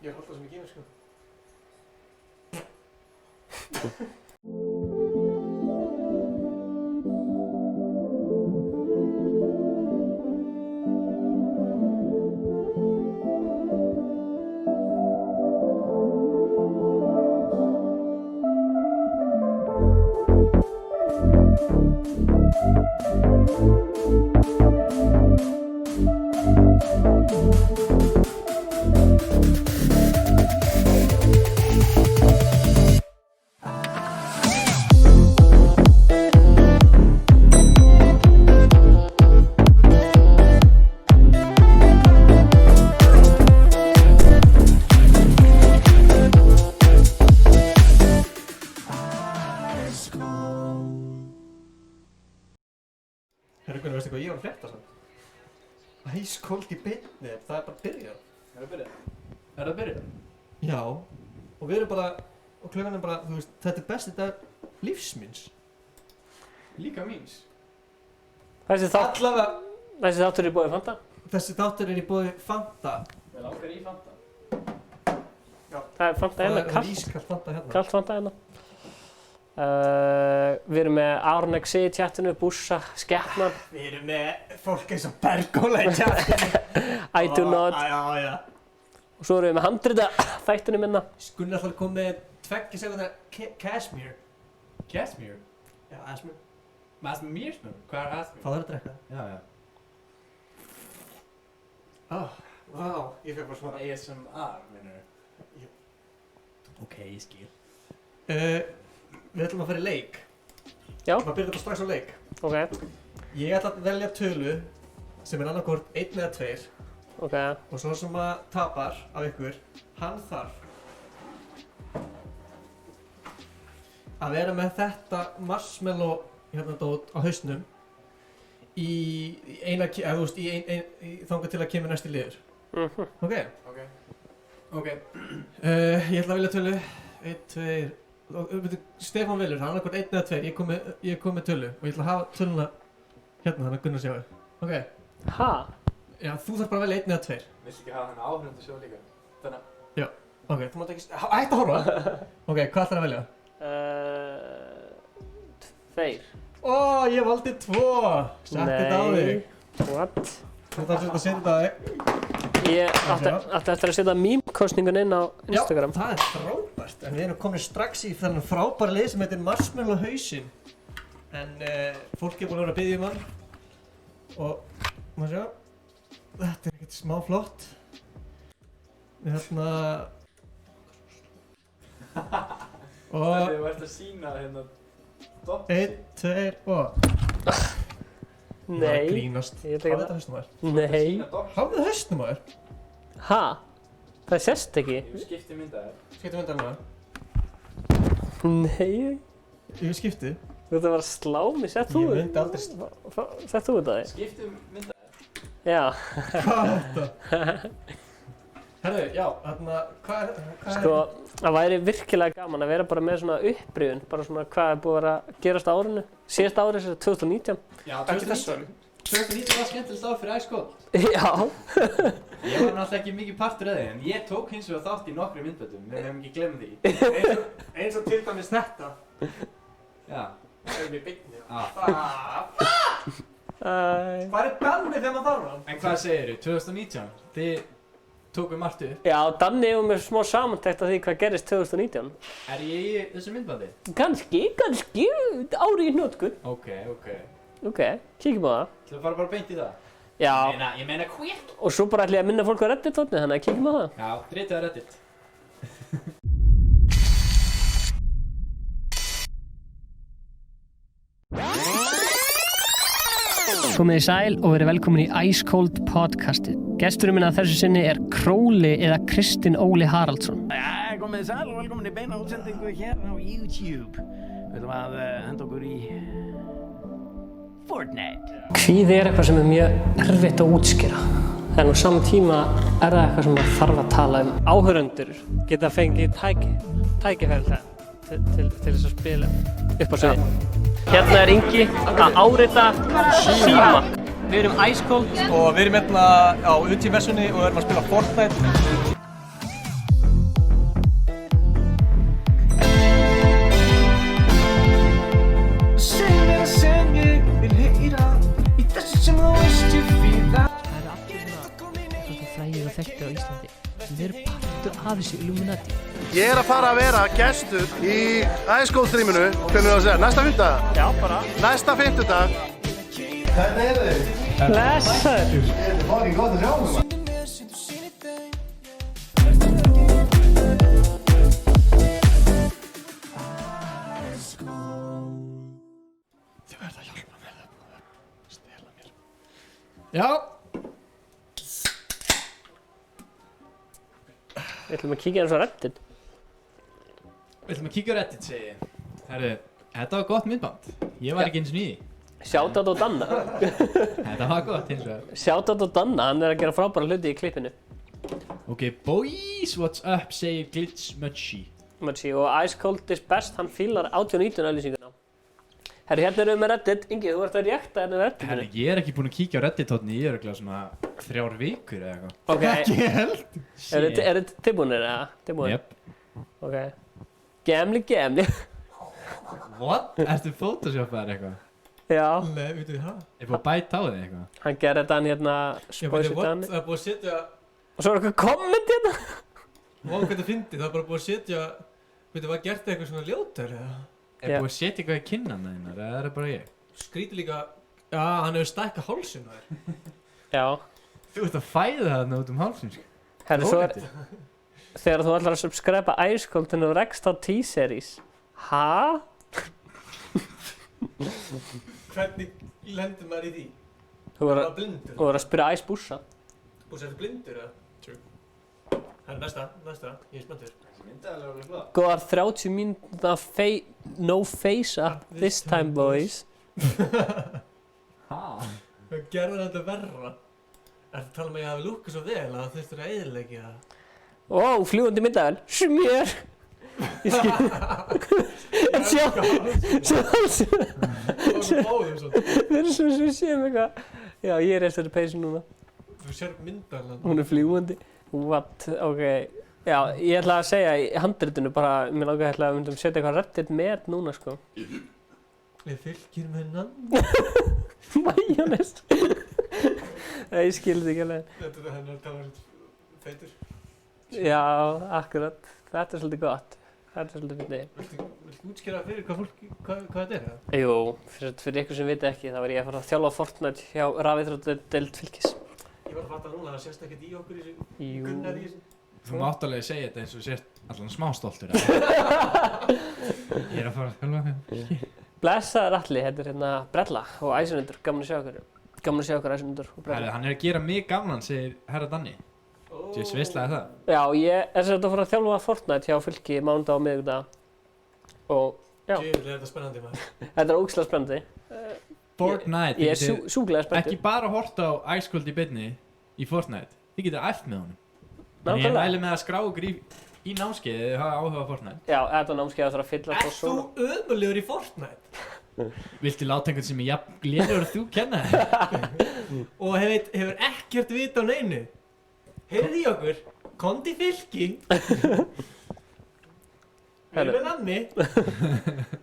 Ég held það sem ekki sko. Herru, veistu hvað ég var að frétta samt? Ice Cold í beinni, það bara að byrja. Er það að byrja? Já, og við erum bara, og klukkan bara, þú veist, þetta er besti dag lífsmins. Líka míns. Þessi þáttur er í boði Fanta? Þessi þáttur er í boði Fanta. Við langar í Fanta. Já. Það er Fanta hérna, Það er ískalt Fanta hérna. Kallt Fanta hérna. Við erum með Aron X í tjattinu, Bússa, Skeppmann. Við erum með fólk eins og Bergóla í tjattinu. I do not. Já. Og svo erum við með handrita þættinu minna. Skunni alltaf kom með 2 sekundar Cashmere. Cashmere? Já, Asmere. Asmere? Hvað er Asmere? Það er að drekka. Já. Vá, ég fekk bara svona. ASMR, minnur. Ok, ég skil. Við ætlum að fara í leik. Já. Maður byrjar bara strax á leik. Ok. Ég ætla að velja tölu sem er annarkvort 1 eða 2. Ok. Og svo sem að tapar af ykkur, hann þarf að vera með þetta marshmallow hérna dót á hausnum í eina, eða þú veist, í þangað til að kemur næsti liður. Ok? Ok. Ég ætla að velja tölu 1, 2. Stefán velur, hann er annarkvort 1 eða 2, ég kom með tölu og ég ætla að hafa töluna hérna þannig að Gunnar sjáu. Ok? Ha? Já, þú þarf bara að velja 1 eða 2. Viltu ekki hafa henni áhrifandi sjó líka? Þannig að... Já, ok, þú mátt ekki... Hætt að horfa! Ok, hvað ætlar að velja? 2. Ó, ég valdi 2! Sett þetta á þig. What? Þú þarf að setja þetta á þig. Ég átti eftir að setja meme-kostningun inn á Instagram. Já, það er frábært. En við erum komin strax í þennan frábæra lið sem heitir Marshmallow hausinn. En fólk er búin að vera að biðja hann. Og, maður sjá, þetta er ekkert smá flott. Við hérna... Og... Þú ert að sína hérna... 1, 2 og... Nei. Það er grínast. Ég ætla ekki Hafðu þetta hausnum á þér. Nei. Hafðu þetta hausnum á þér. Ha? Það sést ekki. Ég skipti myndaðir. Skipti myndaðir núna. Nei. Ég skipti. Þetta var að slá mig, sett þú? Ég myndi aldrei... Sett þú þetta þig? Skipti myndaðir. Já. Hvað er þetta? Herðu, já, þarna, hvað er... Sko, það væri virkilega gaman að vera bara með svona upprifun, bara svona hvað er búið að gerast á árinu. Síðasta árið sem er 2019. Já, Ekki þessu. 2019 var skemmtilegt ár fyrir Ice Cold. Já. Ég var náttúrulega ekki mikið partur af því, en ég tók hins vegar þátt í nokkrum myndböndum, við hefum ekki glemt því. Eins og til dæmis þetta. Já. Það er mér beinni. Æ. Hvað er bannið þegar maður þarf hann? En hvað segirðu, 2019? Þið tókum margt upp. Já, Danni hefur með smá samantekt af því hvað gerist 2019. Er ég í þessu myndbandi? Kannski, árið í hnotkun. Ok. Ok, kíkjum á það. Þú fara bara beint í það? Já. Ég meina quick! Og svo bara ætla ég að minna fólk á Reddit þarna, þannig að kíkjum á það. Já, dritið á Reddit. Komið í sæl og verið velkomin í Ice Cold podcastið. Gesturinn minn að þessu sinni er Króli eða Kristinn Óli Haraldsson. Já, komið í sæl og velkomin í beina útsendingu hér á YouTube. Við ætlum að henda okkur í Fortnite. Kvíði er eitthvað sem er mjög erfitt að útskýra. En á sama tíma er það eitthvað sem maður þarf að tala um. Áhorfendur geta fengið tækifæri til þess að spila upp á sviði. Hérna er Ingi að árita síma. Við erum Ice Cold Og við erum hérna á UT-versunni og erum að spila Fortnite. verið partur af þessu Illuminati. Ég að fara að vera gestur í æskóðstríminu, hvernig það segja, næsta fimmtudag? Já, bara. Næsta fimmtudag. Hvernig þið? Blessaður. Þetta er fucking gott að sjá um það. Þið verða að hjálpa mér að stela mér. Já. Við ætlum að kíkja eins og Reddit. Við ætlum að kíkja á Reddit, segi ég. Herru, þetta var gott myndband. Ég var ekki eins og nýði. Shoutout á Danna. Þetta var gott, hins vegar. Shoutout á Danna, hann að gera frábæra hluti í klippinu. Ok, boys, what's up, segir Glitch Mutchy. Og Ice Cold is best, hann fílar 18-19 auðlýsinguna. Herri, hérna erum við með Reddit. Ingi, þú ert að rétta hérna Redditinu. Herru, ég er ekki búinn að kíkja á Reddit tótni í örugglega svona 3 vikur eða eitthvað. Ok. Ekki held. Er þið tilbúinir eða? Tilbúinir? Jep. Ok. Gemli. What? Ertu photoshopaðar eitthvað? Já. Nei, veitu þið það? Er búið að bæta á þig eitthvað? Hann gerði þetta hann hérna, Já, veitu, spósið what? hann. Það er búið að setja, Og svo er eitthvað komment hérna. hvað þetta fyndi, það er bara búið að setja, veitu, var gert eitthvað svona ljótar eða? Er búið að setja eitthvað í kinnana þínar eða er það bara ég? Skrítið líka, já, hann hefur stækkað hálsinn á þér. Já. Þú ert að fæða þarna út hálsinn, sko. Herri, svo er, þegar þú ætlar að subscriba Ice Cold en þú rekst á T-Series. Ha? Hvernig lendir maður í því? Þú Það er var blindur. að spyrja Ice Bussa. Og sér blindur eða? True. Það er næsta, ég er spenntur. Myndaðalega alveg flott. Góðar 30 mínúta no face up this time boys. Hæ? Hvað gerði þetta verra? Ertu að tala um að ég hafi lukkað svo vel að það þurftur að eyðileggja það? Ó, fljúgandi myndavel. Smjör. Ég skil. Sjá. Það var báðum svona. Það er svo sem við séum eitthvað. Já, ég er eftir peysu núna. Þú sér myndaðan. Hún er fljúgandi. What? Ok. Já, ég ætla að segja í handritinu bara, mér langar að við myndum setja eitthvað Reddit með núna, sko. Við fylgjum hennan. Majónes. Ég skilði ekki alveg. Þetta er hennar talar feitur. Já, akkurat. Þetta er svolítið gott. Þetta er svolítið fyndið. Viltu útskýra fyrir hvað þetta er? Jú, fyrir ykkur sem viti ekki, þá var ég að fara að þjálfa Fortnite hjá rafíþróttadeild Fylkis. Ég var að fatta núna að það sést ekkert í okkur í þessu. Jú. Gunnar í þessu. Þú mátt alveg segja þetta eins og sért allan smá stoltur. Ég er að fara að þjálfa þeim. Blessaður Atli, þetta er hérna Brella og Æsunundur, gaman að sjá ykkur. Gaman að sjá ykkur Æsunundur og Brella. Hann er að gera mig gamlan, segir herra Danni. Ég sveislaði það. Já, ég er sem sagt að fara að þjálfa Fortnite hjá Fylki mánudag og miðvikudag. Og já, Djöfull er þetta spennandi maður. þetta er ógeðslega spennandi. Fortnite. Ég er sjúklega spenntur. Ekki bara horta á Ice Cold í beinni í Fortnite. Þið getur æft með honum. Ég Nákvæmlega. mæli með að skrá ykkur í námskeið eða hafa áhuga á Fortnite. Já, þetta námskeið þarf að fyllast og Ert þú ömulegur í Fortnite? Viltu láta einhvern sem er jafn gleður þú kenna þér? Og hefur ekkert vit á neinu? Heyrðu í okkur, komdu í Fylki. Við erum með namni.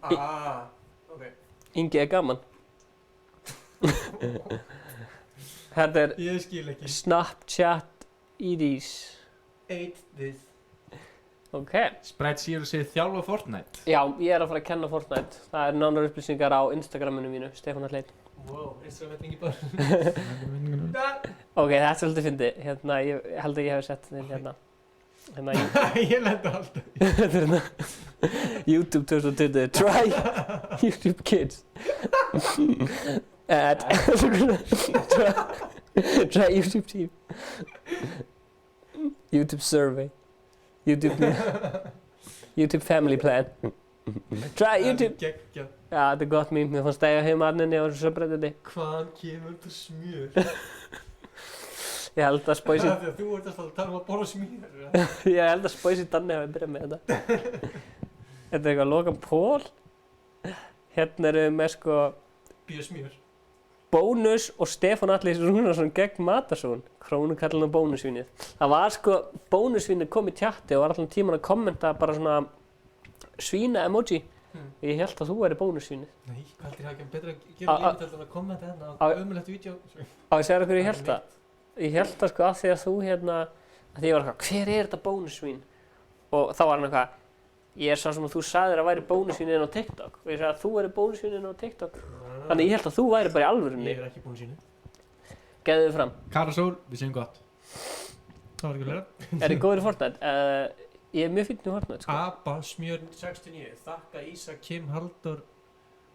Ok. Ingi er gaman. Þetta er Ég skil ekki. Snapchat EDs. Ate this. Ok. Sprite Zero segir þjálfa Fortnite. Já, ég er að fara að kenna Fortnite. Það er nánar upplýsingar á Instagraminu mínu, Stefán Atli. Wow, Instagram er ekki bara. Ok, þetta er svolítið fyndið. Hérna, ég held að ég hef sett þinn hérna. Hérna, Ég lenda alltaf. þetta er hérna. YouTube 2020. Try YouTube Kids. Try YouTube Team. YouTube Survey. YouTube Family Plan. Try YouTube. Geggjað. Já, þetta er gott mým. Mér fannst eiga heimaðninni á þessu subredditi. Hvaðan kemur þetta smjör? Ég held að Spoisi... Þú ert alltaf að tala um að borða smjör. Ég held að Spoisi Danni hafi byrjað með þetta. Þetta er eitthvað Logan Paul. Hérna erum við með sko... Bíða smjör. Bónus og Stefán Atli Rúnarsson gegn Matarsson. Krónukallinn og bónusvínið. Það var sko... Bónusvínið kom í tjatti og var allan tíman að kommenta bara svona... Svína emoji. Ég held að þú væri bónusvínið. Nei, hvað heldur ég hafa ekki betra að gera lífið heldur en að kommenta hérna á ömulegt vídeo? Á ég segja ykkur ég held það. Ég held það sko af því að þú hérna Því ég var eitthvað, hver er þetta bónusvín? Og þá var hann eitthvað, ég er sá sem að þú sagðir að væri bónusvín inn á TikTok. Og ég sagði að þú væri bónusvín inn á TikTok. Þannig ég held að þú væri bara í alvörunni. Ég ekki bónusvínu. Gæðu þið fram. Karasól, við segjum gott. Það var ekki að læra. Er þið góður í Fortnite? Ég er mjög fínn í Fortnite, sko. Aba, Smjörn 69, Þakka, Ísa, Kim, Halldór,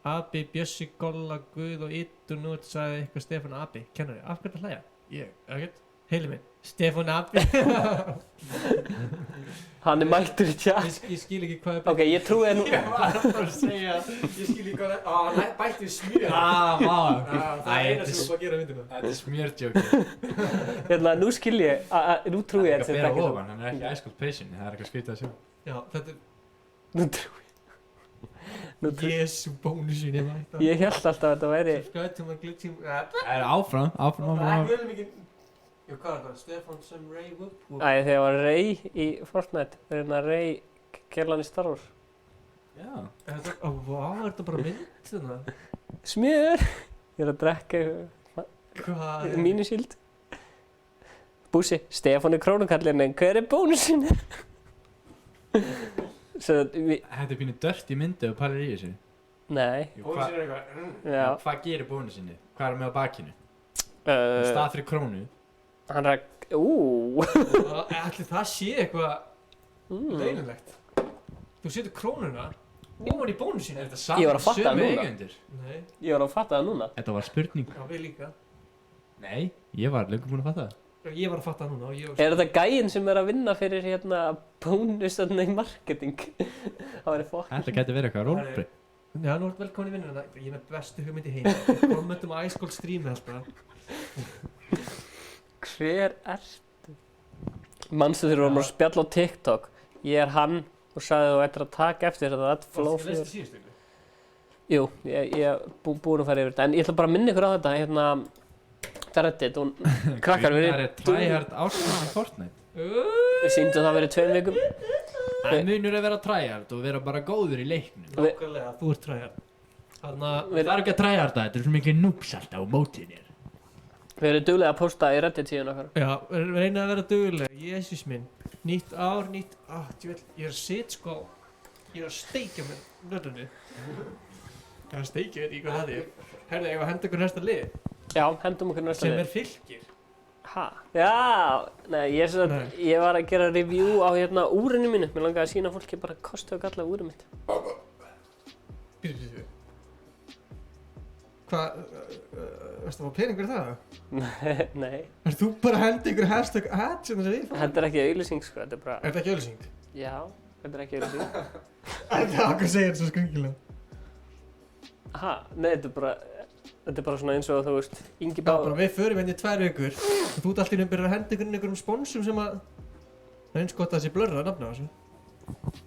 Abi, Bjössi, Golla, Guð og Ittu nút sagði eitthvað Stefán Abi, kennari. Af hvernig að hlæja? Ég, ekkert. Heili minn. Stefán Abi. Hann er mættur í chat. Ég skil ekki hvað Ok, ég trúi þér nú. Ég var bara að segja, ég skil ekki hvað það bætti Smjörn. Vá. Það er eina sem þú bara að gera myndina. Þetta er smjörtjókið. Nú skil ég, nú trúi ég Það er ekki að bera ofan, hann er ekki æskóld peysunni, það er eitthvað skrítið að sjá. Já, þetta Nú trúi er Jésu bónusinn ég mæta. Ég held alltaf að þetta væri... Skrætum að glitchum. Það er áfram. Jú, hvað er það? Stefán sem Ray Whoop Whoop. Þegar ég var Ray í Fortnite, Ray Kerlan í Star Wars. Já. Vá, er þetta bara mynd þarna? Smjör! Ég er að drekka Hvað? mínisíld. Bússi, Stefán er krónukallinn, en hver er bónusinn? Þetta er pínu dört í myndi og pælir í þessu. Nei. Bónusinn er eitthvað. Já. Hvað gerir bónusinni? Hvað er með á bakinu? Uh, Stað fyrir krónu. Hann er að... Ætli það sé eitthvað leinilegt. Þú setur krónuna ofan í bónusinn. Er þetta Ég var að fatta það sömu núna. eigendur? Nei. Ég var að fatta það núna. Þetta var spurning. Já, við líka. Nei, ég var löngu búinn að fatta það. Ég var að fatta það núna og ég var... Er þetta gæinn sem er að vinna fyrir bónus í marketing? Það væri fokk. Þetta gæti verið eitthvað rólbreytt. Já, nú ert velkomin í vinnuna. Ég er með bestu hugmynd í heim. Kommentum á Ice Cold streamið alltaf. Hver ertu? Manstu þegar við vorum að spjalla á TikTok? Ég er hann og sagði þú ættir að taka eftir þetta flow Varstu ekki síðustu ykkur? Jú, ég er búinn að fara yfir þetta. En ég ætla bara að minna ykkur á þetta, það er Reddit og krakkar Það er tryhard ástæðan í Fortnite. Við sýndum það fyrir 2 vikum. Það munur að vera tryhard og vera bara góður í leiknum. Nákvæmlega, þú ert tryhard. Þannig að... Það er ekki að tryharda, þetta er svo mikið noobs alltaf á mótinir. Við erum duglega að posta í Reddit síðan okkar. Já, reyna að vera dugleg. Jésús minn. Nýtt ár, nýtt... ég er að sit sko... Ég er að steikja með nördunni. Ég er að steikja, veit ekki hvað það er. Herðu, ég var að henda ykkur næsta lið. Já, hendum okkur næsta Sem er Fylkir. Ha? Já! Nei, ég var að gera review á úrinu mínu. Mér langaði að sýna fólki bara kosti og galla úrið mitt. Býtu. Hvað... Varstu að fá pening fyrir það? Nei. Ertu þú bara að henda ykkur hashtag ad sem það segir? Þetta er ekki auglýsing, sko. Þetta er bara... Er þetta ekki auðlýsing? Já, þetta er ekki auglýsing. Hvað segir þetta svo skringilega? Ha? Nei, þetta er bara svona eins og þú veist, Ingi Já, bara við förum hérna í 2 vikur og þú ert alltaf í byrjar að henda ykkur einhverjum sponsum sem að... Það er eins gott að það sé blurrað að nafna á þessu.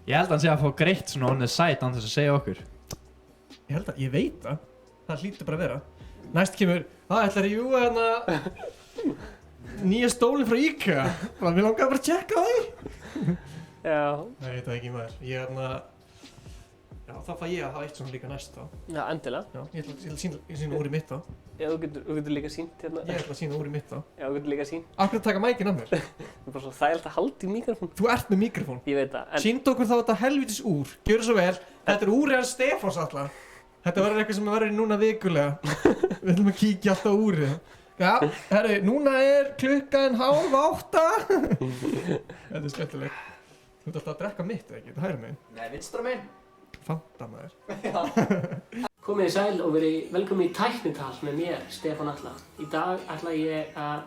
Ég held að hann sé að fá greitt svona on the side án þess að segja okkur. Ég veit það. Það hlýtur bara að vera. Næst kemur, ætlar ég hérna nýja stólinn frá IKEA. Mér langaði bara að checka á því. Já. Nei, ég veit það ekki maður. Já, þá fæ ég að hafa eitt svona líka næst þá. Já, endilega. Já, ég ætla að sýna úrið mitt þá. Já, þú getur líka sýnt hérna. Ég ætla að sýna úrið mitt þá. Já, þú getur líka sýnt. Af hverju að taka mækinn af mér? Það er bara svo þægilegt að halda í mikrofón. Þú ert með mikrofón. Ég veit það, en... Sýndu okkur þá þetta helvítis úr. Gjörðu svo vel. Þetta er úrið hans Stefáns alltaf. Þetta verður eitthvað sem verður núna vikulega. Við ætlum að kíkja alltaf á úrið. Já, herru, núna er klukkan 7:30. Þetta er skemmtilegt. Þú ert alltaf að drekka mitt, ekki? Þetta hægri meginn. Nei, vinstra meginn. Fanta maður. Komið í sæl og verið velkomin í tæknital með mér, Stefán Atla. Í dag ætla ég að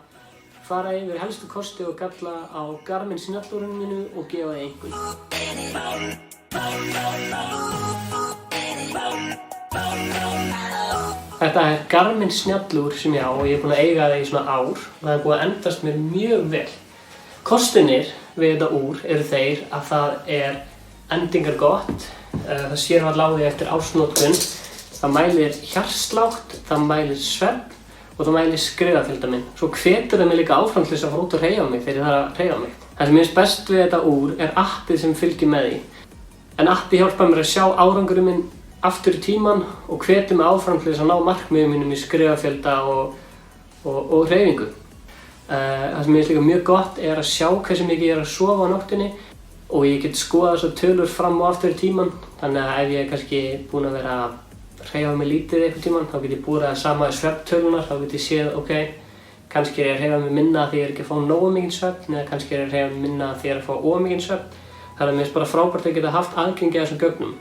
fara yfir helstu kosti og galla á Garmin snjallúrinu mínu og gefa það einhvern. Þetta er Garmin snjallúr sem ég á og ég er búinn að eiga það í svona ár og það er búið að endast mér mjög vel. Kostirnir við þetta úr eru þeir að það er endingar gott, það sér varla á því eftir ársnotkun, það mælir hjartslátt, það mælir svefn og það mælir skrifafylgda minn. Svo hvetur það mig líka áfram til þess að fara út og hreyfa mig þegar ég þarf að hreyfa mig. Það sem ég finnst best við þetta úr er appið sem fylgir með því. En appið hjálpar mér að sjá árangurinn minn aftur í tíman og hvetur mig áfram til þess að ná markmiðum mínum í skrifafylgda og hreyfingu. Það sem ég finnst líka mjög gott að sjá hversu mikið ég að sofa á nóttinni og ég get skoðað þessar tölur fram og aftur í tíman. Þannig að ef ég kannski búinn að vera að hreyfa mig lítið einhvern tíman, þá get ég búið að sama í svefntölunar, þá get ég séð, ok, kannski ég að hreyfa mig minna því ég ekki að fá nógu mikinn svefn eða kannski ég að hreyfa mig minna því ég að fá of mikinn svefn. Þannig að mér finnst bara frábært að geta haft aðgengi að þessum gögnum.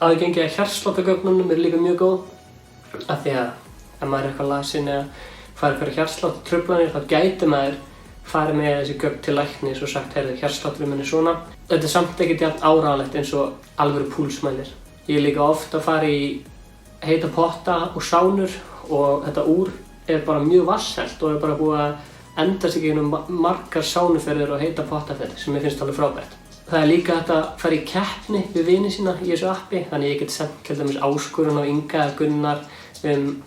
Aðgengi að hjartsláttargögnunum líka mjög góð, af því að ef maður eitthvað lasinn eða fær eitthvað hjartsláttartruflanir, þá gæti maður farið með þessi gögn til læknis og sagt, heyrðu, hjartslátturinn minn svona. Þetta samt ekkert jafn áreiðanlegt eins og alvöru púlsmælir. Ég líka ofta að fara í heita potta og sánur og þetta úr bara mjög vatnselt og bara búið að endast í gegnum margar sánuferðir og heita pottaferðir sem ég finnst alveg frábært. Það líka hægt að fara í keppni við vini sína í þessu appi, þannig ég get sendt til dæmis áskorun á Inga eða Gunnar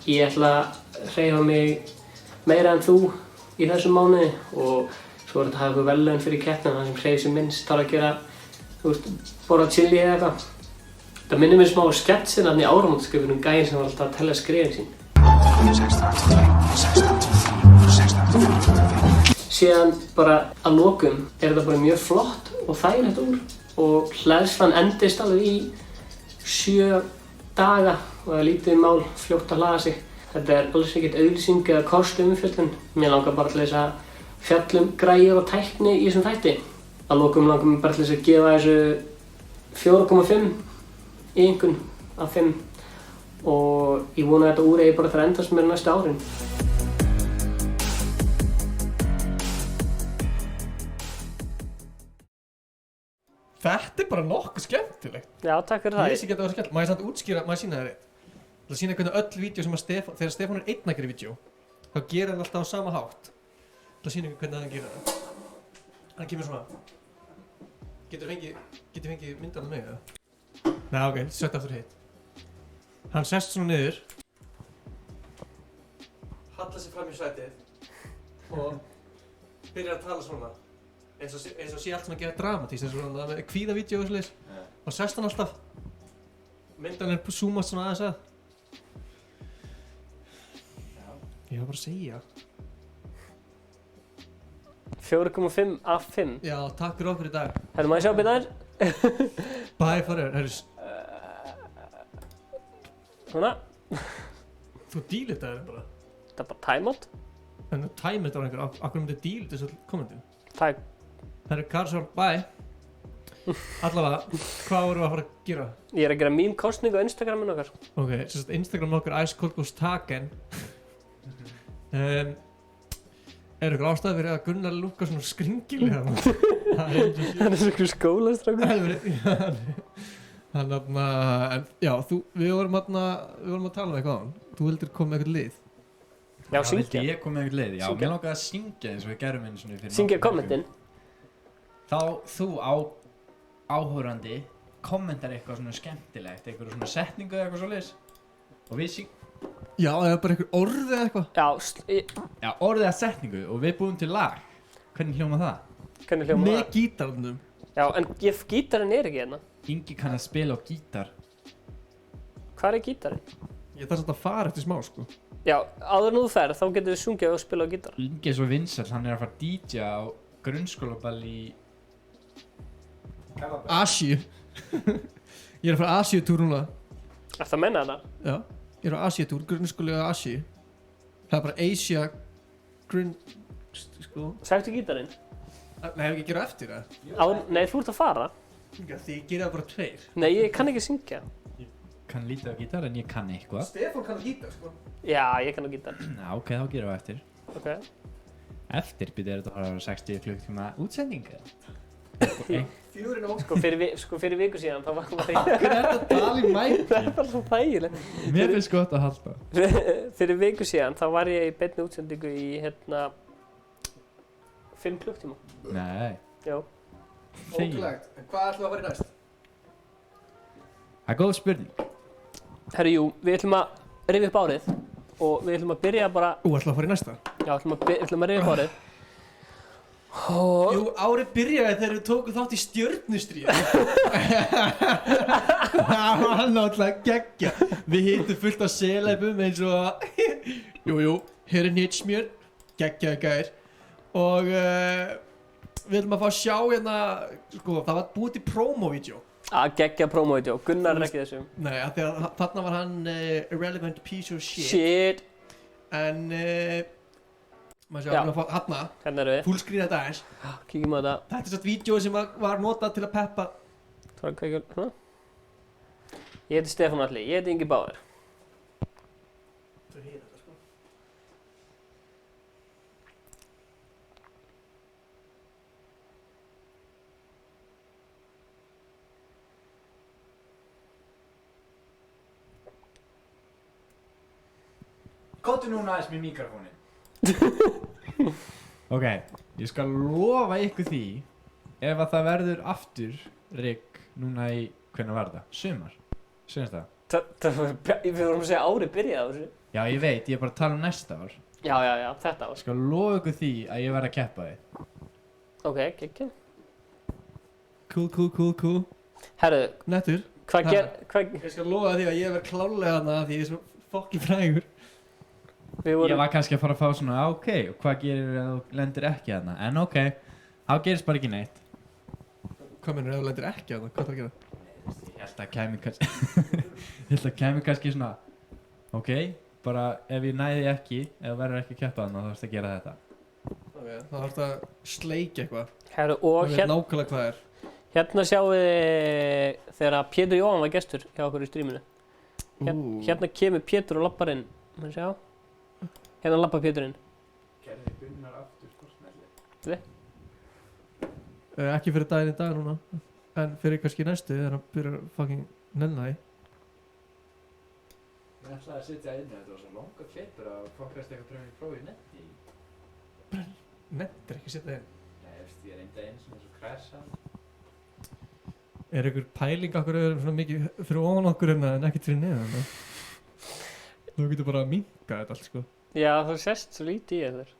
ég ætla að hreyfa mig meira en þú í þessum mánuði og svo þetta að hafa eitthvað verðlaun fyrir keppnina, það sem hreyfir sig minnst þarf að gera, þú veist, borða chili eða eitthvað. Það minnir mér smá á sketsin þarna í áramótaskaupunum gæinn sem var alltaf að tella skrefin sín. Síðan bara að lokum þetta bara mjög flott og þægilegt úr og hleðslan endist alveg í 7 daga og það er lítið mál fljótt að hlaða sig. Þetta er alls ekkert auglýsing eða kostumumfjöllun. Mér langar bara til þess að fjalla græjur og tækni í þessum þætti. Að lokum langar mér bara til þess að gefa þessu 4,5 í einhvern af 5 og ég vona að þetta úr eigi bara til að endast mér næstu árin. Þetta bara nokkuð skemmtilegt. Já, takk fyrir það. Ég sé ekki að það var skemmtilegt. Má ég samt útskýra, má ég sýna það rétt? Það sýna hvernig öll vídeo sem þegar Stefán einn að gera vídeo, þá gerir hann alltaf á sama hátt. Það sýna hvernig hann gerir það. Hann kemur svona. Getur fengið myndan af mig eða? Nei, ok, sett aftur hitt. Hann sest svona niður. Hallar sig fram í sætið og byrjar að tala svona. Eins og sé allt sem að gera dramatískt, eins og svona með kvíðavídeó og svoleiðis. Og sest hann alltaf. Myndan zoomast svona aðeins að. Ég var bara að segja. 4,5 af 5. Já, takk fyrir okkur í dag. Má ég sjá byrðar? Bye forever. Svona. Þú dílitaði bara. Það bara timeout. En þú tæmið þetta á einhver, akkur myndi dílit þessu kommentin? Takk. Það eru Karlsson, bye. Allavega, hvað vorum við að fara að gera? Ég að gera meme kostning á Instagraminu okkar. Ok, Instagram okkar Ice Cold Goes Taken. Er ykkur ástæði fyrir að Gunnar lúkka svona skringilega? Hann er svona skólastrákur. Þannig að, já, við vorum að tala um eitthvað á hann. Þú vildir koma með eitthvað lið. Já, syngja. Ég kom með eitthvað lið, já, mér langaði að syngja eins og við gerum einu svona fyrir syngja kommentin. Þá þú áhorfandi kommentar eitthvað svona skemmtilegt, eitthvað svona setningu eða eitthvað svoleiðis og við Já, eða bara eitthvað orð eða eitthvað. Já, orð eða setningu og við búum til lag. Hvernig hljóma það? Með gítarnum. Já, en gítarinn er ekki hérna. Ingi kann að spila á gítar. Hvar er gítarinn? Ég þarf samt að fara eftir smá, sko. Já, áður en þú ferð, þá getum við sungið og spila á gítar. Ingi er svo vinsæll, hann er að fara að DJ á grunnskólaball í Asíu. Ég er að fara Asíutúr núna. Ertu að menna þetta? Já, ég er á Asíutúr, grunnskóli á Asíu. Það er bara Asia sko. Sæktu gítarinn? Nei, hef ekki að gera eftir það? Nei, þú ert að fara. Því ég gera það bara 2. Nei, ég kann ekki syngja. Ég kann lítið á gítar en ég kann eitthvað. Stefán kann gítar, sko. Já, ég kann á gítar. Já, ok, þá gerum við eftir. Ok. Eftir byrjar þetta að fara 60 klukktíma útsending. 4 nóg. Sko fyrir viku síðan, þá var ég... Akkur er þetta að tala í mæk? Það er bara svo þægilegt. Mér finnst gott að halda. Fyrir viku síðan, þá var ég í beinni útsendingu í, 5 klukktíma. Nei. Já. Ótrúlegt. En hvað ætlum við að fara í næst? Það er góð spurning. Herru, jú, við ætlum að rifja upp árið og við ætlum að byrja bara... ætlum við að fara í næsta? Já, ætlum að rifja upp árið. Jú, árið byrjaði þegar við tókum þátt í stjörnustríði. Það var náttúrulega geggja. Við hittum fullt af selebum eins og Jú, hér er Nitsmjör, geggjaði gær. Og við ætlum að fá að sjá hérna, sko, það var búið til promo-vídeó. Geggja promo-vídeó, Gunnar er ekki þessum. Nei, af því að þarna var hann irrelevant piece of shit. Shit. En, maður sjá, Já. við erum að fá hérna, Hérna erum við. fullscreen þetta aðeins. Kíkjum á þetta. Þetta er svona vídeo sem var notað til að peppa. Það var kveikjum, svona. Ég heiti Stefán Atli, ég heiti Ingi Báður. Kóttu núna aðeins með mikrofónin. Ok, ég skal lofa ykkur því ef að það verður aftur rigg núna í, hvernig var það? Sumar? Sumast það? Við vorum að segja árið byrjaði á þessu. Já, ég veit, ég er bara að tala um næsta ár. Já, þetta ár. Ég skal lofa ykkur því að ég verð að keppa þig. Ok, geggja. Cool. Herru, Nettur. hvað Ha. ger... Ég skal lofa því að ég verð klálega þarna því ég er svo fucking frægur. Við Ég vorum... var kannski að fara að fá svona, ok, og hvað gerir ef þú lendir ekki þarna? En ok, þá gerist bara ekki neitt. Hvað mennur ef þú lendir ekki þarna? Hvað þarf að gera? Ég held að kæmi kannski svona, ok, bara ef ég næði ekki, ef þú verður ekki að keppa þarna, þá þarfst að gera þetta. Ok, þá þarfst að sleikja eitthvað. Herru, og Það veit nákvæmlega hvað það er. hérna sjáum við þegar Pétur Jóhann var gestur hjá okkur í stríminu. Hérna kemur Pétur og lappar inn. Maður sjá. Hérna lappar Pétur inn. Gerði Gunnar aftur skortmelli? Ekki fyrir daginn í dag núna. En fyrir kannski næstu þegar hann byrjar að fucking nenna því. Ég ætlaði að sitja inni, þetta var svo langa klippur að fokkast eitthvað pröfum í prófi netti. Nettir ekki að setja inn. Nei, ég reyndi eins og svo krasa. Er einhver pæling okkur svona mikið fyrir ofan okkur en ekkert fyrir neðan? Þú getur bara að minnka þetta allt, sko. Já, þú sést svo lítið í þér.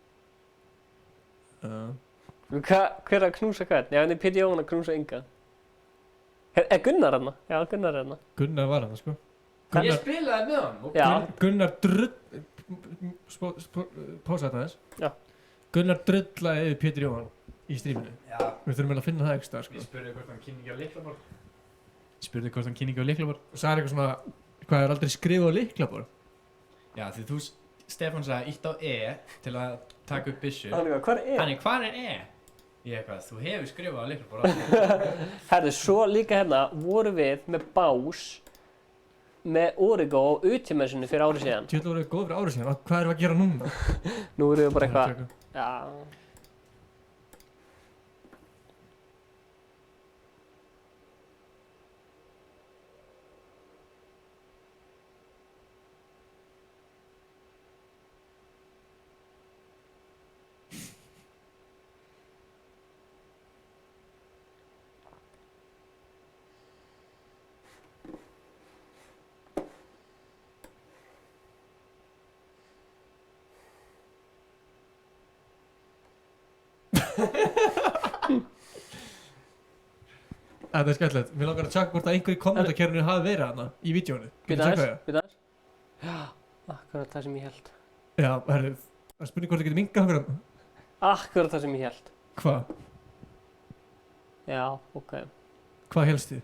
Hver að knúsa hvern? Já, en er Pétur Jóhann að knúsa Inga. Er Gunnar hérna? Já, Gunnar er hérna. Gunnar var hann, sko. Ég spilaði með hann. Já. Gunnar pása þetta aðeins. Já. Gunnar drullaði yfir Pétur Jóhann í stríminu. Já. Við þurfum að finna það ekki stað, sko. Ég spurði hvort hann kynni ekki á lyklaborð. Og sagði eitthvað svona, hvað er aldrei skrifað á lyklaborð? Já, því þú, Stefán sagði, ítt á E til að taka upp byssu. Hvað er Hann hvað er E? Ég eitthvað, þú hefur skrifað á lyklaborð. Herðu, svo líka hérna vorum við með bás með Origo á utímessinu fyrir árið síðan. Tjóðlega voru við góð fyrir árið síðan. Hvað erum við að gera núna? Nú erum við bara eitthvað... Já... Þetta er skemmtilegt. Mér langar að tjekka hvort að einhver í kommentarkerfinu hafi verið hana í vídjónu. Býta aðeins. Já, akkurat það sem ég held. Já, herru, það er spurning hvort það getur minkað okkur. Akkurat það sem ég held. Hvað? Já, ok. Hvað helst þið?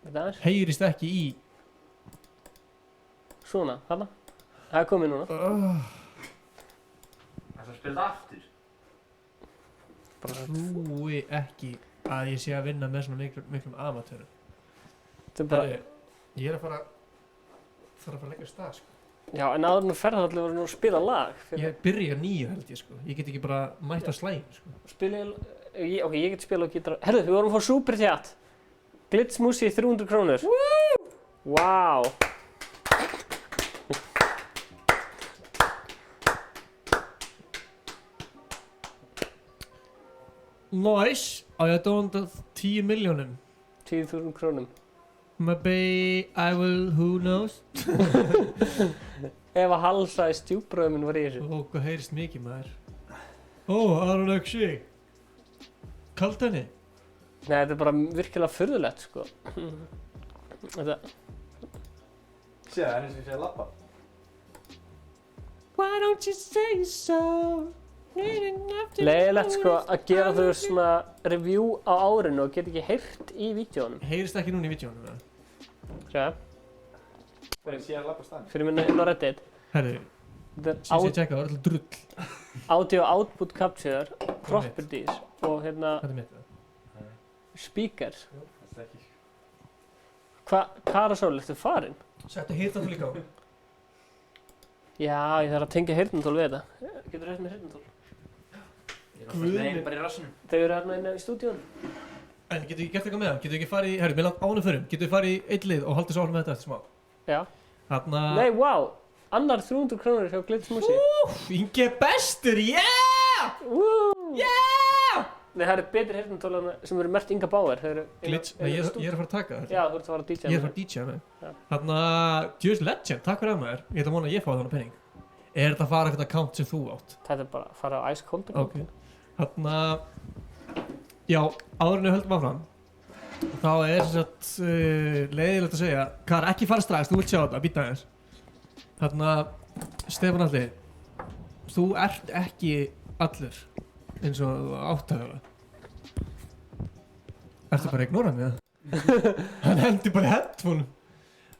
Býta aðeins. Heyrist ekki í... Svona, þarna. Það er komið núna. Það er spilað aftur. Trúi ekki að ég sé að vinna með svona miklum amatörum. Þetta er bara... Ég er að fara að leggja stað, sko. Já, en áður nú ferða allir voru nú að spila lag. Ég byrja 9 held ég, sko. Ég get ekki bara mætt að slægin, sko. Ok, ég get spila á gítar. Herðu, við vorum að fá supertjatt. Glitzmusi 300 krónur. Wow! Nice! Á ég að dónda 10 milljónum. 10.000 krónum. Maybe I will, who knows? Ef að halsaði stjúpbröður minn var í þessu. Ó, hvað heyrist mikið maður. Ó, Aron Öxi. Kalt henni? Nei, þetta er bara virkilega furðulegt, sko. Þetta... Sér, það er eins og ég sé að lappa. Why don't you say so? Leiðilegt sko að gera þú svona review á árinu og geta ekki heyrt í vídeónum. Heyrist ekki núna í vídeónum, eða? Sjáðu. Sé að labba stað. Fyrir minna inn á Reddit. Herri, Þetta síðan er ég tjekka, það var alltaf drull. audio output capture, properties og hérna Þetta er mitt, eða? speakers. Þetta er ekki. Karasól, ertu farinn? Settu heyrnartól líka á. Já, ég þarf að tengja heyrnartól við þetta. Getur þú heyrt með heyrnartól? Nei, bara í rassinum. Þau eru hérna inni í stúdíónu. En getur ekki gert eitthvað með það? Getur ekki farið í, herri, mér langt ánum förum. Getur farið í eitt lið og haldið svo áfram með þetta eftir smá? Já. Þarna... Nei, wow! Annar 300 krónur hjá Glittersmúsi. Inge bestur, yeah! Yeah! Nei, það eru betri heyrnartól sem eru merkt Inga Bauer. Glitch, nei, ég er að fara að taka það. Já, þú ert að fara að DJ. Ég er að fara að DJ með. Þarna, Djöfis Legend, takk fyrir að maður. Ég ætla að vona að ég fái þannig penning. Er þetta að fara eitthvað account sem þú átt? Þetta er bara að fara á Ice Cold. Ok. Þarna, já, áðurinn við höldum áfram. Þá er sem sagt leiðilegt að segja, Kar, ekki fara strax, þú vilt sjá þetta, býta aðeins. Þarna, Stefán Atli, þú ert ekki allur eins og þú átt að vera. Ertu bara að ignora mig, eða? Hann hendi bara í headphone.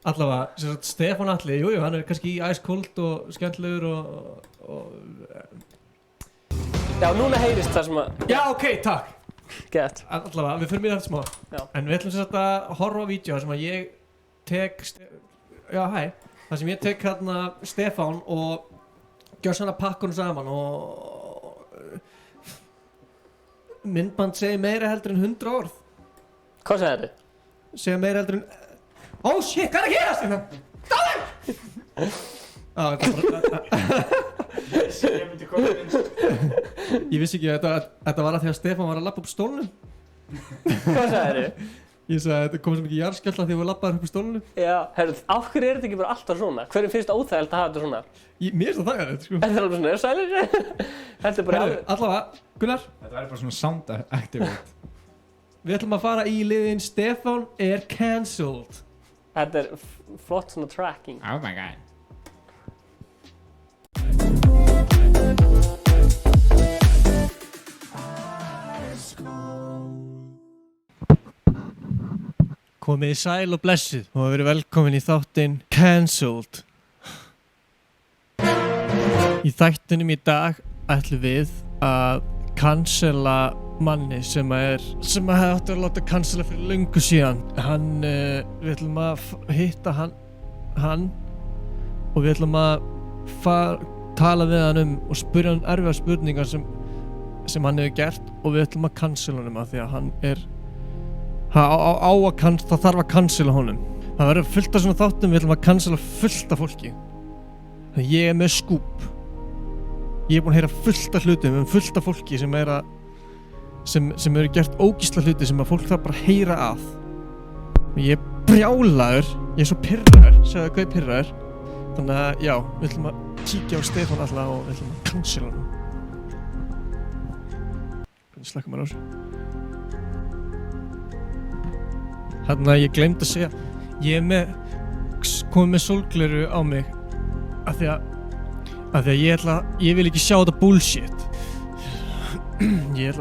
Allavega, sem sagt, Stefán Atli, jújú, hann er kannski í Ice Cold og skemmtlegur og Já, núna heyrist það sem að... Já, ok, takk. Gett. Allavega, við fyrir mér eftir smá. Já. En við ætlum sem sagt að horfa á vídeo sem að ég tek... Já, hæ. Það sem ég tek hérna Stefán og gjörsanna pakkunum saman og... Myndband segir meira heldur en 100 orð. Hvað segir þið? Segir meira heldur en... Oh shit, hvað er að gera, Stefán? Dáður! Á, þetta er bara... Ég myndi koma inn. Ég vissi ekki að þetta var að því að Stefán var að labba upp stólnum. Hvað segir þið? Ég sagði að þetta kom svo mikið jarðskjálfta því að við labbaðum upp stólnum. Já, herru, af hverju er þetta ekki bara alltaf svona? Hverjum finnst óþægilegt að hafa þetta svona? Mér finnst það þægilegt, sko. Þetta er alveg svona, er sælir? Þetta er bara alveg... Allavega, Gunnar, Þetta væri bara svona sound activate. við ætlum að fara í liðin Stefán er cancelled. Þetta er flott svona tracking. Oh my god. Komið í sæl og blessuð og verið velkomin í þáttinn Cancelled. Í þættinum í dag ætlum við að cancella manni sem hefði átt að láta cancella fyrir löngu síðan. Við ætlum að hitta hann og við ætlum að tala við hann og spyrja hann erfiðar spurningar sem hann hefur gert og við ætlum að cancella hann af því að hann er það þarf að cancella honum. Það verður fullt af svona þáttum, við ætlum að cancella fullt af fólki. Þannig ég er með skúp. Ég er búinn að heyra fullt af hlutum fullt af fólki sem eru gert ógeðslega hluti sem að fólk þarf bara að heyra að. Ég er brjálaður, ég er svo pirraður, segðu hvað ég pirraður. Þannig að já, við ætlum að kíkja á Stefán alltaf og við ætlum að cancella hann. Hvernig slakka maður á þessu? Þannig að ég gleymdi að segja, ég er komið með sólgleru á mig af því að ég vil ekki sjá þetta bullshit. Ég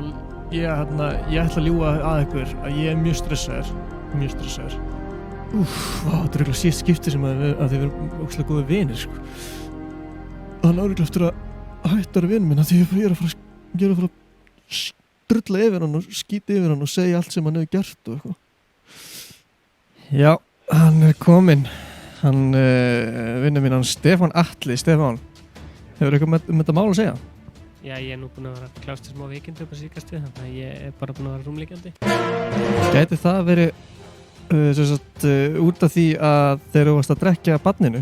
ætla að ljúga að ykkur að ég er mjög stressaður. Þetta er eiginlega síðast skipti sem að þið verðum ógeðslega góðir vinir, sko. Hann áreikilega eftir að hætta að vera vinur minn af því ég er að fara að drulla yfir hann og skýta yfir hann og segja allt sem hann hefur gert og eitthvað. Já, hann er kominn. Hann, vinnur mín, hann Stefán Atli. Stefán, hefur eitthvað með þetta mál að segja? Já, ég er nú búinn að vera að klást smá veikindi upp að síkast við, þannig að ég er bara búinn að vera rúmliggjandi. Gæti það verið út af því að þeir eru að drekja barninu?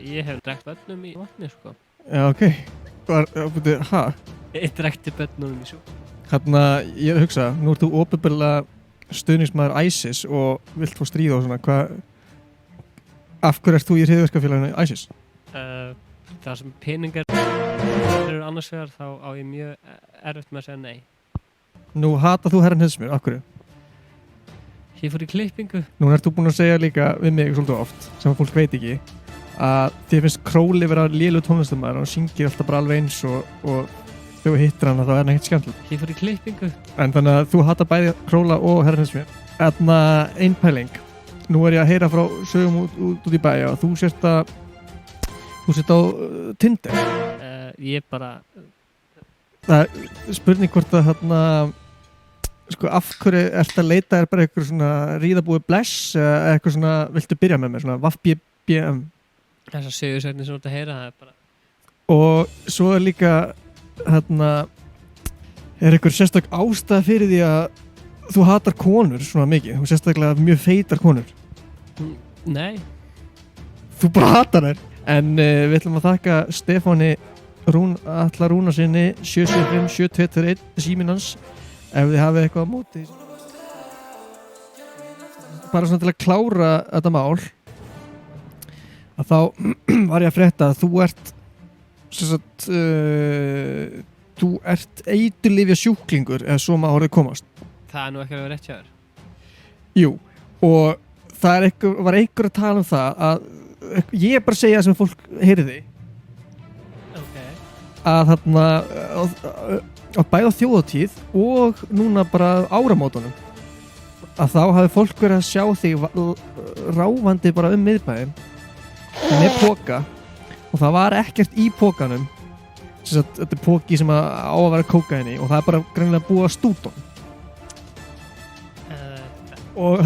Ég hef drekkt börnum í vatni, sko. Já, ok. Ég drekti börnum í sjó. Hérna, ég er að hugsa, nú ert þú opinberlega stuðningsmaður ISIS og vilt fá stríða og svona, af hverju ert þú í hryðjuverkafélaginu ISIS? Það sem peningar eru annars vegar, þá á ég mjög erfitt með að segja nei. Nú hatað þú herran Hesmir, af hverju? Ég fór í klippingu. Nú ert þú búinn að segja líka við mig svolítið oft, sem fólk veit ekki, að þér finnst Króli vera lélegur tónlistarmaður og hann syngir alltaf bara alveg eins og þegar þú hittir hana þá er hann ekkert skemmtilegt. Ég fór í klippingu. En þannig að þú hattar bæði Króla og Herranesmér. Þarna ein pæling. Nú er ég að heyra frá sögum út í bæja og þú sért á Tinder. Ég bara... Það er spurning hvort að sko af hverju ertu að leita er bara eitthvað svona ríðabúi bless eða eitthvað svona, viltu byrja með mér, svona vaff-BM. Þessar sögursögnir sem þú ert að heyra, það er bara... Og svo er líka er einhver sérstök ástæða fyrir því að þú hatar konur svona mikið og sérstaklega mjög feitar konur. Nei. Þú bara hatar þær. En við ætlum að þakka Stefáni Atla Rúnarsinni 775-7221 síminn hans ef þið hafið eitthvað á móti. Bara svona til að klára þetta mál að þá var ég að frétta að þú ert þú ert eiturlyfja sjúklingur eða svo maður orðið komast. Það er nú ekki að vera rétt hjá þér. Jú, og það var einhver að tala um það að ég er bara að segja það sem fólk heyrði að á bæði á þjóðatíð og núna bara áramótunum að þá hafi fólk verið að sjá þig ráfandi bara miðbæinn með póka og það var ekkert í pókanum. Þetta er póki sem á að vera kókaini og það er bara greinilega búið að stúta og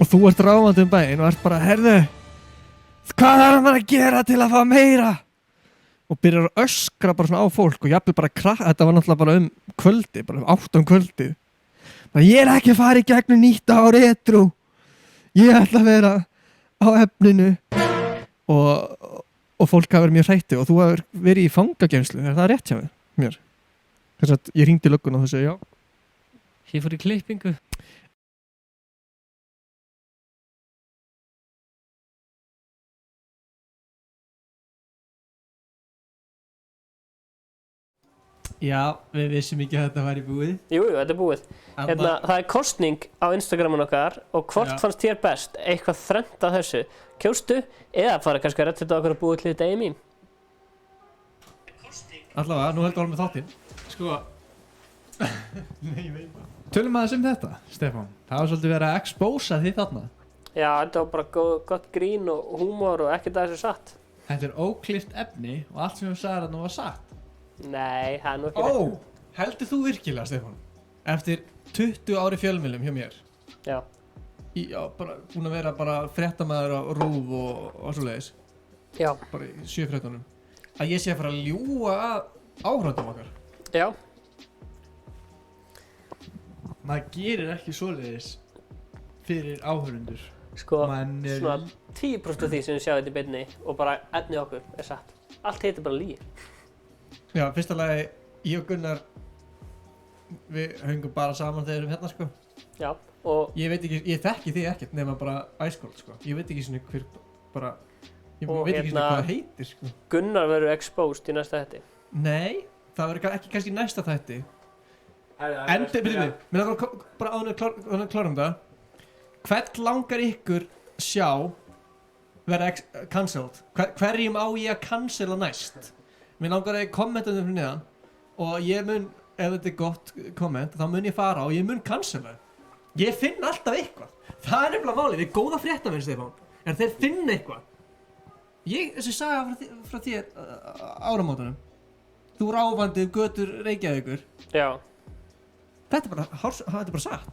þú ert ráfandi bæinn og ert bara, herðu, hvað þarf maður að gera til að fá meira? Og byrjar að öskra bara svona á fólk og jafnvel bara þetta var náttúrulega bara kvöldi, bara 8 kvöldi. Ég er ekki að fara í gegnum nýtt ár edrú. Ég ætla að vera á efninu. Og fólk hafa verið mjög hrættu og þú hafa verið í fangageymslu. Er það rétt hjá mér? Þess að ég hringdi löggun og þau segi já. Ég fór í klippingu. Já, við vissum ekki að þetta væri búið. Jú, þetta er búið. Það er kosning á Instagramun okkar og hvort fannst þér best eitthvað þrennt af þessu? Kjóstu eða fara kannski að retta okkur að búið til þetta mím? Allavega, nú heldur við með þáttinn. Sko, nei, ég veit bara. Tölum aðeins þetta, Stefán. Það var svolítið verið að expósa því þarna. Já, þetta var bara gott grín og húmor og ekkert að þessu satt. Þetta er óklippt efni og allt sem við sagðum þarna var satt. Nei, það er nú ekki rétt. Heldur þú virkilega, Stefán? Eftir 20 ári fjölmiðlum hjá mér. Já. Bara búin að vera bara fréttamaður á RÚV og svoleiðis. Já. Bara í 7 fréttunum. Að ég sé að fara að ljúga að áhörðum okkar. Já. Maður gerir ekki svoleiðis fyrir áhörundur. Sko, svona 10% af því sem við sjáum þetta í beinni og bara efni okkur er satt. Allt heitir bara lygi. Já, fyrsta lagi, ég og Gunnar, við höngum bara saman þegar við erum hérna, sko. Já, og... Ég veit ekki, ég þekki þig ekkert nema bara æskold, sko. Ég veit ekki svona hver, bara, ég veit ekki svona hvað það heitir, sko. Gunnar verður exposed í næsta þætti. Nei, það verður ekki kannski næsta þætti. Byrju, mér langar bara áður að klárum það. Hvern langar ykkur sjá vera cancelled? Hverjum á ég að cancella næst? Mér langar að kommenta fyrir neðan og ég mun, ef þetta er gott komment, þá mun ég fara og ég mun cancella. Ég finn alltaf eitthvað. Það er nefnilega málið, við góða fréttamenn, Stefán, en þeir finna eitthvað. Þessi saga frá þér áramótunum. Þú ráfandi götur Reykjavíkur. Já. Þetta er bara satt.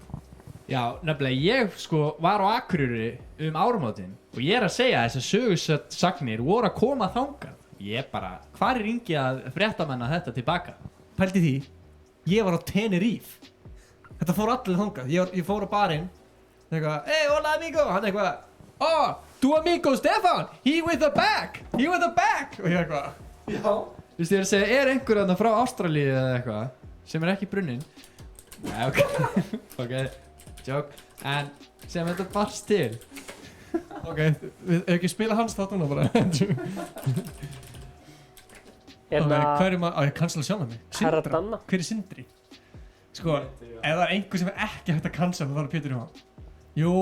Já, nefnilega ég sko var á Akureyri áramótin og ég er að segja að þessar sögursagnir voru að koma þangað. Ég bara, hvar er Ingi að fréttamenna þetta tilbaka? Pældi því, ég var á Tenerife. Þetta fór allir þangað. Ég fór á barinn. Eitthvað, hey, hola amigo. Hann eitthvað, oh, tu amigo Stefán, he with the back. Og ég eitthvað, já. Þú veist, ég er að segja, er einhver þarna frá Ástralíu eða eitthvað sem er ekki brunninn? Nei, ok, ok, joke. En sem þetta barst til. Ok, við ekki spila hans þátt núna bara. Hver er maður, ég cancela sjálf mig. Sindra, hver er Sindri? Sko, ef það er einhver sem er ekki hægt að cancela þá er Pétur Jóhann. Jú,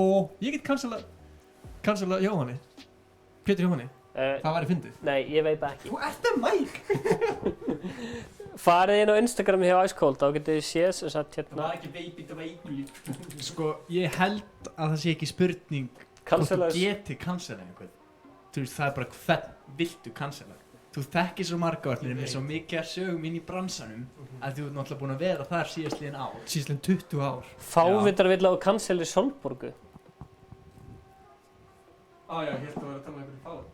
ég get cancela Jóhanni. Pétur Jóhanni. Það væri fyndið. Nei, ég veit það ekki. Þú ert það Mike. Farið inn á Instagram hjá Ice Cold, þá getið þið séð sem sagt Það var ekki veipi, það var eikulíf. Sko, ég held að það sé ekki spurning hvort Cancela þú geti cancela einhvern. Þú veist, það er bara hvern viltu cancela. Þú þekkir svo marga allir með svo mikið að sögum inn í bransanum að þú ert náttúrulega búin að vera þar síðastliðin ár. Síðastliðin 20 ár. Fávitar vill á canceli Sólborgu. Já, ég held að vera að tala um einhverju fáið.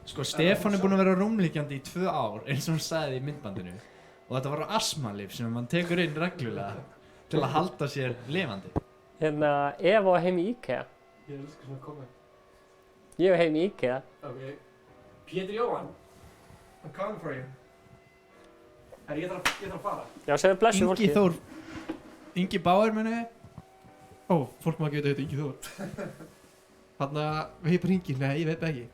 Sko, Stefán er búin að vera rúmliggjandi í 2 ár eins og hann sagði í myndbandinu og þetta var astmalyf sem hann tekur inn reglulega til að halda sér lifandi. Hérna, Eva var heim í IKEA. Ég elskar svona komment. Ég var heim í IKEA. Ok. Pétur Jóhann. I'm coming for you. Herri, ég þarf að fara. Já, segðu blessu fólki. Ingi Bauer muni. Ó, fólk má ekki veit að þetta Ingi Þór. Þarna, við hringi. Nei, ég veit ekki.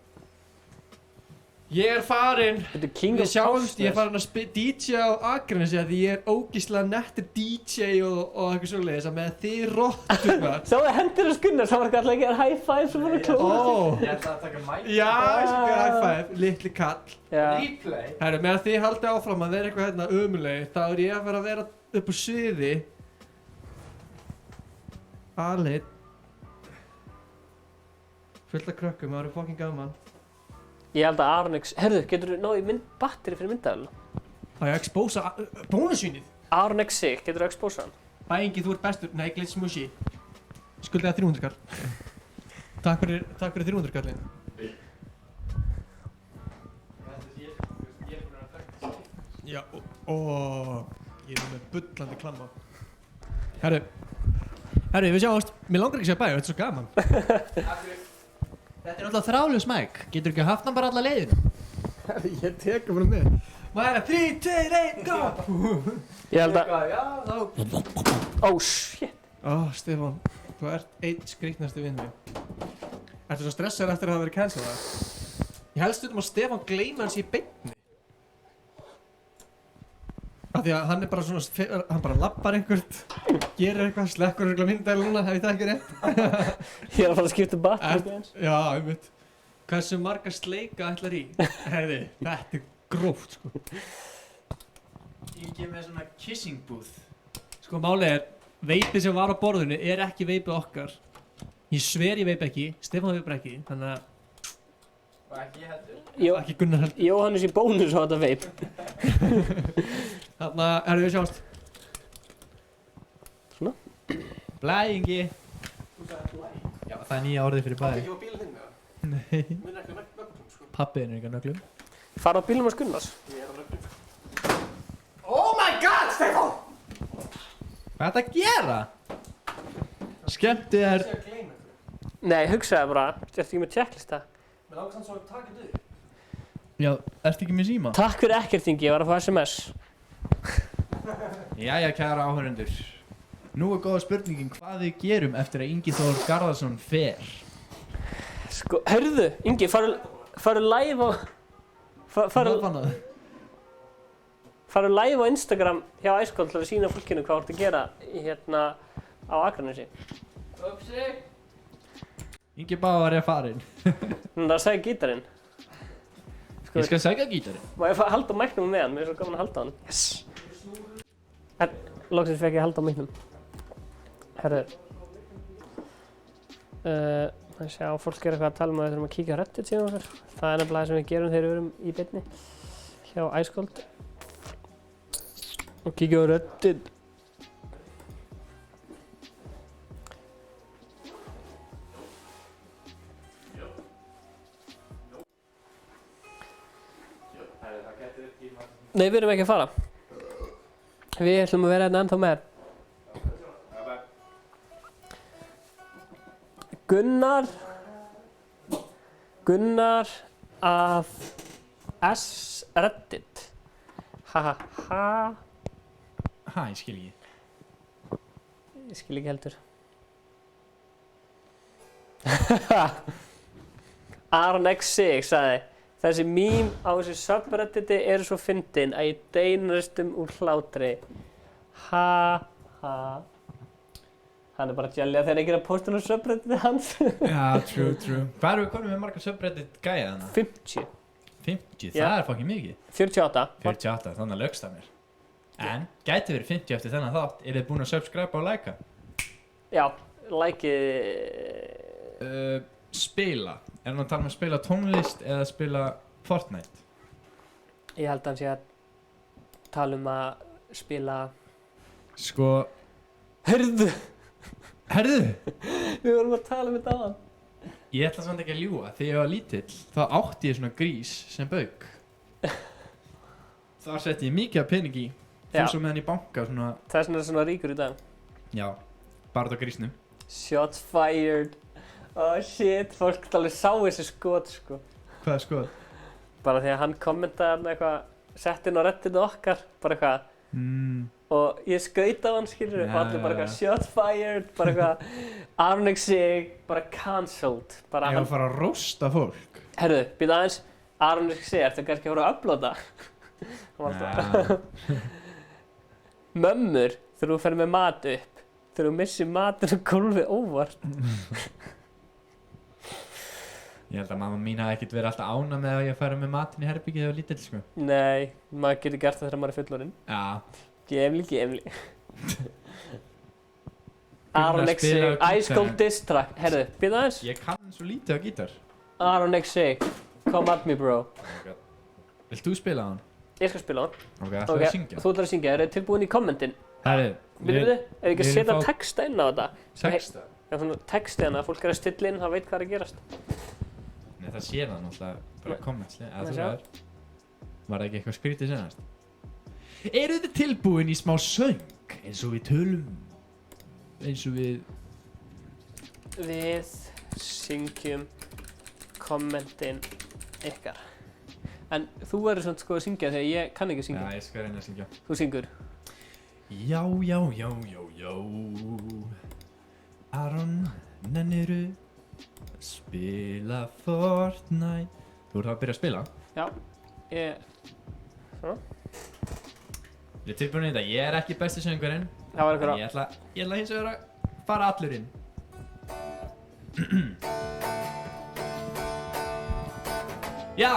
Ég er farinn. Þetta er King Við of sjáumst, ég er Posters. farin að DJ á Akranesi því ég er ógeðslega nettur DJ og eitthvað svoleiðis að með þið rotturnar. Sáðu hendur Gunnars, hann var ekki alltaf að gera high five sem voru klóra. Ó, Ég ætla að taka mæk. já, ég skal gera high five, litli kall. Já. Replay. Herru, meðan þið haldið áfram að vera eitthvað hérna ömulegi, þá er ég að fara að vera upp á sviði. Aleinn. Fullt af krökkum, það eru fucking gaman. Ég held að Aronex, herðu, getur þú náðu batteri fyrir myndavélina? Á ég að expósa bónusvinið. Aronex sig, getur þú expósa hann? Bæingi, þú ert bestur. Nei, glitch smushi. Skuldaði 300 kall. Takk fyrir 300 kallinn. Já, ég er með bullandi klamma. Herru, við sjáumst. Mér langar ekki að segja bæ, þetta er svo gaman. Þetta er alltaf þráljus mæk. Getur ekki haft hann bara alla leiðina? Herru, ég tekur bara með. Mæra, 3, 2, 1, go! Ég held að, Já, þá. oh shit. Stefán, þú ert einn skrýtnasti vinn mig. Ertu svo stressaður eftir að hafa verið cancelað? Ég helst að Stefán gleyma hans í beinni. Af því að hann er bara svona, hann bara lappar einhvert, gerir eitthvað, slekkur eitthvað myndæl núna, hef ég það ekki rétt? Ég er að fara að skipta batteri hans. Já, einmitt. Hversu marga sleika ætlar í? Heiði, þetta er gróft, sko. Ingi með svona kissing booth. Sko, málið er, veipið sem var á borðinu er ekki veipið okkar. Ég sver ég veip ekki, Stefán veipur ekki, þannig að Og ekki heldur. ekki Gunnar heldur. Jóhannes í bónus á þetta veip. Þannig að, herru, við sjáumst. Blæ, Ingi. Já, það er nýja orðið fyrir bæði. Ekki á bílinn þinn, eða? Nei. Minn er ekki að nöglum, sko. Pappiðin er ekki að nöglum. Fara á bílum hans Gunnars. Ég er á nöglum. Oh my god, Stefán! Hvað er þetta að gera? Skemmti þér. Ég sé að gleyma þetta. Nei, hugsaði bara, þetta er ekki með checklista. Mér langar samt svo að taka þetta upp. Já, ertu ekki með síma? Takk fyrir ekkert Ingi, ég var að fá SMS. Jæja, kæra áhörundur. Nú er góða spurningin hvað við gerum eftir að Ingi Þór Garðarsson fer. Sko, hörðu, Ingi, faru live á... Faru live á Instagram hjá Ice Cold til að sína fólkinu hvað þú ert að gera hérna á Akranesi. Upsi! Ingi Bauer er farinn. Nú, það segir gítarinn. Sko, Ég skal segja gítarinn. má ég halda á mæknum með hann? Mér er svo gaman að halda á hann. Yes! Loksins fekk ég að halda á mæknum. Herru. Það sé á fólk er eitthvað að tala um að við þurfum að kíkja á Reddit síðan okkar. Það er nefnilega það sem við gerum þegar við erum í beinni hjá Ice Cold. Og kíkja á Reddit. Nei, við erum ekki að fara. Við ætlum að vera hérna ennþá með. Gunnar af S-Reddit. Ha ha ha. Ha, ég skil ekki. Ég skil ekki heldur. Aron X6 sagði: þessi mím á þessu subredditi eru svo fyndin að ég deynastum úr hlátri. Ha ha. Hann er bara að jælja þegar ég er að posta á subredditi hans. Já, true. Hvað erum við konum með margar subreddit gæja þannig? 50. 50, Já. það er fucking mikið. 48. 48, þannig að lögst það mér. En, gæti verið 50 eftir þennan þátt. Eru þið búin að subscribe og likea? Já, likeið... Spila. Hann að tala um að spila tónlist eða spila Fortnite? Ég held að hann sé að tala um að spila... Sko... Heyrðu! Við vorum að tala um þetta áðan. Ég ætla samt ekki að ljúga. Þegar ég var lítill, þá átti ég svona grís sem bauk. Þar setti ég mikið af pening í. Fór svo með hann í banka svona... Þess vegna er svona ríkur í dag. Já, bara þetta grísnum. Shots fired. Oh shit, fólk alveg sá þessi skot sko. Hvað er skot? Bara því að hann kommentaði hann eitthvað, sett inn á reddinu okkar, bara eitthvað. Og ég skaut á hann skilur og allir bara eitthvað shot fired, bara eitthvað Aron Sig, bara cancelled. Ég var að fara að roasta fólk. Herðu, býta aðeins, Aron Sig, ertu kannski að fara að uploada? Mömmur, þegar þú fer með mat upp, þegar þú missir matinn á gólfið óvart. Ég held að mamma mín hafi ekkert verið alltaf ánægð með að ég færi með matinn í herbyggið þegar ég var lítill sko. Nei, maður getur gert það þegar maður er fullorðinn. Já. Gemli. Aron Sig, Ice Cold Diss Track. Herðu, býta aðeins. Ég kann svo lítið á gítar. Aron Sig, come at me bro. Vilt þú spila á hann? Ég skal spila á hann. Ok, ætlaðu að syngja? Þú ætlar að syngja, eru þið tilbúin í kommentin? Herðu, Býtu, ef ég ekki að setja texta inn á þetta? Texta? Já, svona texti hérna, fólk er að stilla inn, það veit hvað er að gerast. Nei, það sér það náttúrulega bara comments, eða þú sjá. veður. Var það ekki eitthvað skrítið senast? Eru þið tilbúin í smá söng? Eins og við tölum? Eins og við... Við syngjum kommentin ykkar. En þú verður svona sko að syngja þegar ég kann ekki að syngja. Já, ég skal reyna að syngja. Þú syngur. Já. Aron, nenniru að spila Fortnite? Þú ert að byrja að spila? Já, ég... Svona. Ég er tilbúin í þetta, ég er ekki besti söngurinn. Það var eitthvað. Ég ætla hins vegar að fara allur inn. Já!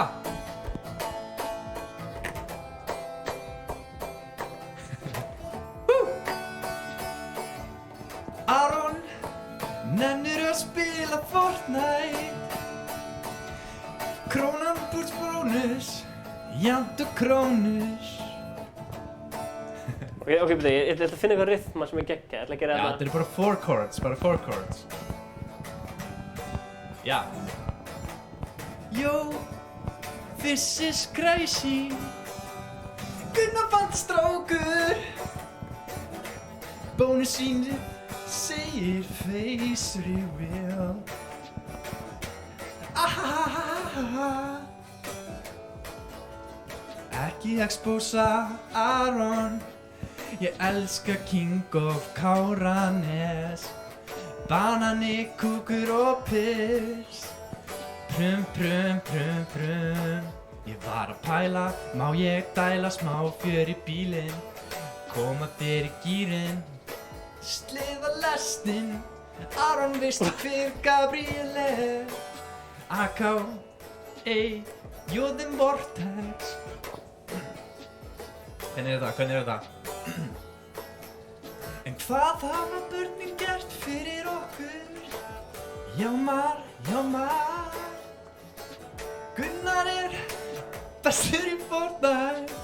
Aron, nennir að spila Fortnite? Krónan búst bónus, jafnt og krónus. Ok, betur, ég ætla að finna eitthvað rytma sem er geggja, ég ætla að gera þetta. Já, þetta er bara 4 chords, Já. Yo, this is crazy. Gunnar fant strákur. Bónusínið segir face reveal. Ekki expósa Aron. Ég elska King of Káranes. Banani, kúkur og piss. Prum. Ég var að pæla, má ég dæla smá fjör í bílinn? Koma þér í gírinn, sliða lestin. Aron, veistu hver Gabriel er? A.K.A. Jóðin Vortex. Hvernig er þetta? En hvað hafa börnin gert fyrir okkur? Já mar. Gunnar er bestur í Fortnite.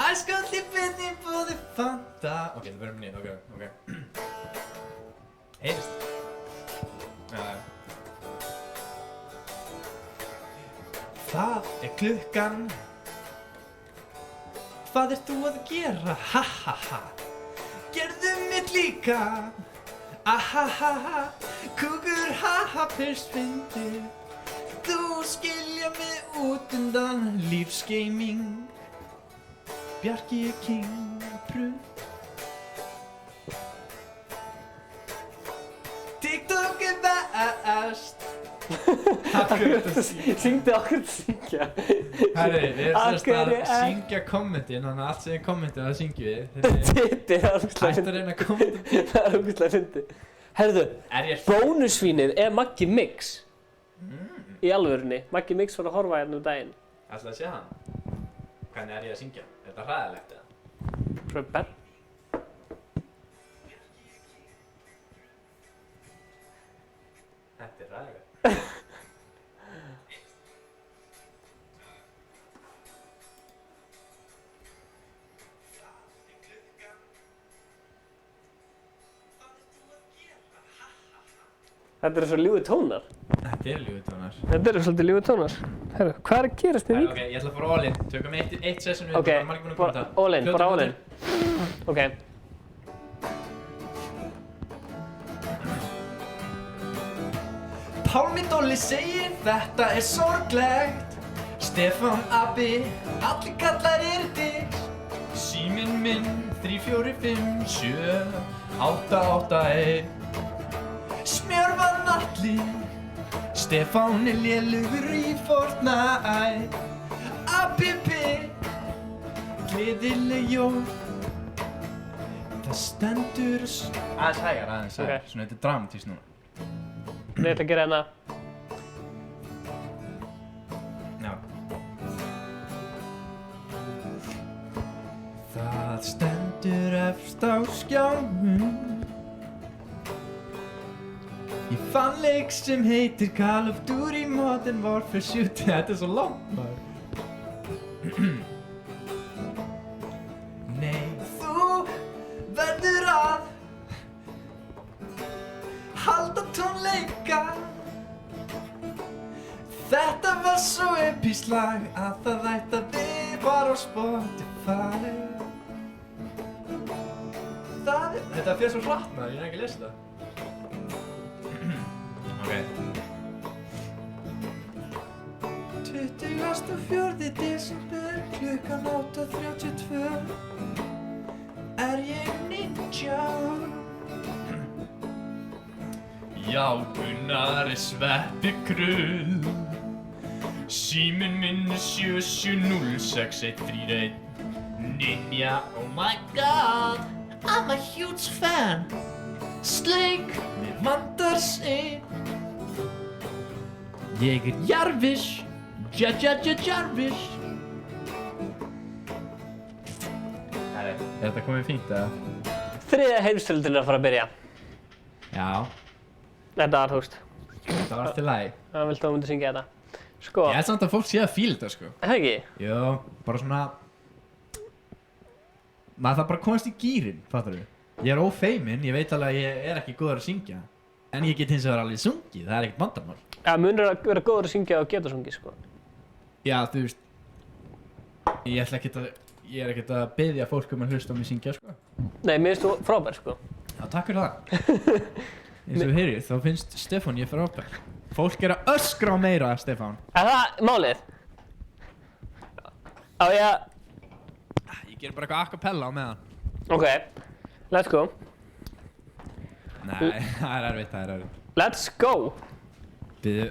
Æskall í byrni búði Fanta. Ok, það verður mér niður, ok. Heyrist. Það er klukkan. Hvað ert þú að gera? Ha. Gerðu mitt líka. Ahaha. Kúkur haha fyrst fyndið. Þú skilja mig út undan lífsgaming. Bjarki er king, prum. TikTok er best. Af hverju þetta syngja? Syngdu okkur að syngja. Herri, við erum sérst að syngja kommentin, þannig að allt sem er kommentið það syngjum við. Tippi, það er ógeðslega Hættu að reyna að kommenta. Það er ógeðslega fyndið. Herðu, bónusvínið er Maggi Mix. Í alvörunni. Maggi Mix var að horfa hérna daginn. Ætlaðu að sé hann? Hvernig er ég að syngja? Er þetta hræðilegt eða? Svo er Ben. Þetta er ræðilegt. Þetta eru svo ljúfir tónar. Þetta er ljúfir tónar. Þetta eru svolítið ljúfir tónar. Herru, hvað er að gerast í vík? Ok, ég ætla að fara all in. Tökum eitt session við, Ok, bara margir búin að koma þetta. all in, bara all in. Ok. Pálmi Dolli segir þetta er sorglegt. Stefán Abi, allir kallar þig. Síminn minn 3, 4, 5, 7, 8, 8, 1. Smjörvan Atli, Stefán er lélugur í Fortnite. ABB, gleðileg jól. Það stendur aðeins hægar, Ok. Svona þetta er dramatískt núna. Ég ætla að gera hérna. Já. Það stendur efst á skjánum. Ég fann leik sem heitir Call of Duty Modern Warfare 7. Þetta er svo langt, maður. Nei, þú verður að halda tónleika. Þetta var svo episkt lag að það ætti að við bara á Spotify. Þetta fer svo hratt, maður, ég er ekki að lesa það. Ok. 24. desember klukkan 8:32 er ég ninja. Já, Gunnar er sveppikrull. Síminn minn er 7706131. Ninja, oh my god, I'm a huge fan. Sleik, mér vantar sig. Ég er Jarvis, Jarvis. Er þetta komið fínt, eða? Þriðja heimsstyrjöldin er að fara að byrja. Já, Þetta var, þú veist. það var alltaf læg. Það viltu að þú myndir syngja þetta. Sko, Ég held samt að fólk sé að fíla þetta, sko. það ekki? Jó, bara svona... Maður þarf bara að komast í gírinn, fattar þú? Ég er ófeiminn, ég veit alveg að ég er ekki góður að syngja. En ég get hins vegar alveg sungið, það er ekkert vandamál. Já, munur að vera góður að syngja og geta sungið, sko. Já, þú veist... Ég er ekkert að biðja fólk um að hlusta á mig syngja, sko. Nei, mér finnst þú frábær, sko. Já, takk fyrir það. Eins og við heyrið, þá finnst Stefán ég frábær. Fólk er að öskra á meira, Stefán. Er það málið? Á ég að... Ég ger bara eitthvað a cappella á meðan. Ok, let's go. Nei, það er erfitt. Let's go! Biðu.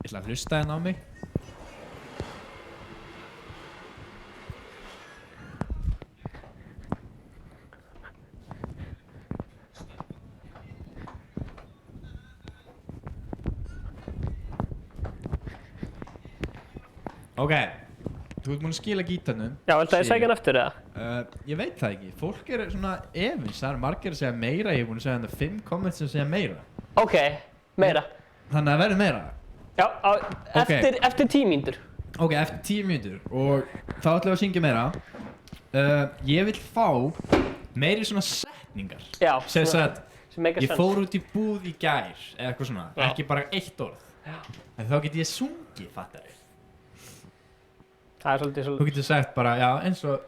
Ég ætla að hlusta hérna á mig. Ok, þú ert búinn að skila gítarnum. Já, viltu að ég sækja hann eftir, eða? Ég veit það ekki, fólk er svona efins, það er margir að segja meira, ég er búinn að segja hérna 5 comments sem segja meira. Ok, meira. Þannig að það verður meira. Já, Ok. eftir 10 mínútur. Ok, eftir 10 mínútur og þá ætlum við að syngja meira. Ég vil fá meiri svona setningar. Já, Sem svona- sagt, sem make a ég sense. fór út í búð í gær, eða eitthvað svona, Já. ekki bara eitt orð. En þá get ég sungið, fattar þið. Það er svolítið Þú getur sagt bara, já, eins og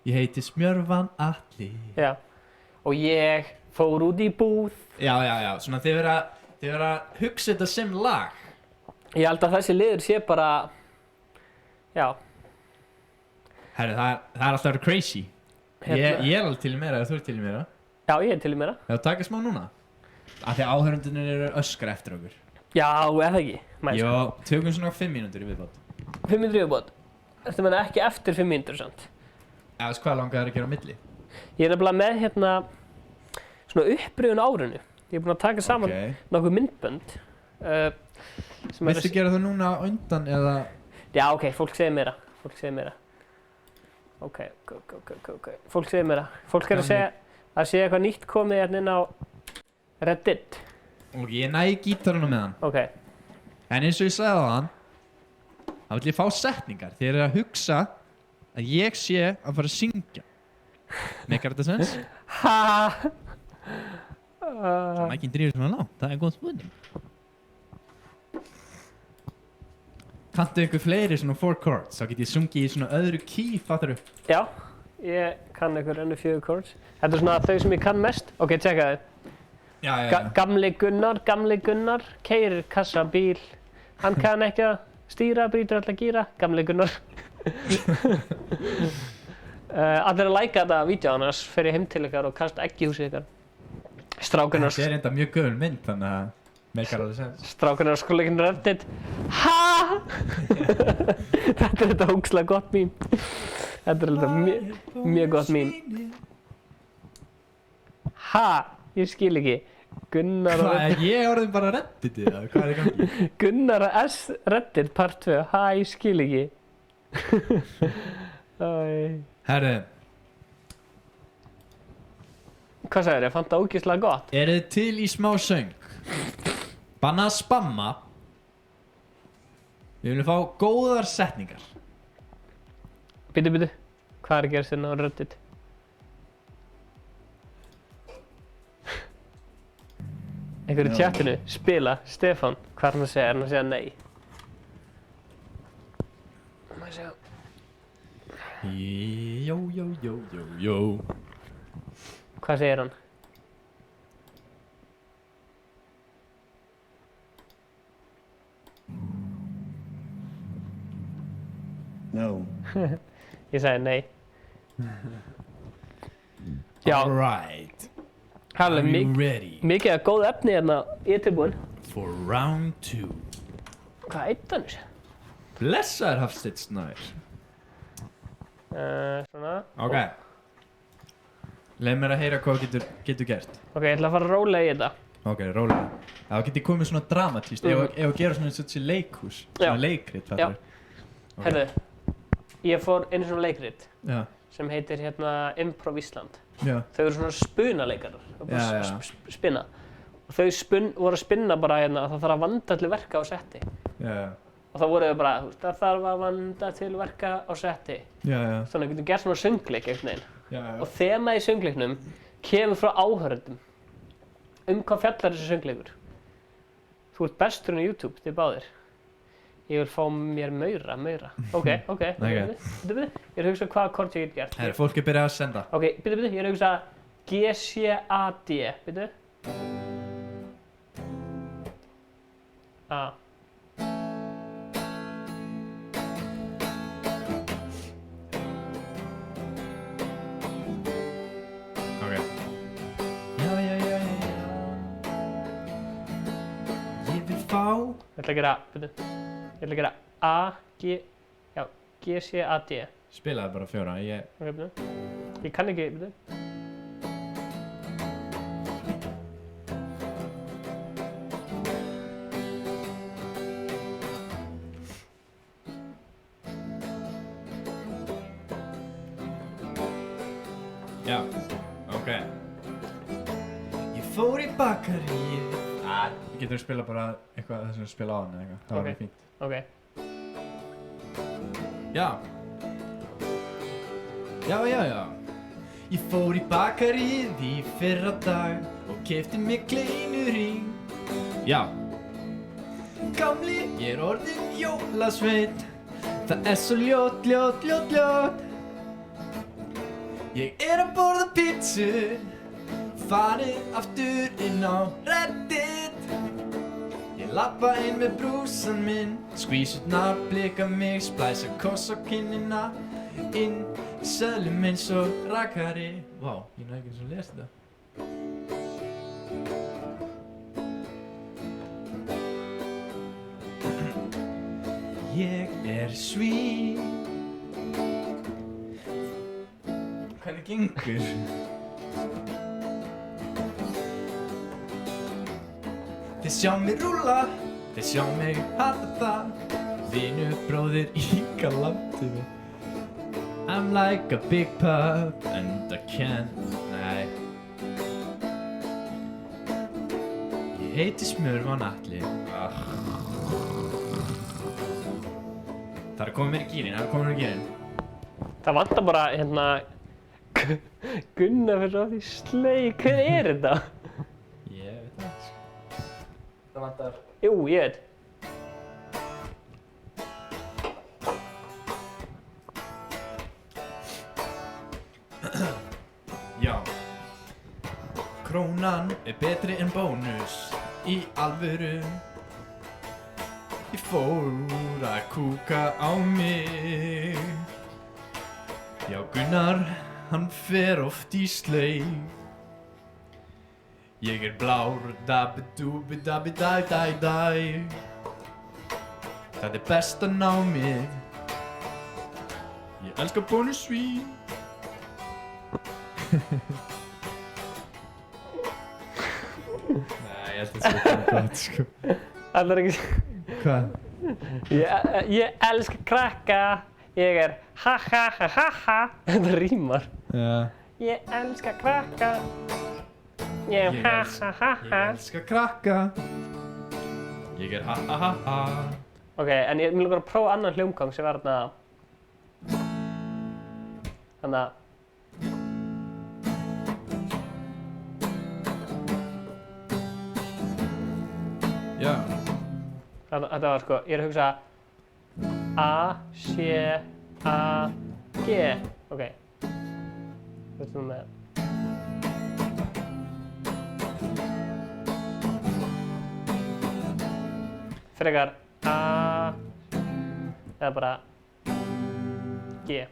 ég heiti Smjörvan Atli. Já. Og ég fór út í búð. Já, svona þið verða að hugsa þetta sem lag. Ég held að þessi liður sé bara... Já. Herru, það er alltaf að vera crazy. Hérna. Ég er alveg til í meira, þú ert til í meira. Já, ég er til í meira. Já, taka smá núna. Af því að áhörundunir eru að öskra eftir okkur. Já, eða ekki. Jó, tökum svona 5 mínútur í viðbót. 5 mínútur í viðbót. Þetta meina ekki eftir 5 mínútur, sant? Eða veist hvað langar þær að gera á milli? Ég er nefnilega með hérna svona upprifun á árinu. Ég er búinn að taka saman nokkuð myndbönd. Viltu gera það núna á undan eða? Já, ok, fólk segir meira. Fólk segir meira. Ok. Fólk segir meira. Fólk að segja að sé eitthvað nýtt komið hérna inn á Reddit. Og ég næ gítaruna með hann. Ok. En eins og ég sagði á hann, þá vill ég fá setningar. Þið eru að hugsa að ég sé að fara að syngja. Meikar þetta sens? Ha! Það má ekki drífa svona langt, það er góð spurning. Kanntu einhver fleiri svona 4 chords? Þá get ég sungið í svona öðru key, fattar þú? Já, ég kann einhver önnu 4 chords. Þetta er svona þau sem ég kann mest. Ok, tjekka þið. Já. Gamli Gunnar, keyrir kassa bíl. Hann kann ekki að stýra, brýtur alla gíra. Gamli Gunnar. Allir að læka þetta vídeo, annars fer ég heim til ykkar og kasta egg í húsið ykkar. Strákurnar Þetta er enda mjög gömul mynd, þannig að meikar alveg sens. Strákurnar skóleikinn Reddit. Ha! Þetta er þetta ógeðslega gott mím. Þetta er þetta mjög gott mím. Ha! Ég skil ekki. Gunnar og Hvað, ég orðin bara Redditið, eða hvað er í gangi? Gunnar og S Reddit part 2. Ha, ég skil ekki. Herri, Hvað sagðir ég? Fannst það ógeðslega gott? eru þið til í smá söng? Banna að spamma. Við viljum fá góðar setningar. Bíddu. Hvað er að gerast hérna á Reddit? Einhver í chatinu, spila, Stefán. Hvað er hann að segja? Er hann að segja nei? Má ég segja? Jó. Hvað segir hann? No. Ég sagði nei. Já, Alright. hann er Are you ready mikið af góð efni hérna. Ég er tilbúinn. for round 2? Hvað eitt hann? Blessaður Hafsteinn Snær. Svona. Ok. Leið mér að heyra hvað getur gert. Ok, ég ætla að fara rólega í þetta. Ok, rólega. Það getur komið svona dramatíst. Ef að gera svona eins og þessi leikhús. Svona leikrit, Já. Okay. Herðu, ég fór einu svona leikrit Já. sem heitir hérna Improv Ísland. Já. Þau eru svona spunaleikarar. Já. Spinna. Og þau voru að spinna bara hérna að það þarf að vanda til verka á setti. Já. Og þá voru þau bara, þú veist, það þarf að vanda til verka á setti. Já. Þannig að getur gert svona söngleik einhvern veginn. Já. Og þemað í söngleiknum kemur frá áhörðum. Hvað fjallar þessi söngleikur? Þú ert besturinn á YouTube, þið báðir. Ég vil fá mér maura. Ok. Bíddu. Ég er að hugsa hvaða kort ég get gert. Herri, fólk er byrjað að senda. Ok, bíddu. Ég er að hugsa G-C-A-D. Bíddu. A. Ok. Já. Ég vil fá. Ég ætla að gera A, G, já, G-C-A-D. Spilaði bara 4. Ok, bíddu. Ég kann ekki, bíddu. Já, ok. Ég fór í bakaríið. Við getum að spila bara eitthvað þess að spila á hann eða eitthvað. Það var fínt. Ok. Já. Ég fór í bakaríið í fyrradag og keypti mig kleinuring. Já. Gamli, ég er orðinn jólasveinn. Það er svo ljót. Ég er að borða pizzu, farið aftur inn á Reddit. Ég labba inn með brúsan minn, skvísurnar blika mig, splæsa koss á kinnina, inn í seðlum eins og rakari. Vá, ég náði ekki eins og lesa þetta. Ég er svín. Hvernig gengur? Þið sjá mig rúlla, þið sjá mig hata það. Vinur bróðir í galantinu. I'm like a big pup and I can't. Nei. Ég heiti Smurfan Atli. Það er komið mér í gírinn, Það vantar bara hérna Gunnar fyrir á því sleik. Hver er þetta? Ég veit það ekki. Það vantar. Jú, ég veit. Já. Krónan er betri en bónus. Í alvöru. Ég fór að kúka á mig. Já, Gunnar, hann fer oft í sleik. Ég er blár, dabbi-dúbi-dabbi-dæ-dæ-dæ. Það er besta námið. Ég elskar bónusvín. Nei, ég held að það sé gott, sko. Allar ekki. Hvað? Ég elska krakka. Ég er ha ha ha ha ha. Þetta rímar. Já. Ég elska krakka. Ég er ha ha ha Ég ha. elska krakka. Ég er ha ha ha ha. Ok, en ég vil bara prófa annan hljómgang sem var þarna. Þannig að Já. þetta var sko, ég er að hugsa A, C, A, G. Ok. Hvað er það með? Frekar A eða bara G.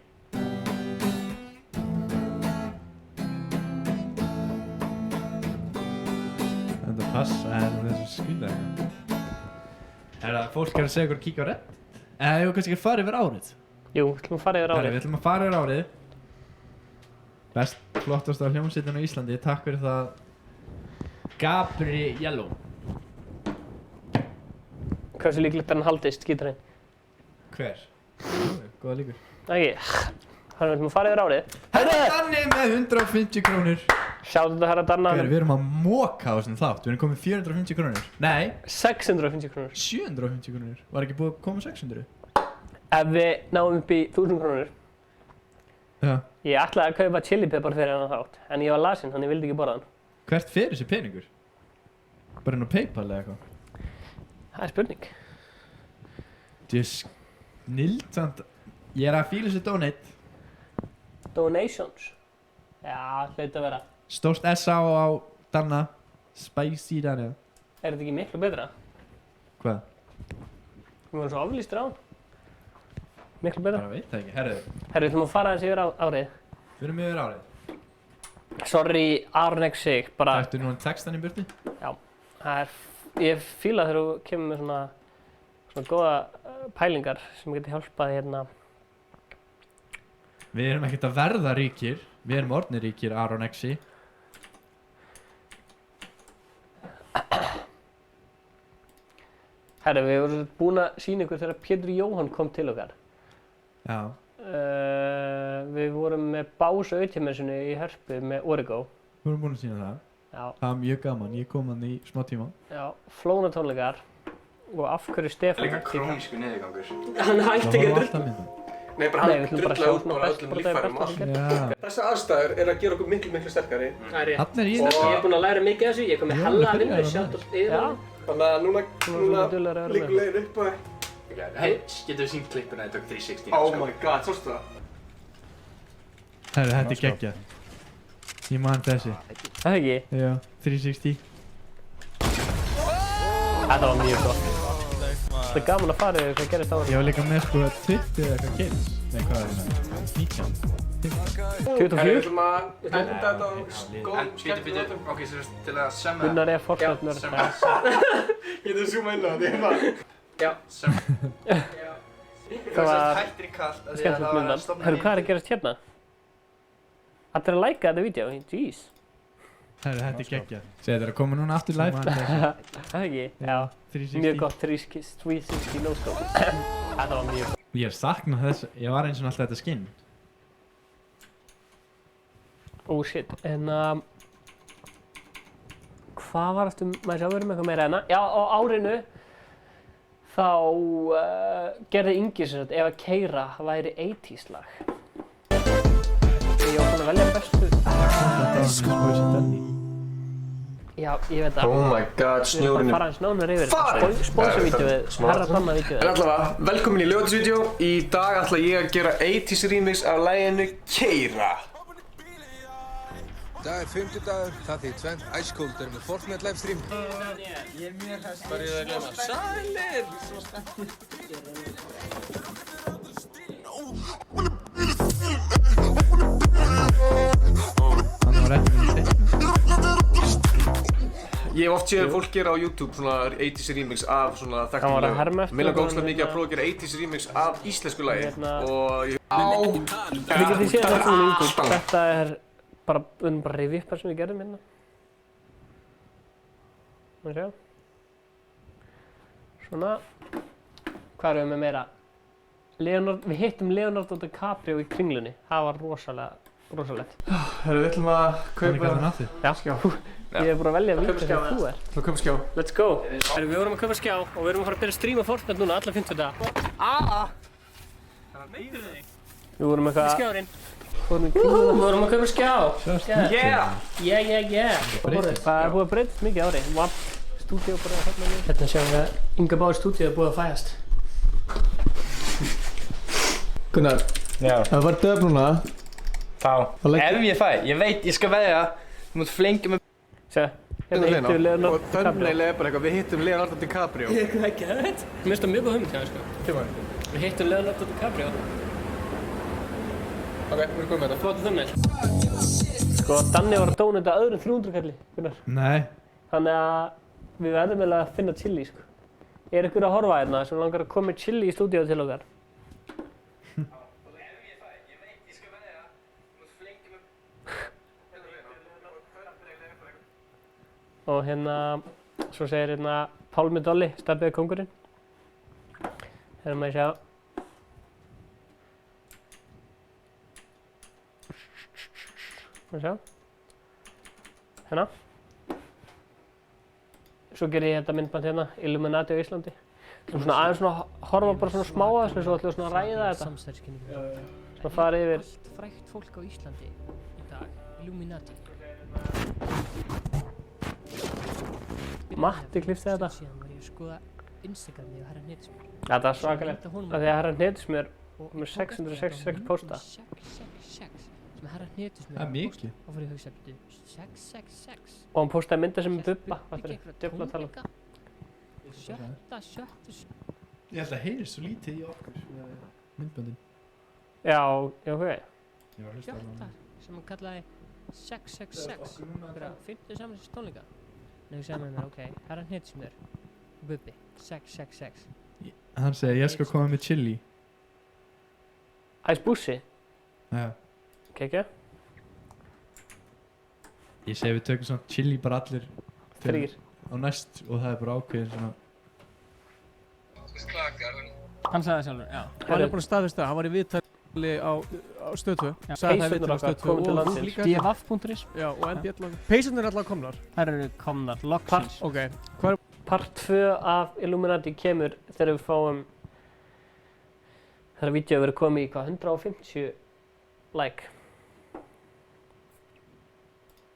Þetta passa, þetta er svo skrýtið eitthvað. Fólk er að segja ykkur að kíkja á Reddit? Eða ég kannski ekki að fara yfir árið. Jú, við ætlum að fara yfir Við árið. ætlum að fara yfir árið. Best flottasta hljómsveitin á Íslandi. Takk fyrir það. Gabriello. Hversu líklegt er hann haldist, gítarinn? Hver? Góða líkur. Það ekki. Þannig við ætlum að fara yfir árið. Herra Danni með 150 krónur. Sjáttu þetta herra Danna. Við erum að móka á þessum þátt. Við erum komið 450 krónur. Nei, 650 krónur. 750 krónur. Var ekki búið að koma 600? Ef við náum upp í 1000 krónur. Já. Ég ætlaði að kaupa chili pepper fyrir hann þátt. En ég var lasinn, þannig ég vildi ekki borða hann. Hvert fer þessi peningur? Bara inn á PayPal eða eitthvað? Það er spurning. Þetta er snilt samt. Ég er að fíla þessi donate. Donations. Já, hlaut að vera. Stórt S.A. á Danna. Spicy Danna. Er þetta ekki miklu betra? Hvað? Við vorum svo aflýstir á hann. Miklu betra. Bara veit það ekki. Herðu, Herru, við ætlum að fara þessi yfir árið. við erum yfir árið. Sorry, Aron X sig, bara... Ættu núna textan í burti? Já, það er... Ég fíla þegar þú kemur með svona góða pælingar sem getur hjálpað hérna. Við erum ekkert að verða ríkir. Við erum orðnir ríkir, Aron X-i. Herru, við vorum búin að sýna ykkur þegar Pétur Jóhann kom til okkar. Já. Við vorum með bás auðtjumessinu í Hörpu með Origo. Við erum búin að sína það. Já. Það var mjög gaman. Ég kom hann í smá tíma. Já, flónatónleikar. Og af hverju Stefán... Líka krónísku niðurgangur. Hann hætti Það ekki var að alltaf mynda. Nei, bara Nei, hann við ætlum bara að drulla sjá út svona bara best öllum bara það líffærum og besta sem allt. getur. Já. Þessar aðstæður er að gera okkur miklu sterkari. Það er rétt. Þannig er ég Og næst. ég er búinn að læra mikið af þessu, ég kom með Já, hella að byrjaði vinna, að sjátt læra. og yfir. Já. Þannig að núna duglegur að vera liggur með. leiðin upp á það. Hei, getur við syngt klippuna í tök 360? Oh my god, sástu það? Herru, þetta er geggjað. Ég man þessi. Það ekki? Já, 360. Þetta var mjög gott. Það er gaman að fara yfir hvað gerist á Ég var líka með sko 20 eða eitthvað kills. Nei, hvað er það? 19. 24. Við ætlum að enda þetta á góð En, býtu, ok, svo til að semma... Gunnar er fortnættnur. Getur þú zooma inn á þetta, ég maður. Já. Það var Hættir í kallt að því að skemmtilegt það var myndan. að stofna Herru, hvað er að gerast hérna? Allir að læka þetta vídeo, jeez. Herru, þetta er geggjað. Segðu þetta er að koma núna aftur live. Það ekki? Já. 360. Mjög gott 360 no scope. Þetta var mjög... Ég sakna þess, ég var eins og alltaf þetta skinn. Oh shit, en hvað var eftir, maður sjá verið með eitthvað meira hérna? Já, á árinu þá gerði Ingi sem sagt ef að keyra væri 80s lag. Ég var búinn að velja bestu. Já, ég veit það. Oh my god, snjórinu. Bara fara eins nánar yfir þetta. Spónsuvídeóið, herra Danna-vídeóið. En allavega, velkomin í lögatinsvídeó. Í dag ætla ég að gera 80s remix af laginu Keyra. Það 50 dagur, það því tvennt, Ice Cold með Fortnite livestream. Ég er mjög hægt. Hvað er ég að glemma? Sælir! Svo spennt. Hann var ekki með þetta. Ég hef oft séð fólk gera á YouTube svona 80s remix af svona þekktum Hann var að herma eftir. Mér langar ógeðslega mikið að prófa að gera 80s remix af íslensku lagi. Og ég... Við getum séð þetta svona yngur. Þetta er bara, við erum bara að rifja upp það sem við gerðum hérna. Má sjá. Svona. Hvað erum við með meira? Við hittum Leonardo DiCaprio í Kringlunni. Það var rosalegt. Herru, við ætlum að kaupa... Já, skjá. Ég er búinn að velja að vita sem þú er. Þú kaupa skjá. Let's go. Við vorum að kaupa skjá og við erum að fara að byrja að stríma Fortnite núna alla 50 daga. Við vorum eitthvað... Skjárinn. Við vorum að kaupa skjá. Yeah. Það er búið að breytast mikið ári. Stúdíó bara að hafna mér. Hérna sjáum við að Inga Báðs stúdíó er búið að fæðast. Gunnar, það var döf núna. Ef ég fæ, ég veit, ég skal veðja. Þú mútt flengja mig. Sjá, hérna hittum við Leonardo DiCaprio. Og thumbnail er bara eitthvað, við hittum Leonardo DiCaprio. Ég veit ekki, það veit. Mér finnst það mjög góð hugmynd hjá þér, sko. Við hittum Leonardo DiCaprio. Ok, við erum komið með þetta. Flottu thumbnail. Sko, Danni var að dónenda öðrum 300 kalli, Gunnar. Nei. Þannig að við verðum eiginlega að finna chili, sko. Er ykkur að horfa hérna sem langar að koma með chili í stúdíó til okkar? Og hérna, svo segir hérna Pálmi Dolli, Stebbiði kóngurinn. Hérna maður sjá. Maður sjá. Hérna. Svo ger ég þetta myndband hérna, Illuminati á Íslandi. Svona aðeins svona, horfa bara svona smá að þessu, svo ætlum við svona að ræða þetta. Samstæðiskenningu. Svona fara yfir. Allt frægt fólk á Íslandi í dag, Illuminati. Matti klippti þetta. Síðan var ég að skoða Instagramið og herra Hnetusmjör. Þetta var svakalegt. Af því að herra Hnetusmjör með 666 pósta. 666 sem herra Hnetusmjör. Það er mikið. Og fyrir að hugsa, byrju, 666. Og hann postaði mynda sem Bubba. Þetta er djöfla að tala um. Sjötta. Ég held að heyrist svo lítið í okkur myndböndin. Já, ok. Ég var að hlusta á Sjötta sem hann kallaði 666 fyrir að 50 samlingsins tónleika. Nei, ég segði með mér, ok, herra Hnetusmjör, Bubbi, 666. Hann segi, ég skal koma með chili. Æs Bussi. Já. Kekja. Ég segi við tökum svona chili bara allir. 3. Á næst og það er bara ákveðin svona. Hann sagði það sjálfur, já. Hann er búinn að staðfesta það, hann var í viðtali á Stöð 2. Peysurnar okkar komum til landsins. dvaf.is. Já, og NBL. Peysurnar er alltaf komnar. Þær eru komnar, loksins. Ok, hvað er... Part 2 af Illuminati kemur þegar við fáum þegar vídeo verður komið í hvað, 150 like.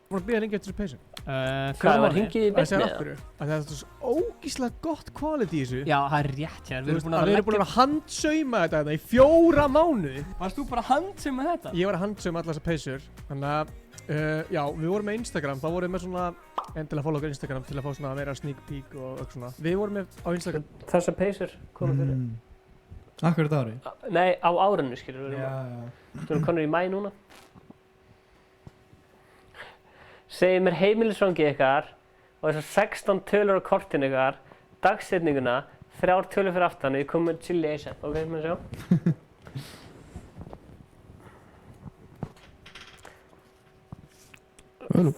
Þú voru að bíða að ringja eftir þessu peysum. Hvað var hringið í beinni eða? Það er svo ógíslega gott quality í þessu. Já, það er rétt hjá þér. Við erum búin að handsauma þetta hérna í 4 mánuði. Varst þú bara að handsauma þetta? Ég var að handsauma allar þessar peysur. Þannig að, já, við vorum með Instagram. Þá vorum við með svona, endilega follow okkar Instagram til að fá svona meira sneak peek og eitthvað svona. Við vorum með á Instagram. Þessar peysur komum fyrir. Akkur þetta ári? Nei, á árinu skilur við. Þú erum konur í maí núna. Segið mér heimilisvangið ykkar og þessar 16 tölur á kortinu ykkar, dagsetninguna, 3 tölur fyrir aftan og ég kom með chili ASAP, ok, maður sjá.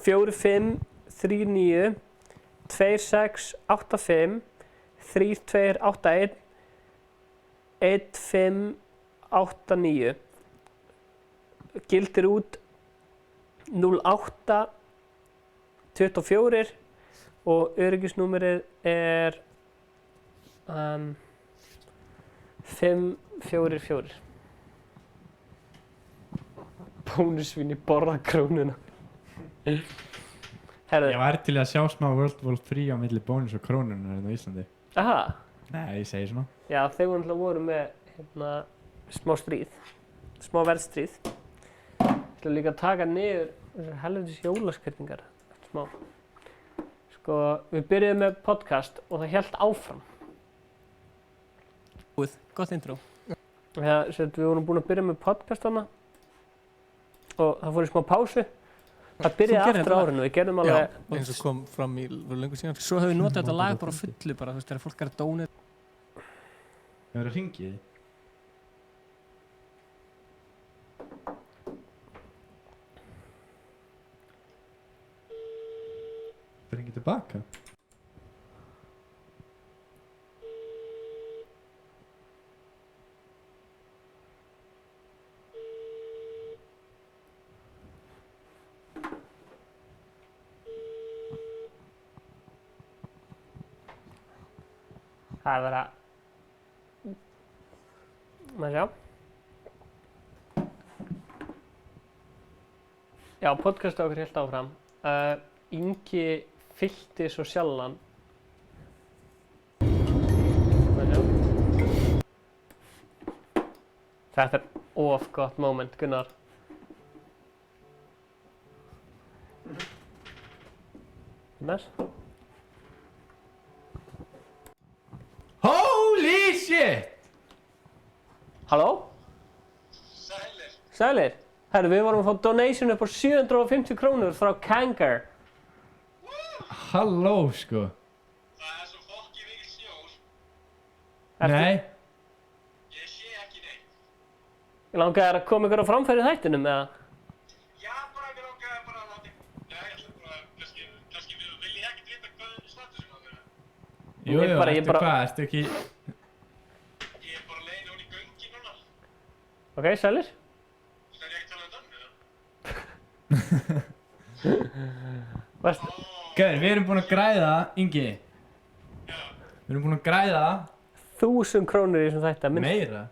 4, 5, 3, 9, 2, 6, 8, 5, 3, 2, 8, 1, 1589 gildir út 0824 og öryggisnúmerið er 544. Bónusvinni borða krónuna. Herðu. Ég væri til að sjá smá World War 3 á milli bónus og krónunar hérna á Íslandi. Aha. Nei, ég segi svona. Já, þeir voru með smá stríð, smá verðstríð. Ég ætla líka að taka niður þessar helvitis jólaskreytingar. Smá. Sko, við byrjuðum með podcast og það hélt áfram. Gott intro. Við vorum búin að byrja með podcast þarna og það fór í smá pásu. Það byrjaði aftur á árinu, við gerðum alveg... Já, eins og kom fram í löngu síðan. Svo höfum við notað þetta lag bara á fullu bara, þú veist, þegar fólk er að dóna. Það verður að hringja í því. Það hringja tilbaka. Það er verið að... Maður sjá. Já, podcastu okkur hélt áfram. Ingi fyllti svo sjaldan. Maður sjá. Þetta er of gott moment, Gunnar. Gunnar? Holy shit! Halló? Sælir. Herru, við vorum að fá donation upp á 750 krónur frá Kangar. Halló, sko. Það er svo fokki mikið snjór. Nei. Ég sé ekki neitt. Ég langaði að koma ykkur á framfæri í þættinum, eða? Já, bara mér langaði bara að láta. Nei, ég ætla bara, kannski vil ég ekkert vita hvað statusum það er. Jú, ertu hvað, ertu ekki... Ég er bara leiðin hún í göngin núna. Ok, sælir. Það er ekki talað um Varst... Gauður, við erum búin að græða, Ingi. Við erum búin að græða... 1000 krónur í þessum þætti. Meira?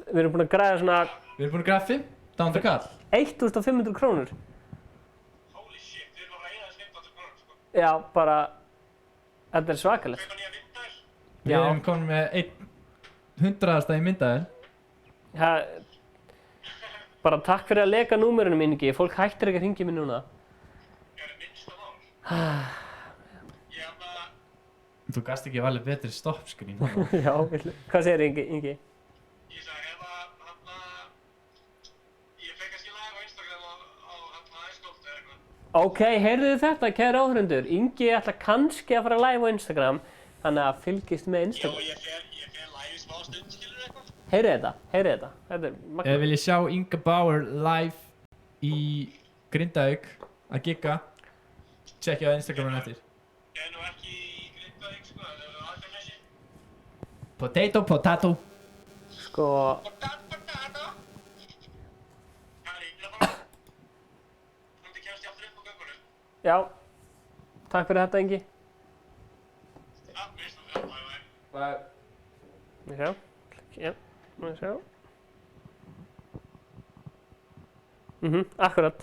Við erum búin að græða svona... Við erum búin að græða 1500 kall. 1500 krónur. Holy shit, við erum bara reyðað 1500 krónur, sko. Já, bara... Þetta er svakalegt. Kaupa nýja myndaðir? Við erum komin með 100. í myndaðir. Já... Bara takk fyrir að leka númerunum, Ingi. Fólk hættir ekki að hringja mér núna. Þú gast ekki valið betri stoppskrín. Já, hvað segir Ingi? Ég sagði, ég fekk kannski lag á Instagram á Æskóld eða eitthvað. Ok, heyrðu þetta, kæri áhörundur. Ingi ætla kannski að fara live á Instagram, þannig að fylgist með Instagram. Jó, ég fer live í smá stund, skilur eitthvað. Heyrðu þetta. Þetta er magna. Ef vil ég sjá Inga Bauer live í Grindavík að gigga, tjekkja á Instagramun eftir. Ég er nú ekki í Grindavík, sko, það er aðgjarnleysi. Potato. Sko... Potato. Kari, ég er bara... Þú kemst ég aftur upp á göngunum. Já. Takk fyrir þetta, Ingi. Já, veist þú, bye. Við sjá. Já, við sjá. Akkurat.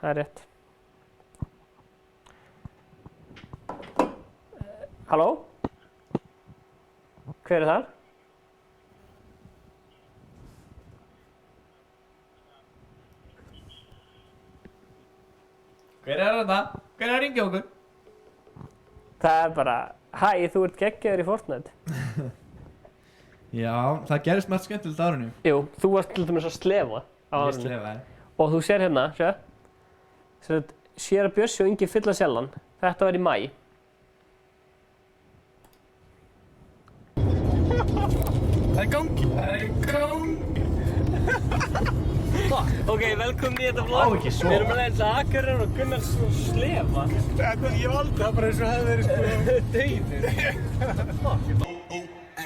Það er rétt. Halló? Hver er þar? Hver er þetta? Hver er að ringja okkur? Það er bara, hæ, þú ert geggjaður í Fortnite. Já, það gerist margt skemmtilegt á árinu. Jú, þú varst til dæmis að slefa á árinu. Ég slefaði. Og þú sér hérna, séra Bjössi og Ingi fylla sjallan. Þetta var í maí. Það er gangi. Ok, velkomin í þetta vlog. Við erum að leysa Akurinn og Gunnar slefa. Þetta ég valdi það bara eins og hefði verið sko dauður.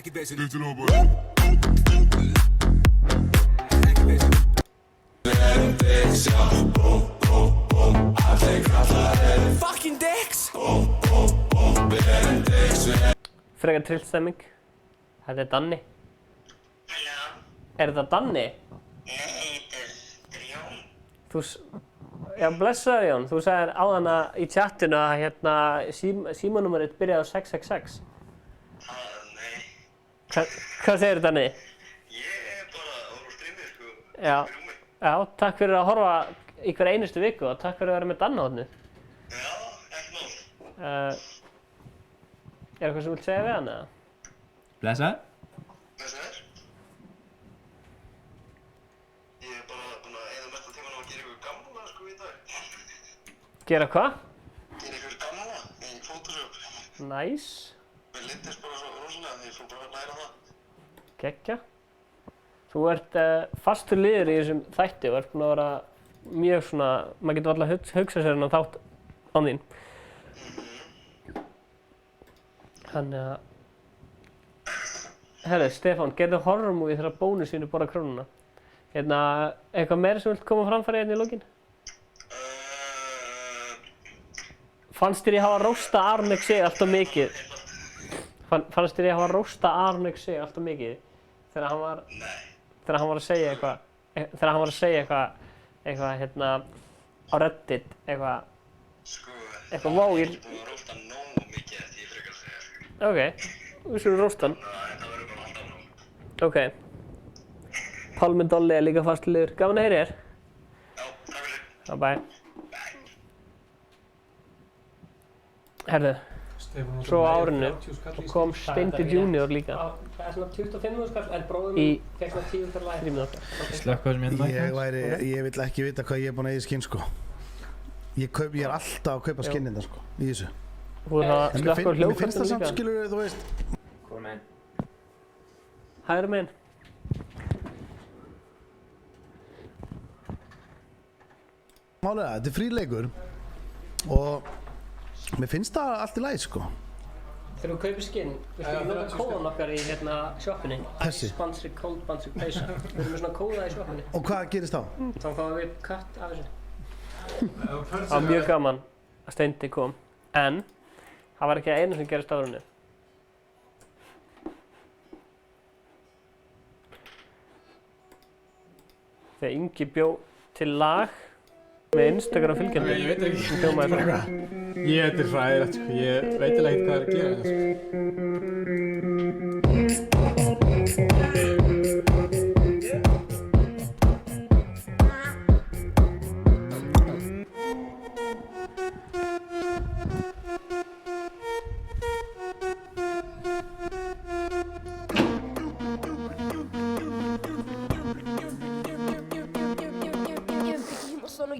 Ekki basic. Ekki basic. Fucking dicks! Frekar trillt stemming. Þetta er Danni. Er þetta Danni? Já, blessaður Jón. Þú sagðir áðan í chattinu að hérna símanúmerið byrjaði á 666. Nei. Hvað segir Danni? Ég er bara að horfa á streamið, sko. Já, takk fyrir að horfa í hver einustu viku og takk fyrir að vera með Danna á þarna. Já, ekki mál. Er eitthvað sem þú vilt segja við hann eða? Blessaður. Blessaður. Ég er bara búinn að eyða mesta tímanum að gera ykkur gamla, sko, í dag. Gera hvað? Gera ykkur gamla í Photoshop. Nice. Mér litist bara svo rosalega því ég fór bara að læra það. Gekkja. Þú ert fastur liður í þessum þætti og ert búinn að vera mjög svona, maður getur alltaf hugsað sér hennar þátt án þín. Þannig að... Herri, Stefán, gerðu horror movie þegar bónusvínu borða krónuna. Hérna, eitthvað meira sem vilt koma framfæri hérna í lokin? Fannst þér ég hafa rósta Arnek sig alltaf mikið? Fannst þér ég hafa rósta Arnek sig alltaf mikið? Þegar hann var... Nei. Þegar hann var að segja eitthvað... Þegar hann var að segja eitthvað hérna... á Reddit, eitthvað... Sko... Eitthvað wow, ég... Ég er búinn að rósta nógu mikið eftir ég frekar að segja, sko. Ok, við skulum rósta hann. Það verður bara alltaf nóg. Ok. Pálmi Dolli er líka fastur liður. Gaman að heyra þér. Já, takk fyrir. Já, bye. Herðu, svo á árinu kom Steindi Junior líka. Það er svona 25.000 skall, en bróðum fekk svona 10 fyrir læg. Slökk á þessum hérna. Ég vill ekki vita hvað ég er búinn að eiga í skinn, sko. Ég er alltaf að kaupa skinninda, sko, í þessu. Þú er það slökk á hljóðkastum líka. Mér finnst það samt, skilur, þú veist. Hvor meginn? Hægri meginn. Málega, þetta er fríleikur og mér finnst það allt í lagi, sko. Þegar þú kaupir skinn, viltu ekki nota kóðan okkar í hérna sjoppunni? Þessi? Ice Bansic, Cold Bansic, Peysa. Við erum með svona kóða í sjoppunni. Og hvað gerist þá? Þá fáum við kött af þessu. Það var mjög gaman að Steindi kom, en það var ekki einu sem gerist á árinu. Þegar Ingi bjó til lag með Instagram fylgjandi. Ég veit ekki. Þetta er hræðilegt, sko. Ég veit ekki hvað það er að gera þetta, sko.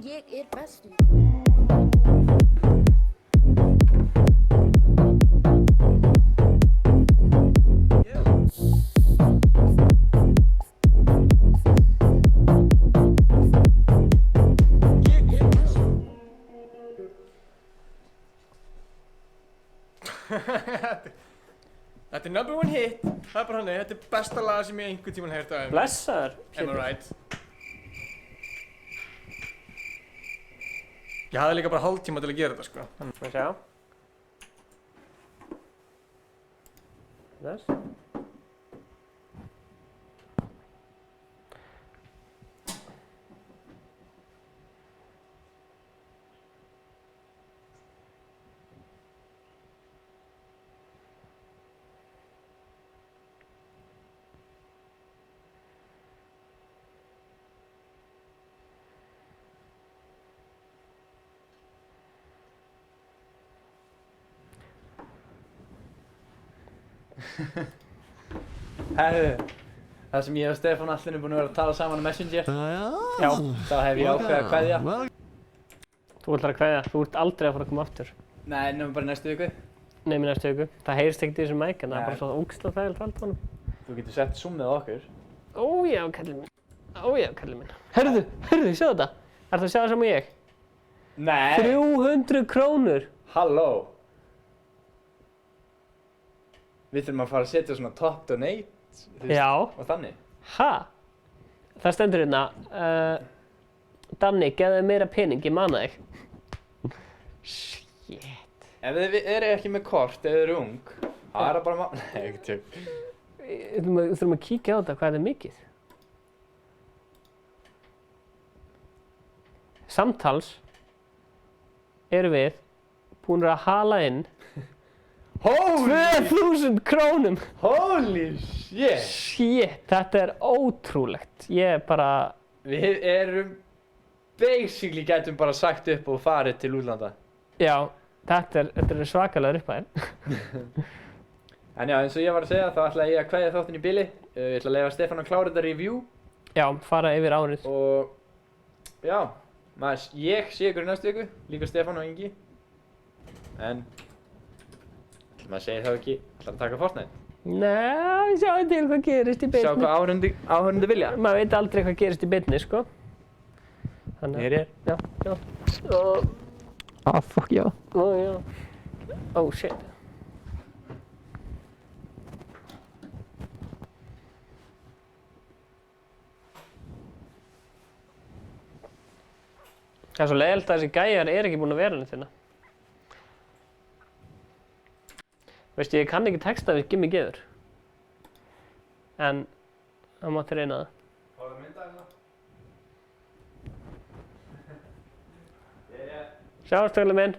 Ég er bestur. Þetta er number one hit. Það er bara hann, þetta er besta lag sem ég einhvern tímann heyrt af. Blessaður. Am I right? Ég hafði líka bara hálftíma til að gera þetta, sko. Má sjá. Þess. Herðu, það sem ég og Stefán allir er búin að vera að tala saman á Messenger. Já, þá hef ég ákveðið að kveðja. Þú ætlar að kveðja, þú ert aldrei að fara að koma aftur. Nei, nefnum bara næstu viku. Nefnum næstu viku. Það heyrst ekkert í þessum mæk, en það er bara svo ógeðslega þægilegt að halda honum. Þú getur sett zoomið á okkur. Ójá, kallið minn. Ójá, kallið minn. Hörðu, sjáðu þetta. Ertu að sjá það saman ég? Nei. 300 krónur. Halló. við þurfum að fara að setja svona top donate, þú veist, Já. og þannig. Ha? Það stendur hérna, Danni, gefðu þér meira pening, ég manna þig. Shit. Ef þið eru ekki með kort, ef þið eru ung, það er það bara Nei, ekki tjók. Við þurfum að kíkja á þetta, hvað er mikið? Samtals erum við búin að hala inn 2000 krónum. Holy shit! Shit, þetta er ótrúlegt. Ég bara... Við erum, basically getum bara sagt upp og farið til útlanda. Já, þetta er svakalegur upphæðin. En já, eins og ég var að segja, þá ætla ég að kveðja þáttinn í bili. Ég ætla að leyfa Stefán að klára þetta review. Já, fara yfir árið. Og já, ég sé ykkur í næstu viku, líka Stefán og Ingi. En maður segir þá ekki, ætlar að taka Fortnite. Nei, sjáum til hvað gerist í beinni. Sjá hvað áhorfendur vilja. Maður veit aldrei hvað gerist í beinni, sko. Þannig Hér er. Já. Fuck já. Já. Oh shit. Það er svo leiðilegt að þessi gæjar ekki búin að vera henni þinna. Veistu, ég kann ekki texta við Gimme Geður. En það mátti reyna það. Fáðu að mynda hérna. Sjáumst, stöðlega minn.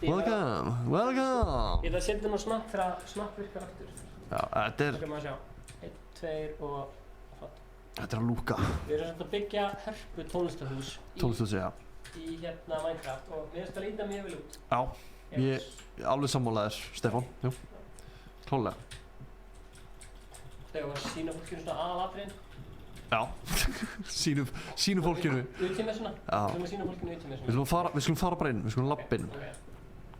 Welcome. Ég ætla að setja nú snapp fyrir að snapp virkar aftur. Já, þetta er... Það kan maður sjá. 1, 2 og... Þetta er að lúka. Við erum samt að byggja hörpu tónlistahús í hérna Minecraft og mér finnst það líta mjög vel út. Já, ég alveg sammálaðir, Stefán. Jú, klálega. Þegar við að sína fólkinu svona aðalatriðin. Já, sínu fólkinu. Út í með svona. Já. Við þurfum að sína fólkinu út í með svona. Við skulum fara bara inn, við skulum labba inn.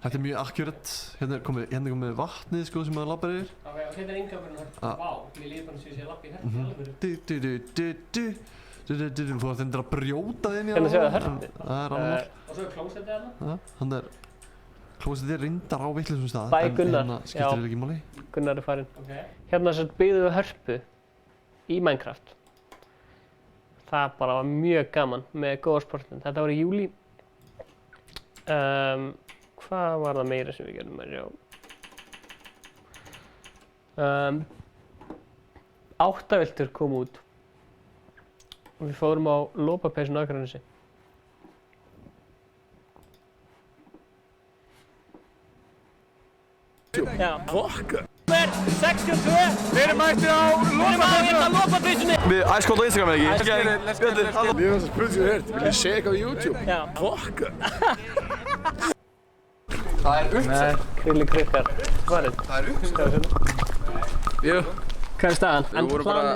Þetta er mjög accurate. Hérna er komið vatnið, sko, sem maður labbar yfir. Ok, og hérna er inngangurinn hörpu. Vá, mér líður bara að sé að labba í hörpu alveg. Þú þarf þendur að brjóta þig inn í Hérna séu það hörpu. Það er annað. Og svo er klósettið hérna. Hann er... Klósettið er reyndar á vitlausum stað. Bæ Gunnar. En skiptir þér ekki máli. Gunnar er farinn. Hérna sem byggðum við hörpu í Minecraft. Það bara var mjög gaman með góða sportinn. Þetta var í júlí. Hvað var það meira sem við gerðum að sjá? 8 viltur kom út. Og við fórum á lopapeysun á Akranesi. Já. Fokka! Númer 62! Við erum mættir á lopapeysunni! Við æskótt á Instagram eða ekki? Let's get it. Mér finnst það spurning að hört. Vil ég segja eitthvað á YouTube? Já. Fokka! Það er uppsett. Nei, krilli krykkar. Hvað er þetta? Það er uppsett. Jú. Hvað er staðan? Við vorum bara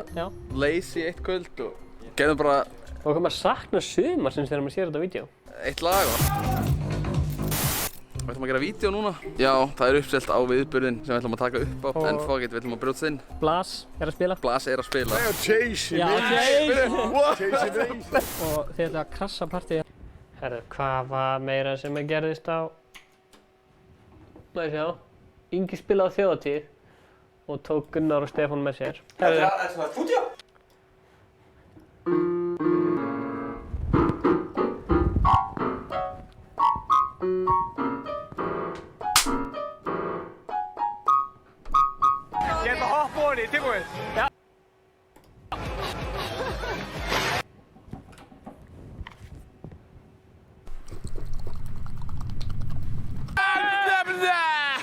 lazy eitt kvöld og gerðum bara... Og hvað maður saknar sumarsins þegar maður sér þetta á vídeo? Eitt lag og... Við ætlum að gera vídeo núna. Já, það er uppselt á viðburðin sem við ætlum að taka upp á. En fuck it, við ætlum að brjóta inn. Blas er að spila. Blas er að spila. Það er Chase. Já, Chase. Og þið ætlaði að krassa partíð. Herru, hvað var meira sem gerðist á... Næ, sjá. Ingi spilaði á þjóðatíð og tók Gunnar og Stefán með sér. Þetta er svona stúdíó. Ég ætla að hoppa á henni, tilbúið. Já.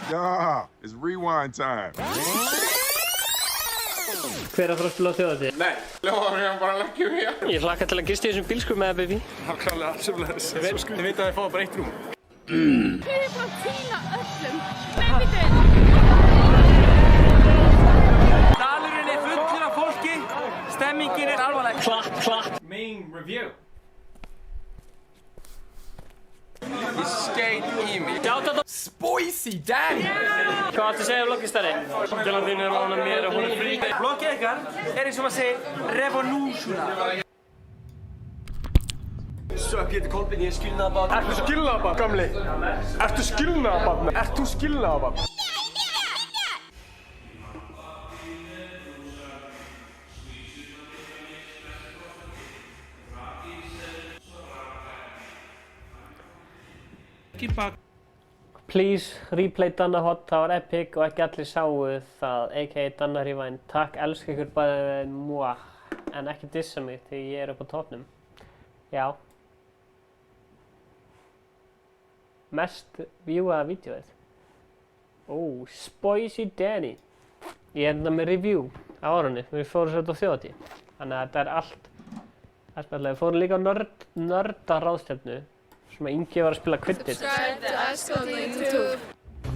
Yeah, it's rewind time. Hver að fara að spila á þjóðatíð? Nei, ljóðum við bara að leggja um hér. Ég hlakka til að gista í þessum bílskum með það, baby. Það er klálega alls sem leðis. Þið veit að þið fáið bara 1 rúm. Við erum bara að týna öllum. Men býtum! Dalurinn er fullur af fólki. Stemmingin er alvarleg. Klapp, klapp. Main review. Ég skeit í mig. Spicy damn! Hvað ætti að segja vloggistari? Gjallarðin er ánað mér og hún er frí. Vloggið ykkar er eins og maður segir revolúsjuna. Söp, ég heiti Kolbeinn, ég er skilnaðarbarn. Ertu skilnaðarbarn, gamli? Ertu skilnaðarbarn? Ert þú skilnaðarbarn? Please, replay Danna Hot, það var epic og ekki allir sáu það, a.k.a. Danna Rewind. Takk, elska ykkur bæði moi, en ekki dissa mig því ég er upp á toppnum. Já. Mest viewað vídeoið. Spicy Danny. Ég er hérna með review á árunni, við fórum sér á þjóðatíð. Þannig að þetta er allt. Það er spillega, við fórum líka á nörda ráðstefnu. Sem að Ingi var að spila Quidditch. Subscribe to iSchool YouTube.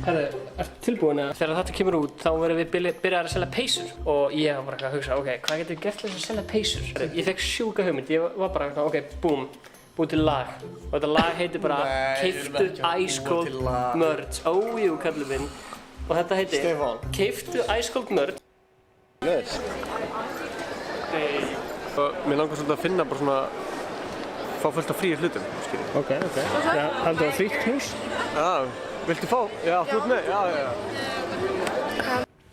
Herðu, ertu tilbúin að þegar þetta kemur út þá verðum við byrjaðir að selja peysur og ég var bara að hugsa, ok, hvað getur við gert til þess að selja peysur? Ég fekk sjúka hugmynd, ég var bara, ok, boom, búið til lag og þetta lag heitir bara Keiftu Ice Cold Merch. Ójú, kallum minn. Og þetta heitir Stefán. Keiftu Ice Cold Merch. Yes. Mér langar svolítið að finna bara svona fá fullt af fríi hlutum, skiljið. Ok. Já, heldur það frítt knús? Já, viltu fá? Já, þú ert með? Já.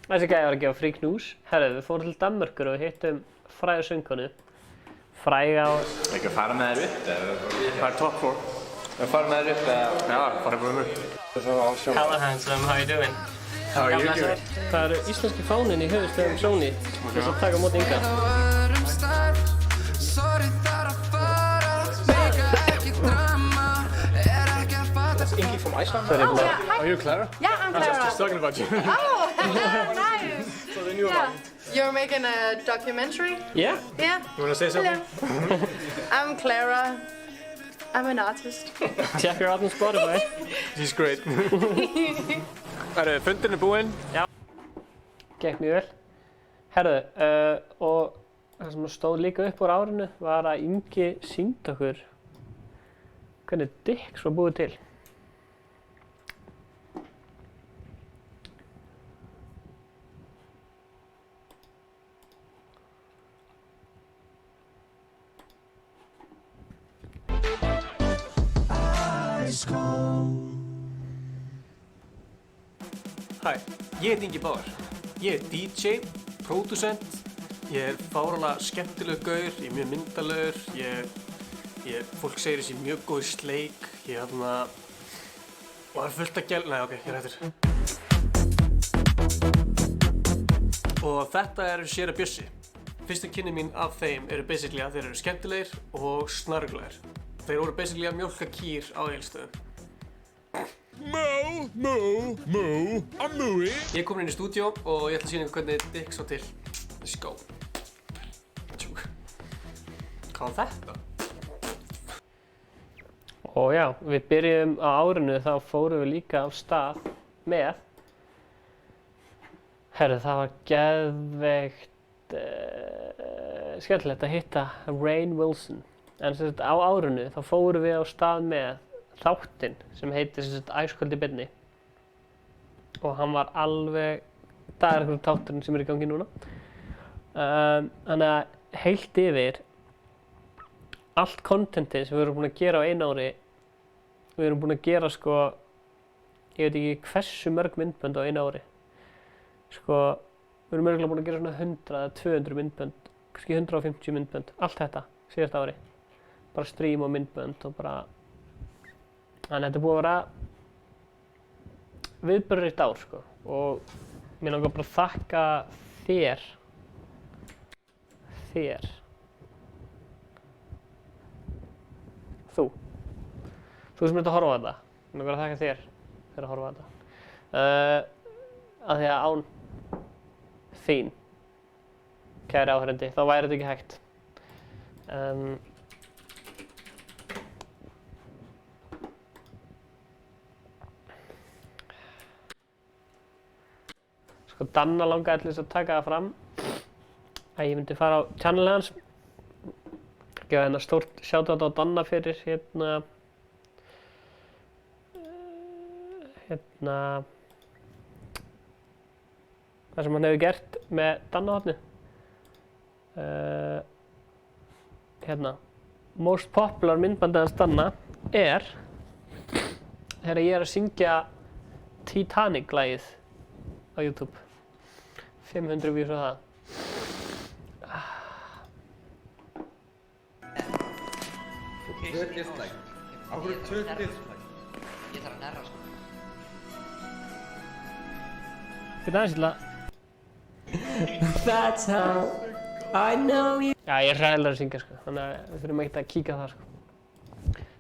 Þessi gæði var að gefa frí knús. Herðu, við fórum til Danmörkur og hittum fræga söngkonu. Fræga á... Ekki að fara með þér upp eða? Það er top 4. Að fara með þér upp eða? Já, fara bara með mér. Hello handsome, how you doing? How are you doing? Það eru íslenski fáninn í höfuðstöðum Sony til þess að taka á móti Inga. That's Ingi from Iceland. Sorry, Oh, yeah. Hi. Are you Clara? Yeah, I'm I was Clara. just talking about you. Oh, nice. So they knew about it. You're making a documentary? Yeah. Yeah. You want to say something? Hello. I'm Clara. I'm an artist. Check her out on Spotify. She's great. Fundin er búinn. Já. Gekk mjög vel. Herðu, og það sem stóð líka upp úr árinu var að Ingi sýndi okkur hvernig Dix var búið til. Hæ, ég heiti Ingi Báðar. Ég er DJ, pródúsent, ég er fáralega skemmtilegur gaur, ég er mjög myndalegur, fólk segir þessi mjög góð í sleik, og það er fullt af nei, ok, ég er hættur. Og þetta eru Séra Bjössi. Fyrstu kynni mín af þeim eru basically að þeir eru skemmtilegir og snarglæðir. Þeir voru basically að mjólka kýr á Egilsstöðum. I'm mooey. Ég er komin inn í stúdíó og ég ætla að sýna ykkur hvernig Dix á til. Let's go. Hvað var þetta? Og já, við byrjum á árinu, þá fórum við líka af stað með. Herru, það var geðveikt skemmtilegt að hitta Rainn Wilson. En sem sagt á árinu þá fórum við á stað með þáttinn sem heitir sem sagt Æsköld í beinni. Og hann var alveg, það er einhverjum þátturinn sem er í gangi núna. Þannig að heilt yfir allt kontentið sem við erum búin að gera á einu ári, við erum búin að gera sko, ég veit ekki hversu mörg myndbönd á einu ári. Sko, við erum örgulega búin að gera svona 100 eða 200 myndbönd, kannski 150 myndbönd, allt þetta síðasta ári. Bara stream og myndbönd og bara, þannig að þetta er búið að vera viðburðarríkt ár sko. Og mér langar bara að þakka þér. Þú sem ert að horfa á þetta, mér langar að þakka þér fyrir að horfa á þetta. Af því að án þín, kæri áhorfandi, þá væri þetta ekki hægt. Sko, Danna langaði til þess að taka það fram að ég myndi fara á channelið hans. Gefa hérna stórt shoutout á Danna fyrir það sem hann hefur gert með Dannahotnið. most popular myndbandið hans Danna er þegar ég er að syngja Titanic lagið á YouTube. 500 views á það. Tvö dislike. Á hverju tvö dislike? Ég þarf að nerra sko. Þetta aðeins illa. That's how I know you. Já, ég er hræðilegur að syngja sko, þannig að við þurfum ekkert að kíka á það sko.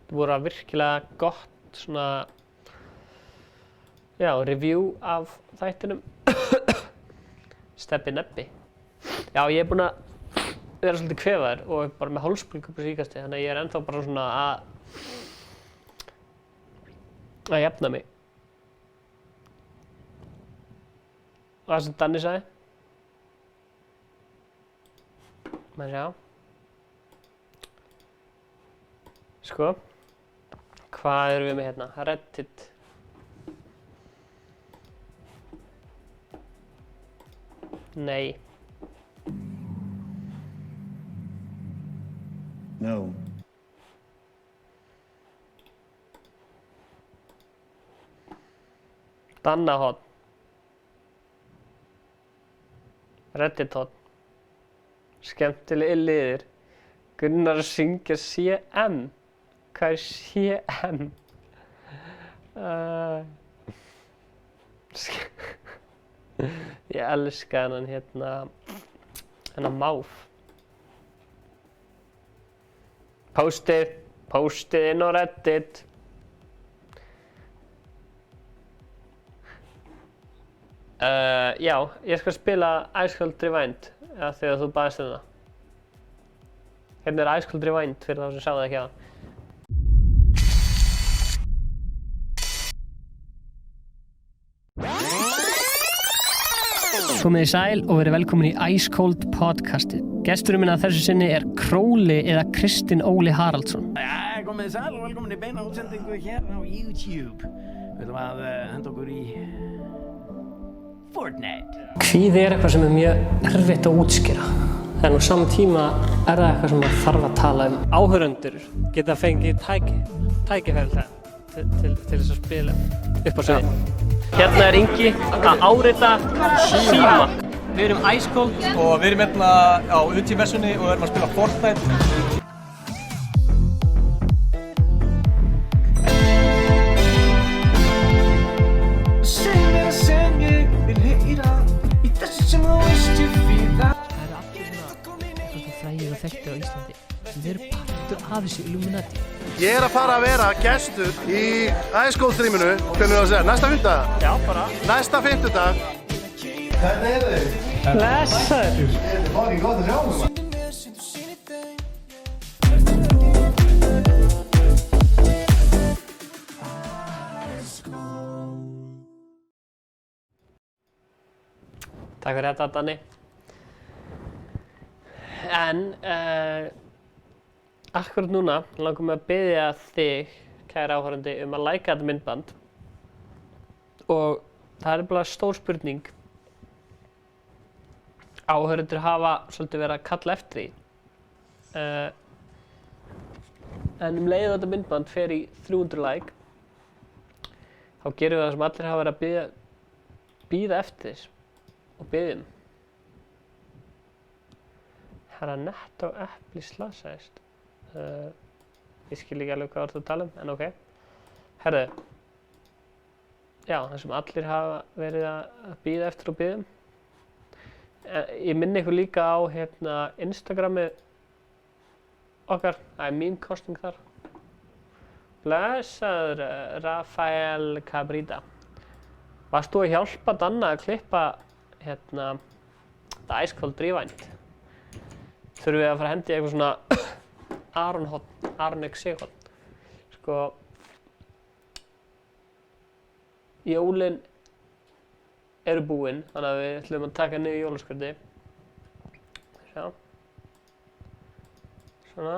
Það voru virkilega gott svona, já, review af þættinum. Stebbi nebbi. Já, ég er búinn að vera svolítið kvefaður og bara með hálsbólgu upp á síðkasti, þannig að ég er ennþá bara svona að jafna mig. Og það sem Danni sagði. Maður sjá. Sko. Hvað erum við með hérna? Reddit. Nei. No. Dannahotn. Reddit-hotn. Skemmtilegi liðir. Gunnar syngja CM. Hvað er CM? Ég elska hennan máf. Postið inn á Reddit. Já, ég skal spila Ice Cold Rewind þegar þú baðist það. Hérna er Ice Cold Rewind fyrir þá sem sá það ekki á. Komið í sæl og verið velkomin í Ice Cold podcastið. Gesturinn minn að þessu sinni er Króli eða Kristinn Óli Haraldsson. Já, komið í sæl og velkomin í beina útsendingu hér á YouTube. Við ætlum að henda okkur í Fortnite. Kvíði er eitthvað sem er mjög erfitt að útskýra. En á sama tíma er það eitthvað sem maður þarf að tala um. Áhorfendur geta fengið tækifæri til þess að spila upp á sviði. Hérna er Ingi að árita síma. Við erum Ice Cold og við erum hérna á UT-versunni og erum að spila Fortnite. Sem ég vil heyra í þessu sem þú veist ég fíla. Það eru allir svona frægir og þekktir á Íslandi sem eru partur af þessu Illuminati. Ég er að fara að vera gestur í Ice Cold streaminu. Hvernig er það að segja? Næsta fimmtudag? Já, bara. Næsta fimmtudag. Hvernig er þið? Blessaður. Þetta er fucking gott að sjá þig. Takk fyrir þetta, Danni. En akkurat núna langar mig að biðja þig, kæri áhorfandi, að læka þetta myndband. Og það er bara stór spurning. Áhorfendur hafa svolítið verið að kalla eftir því. En leið þetta myndband fer í 300 like, þá gerum við það sem allir hafa verið að bíða eftir þess. Og biðjum. Herra Netto epli slasaðist. Ég skil ekki alveg hvað þú ert að tala um, en ok. Herðu. Já, það sem allir hafa verið að bíða eftir og biðjum. Ég minni ykkur líka á Instagramið okkar. Það er mín kosting þar. Blessaður Rafael Cabrita. Varst þú að hjálpa Danna að klippa The Ice Cold Rewind? Þurfum við að fara að hendi eitthvað svona Aron X-hotn. Sko, jólin eru búin, þannig að við ætlum að taka niður jólaskvöldi. Sjá. Svona.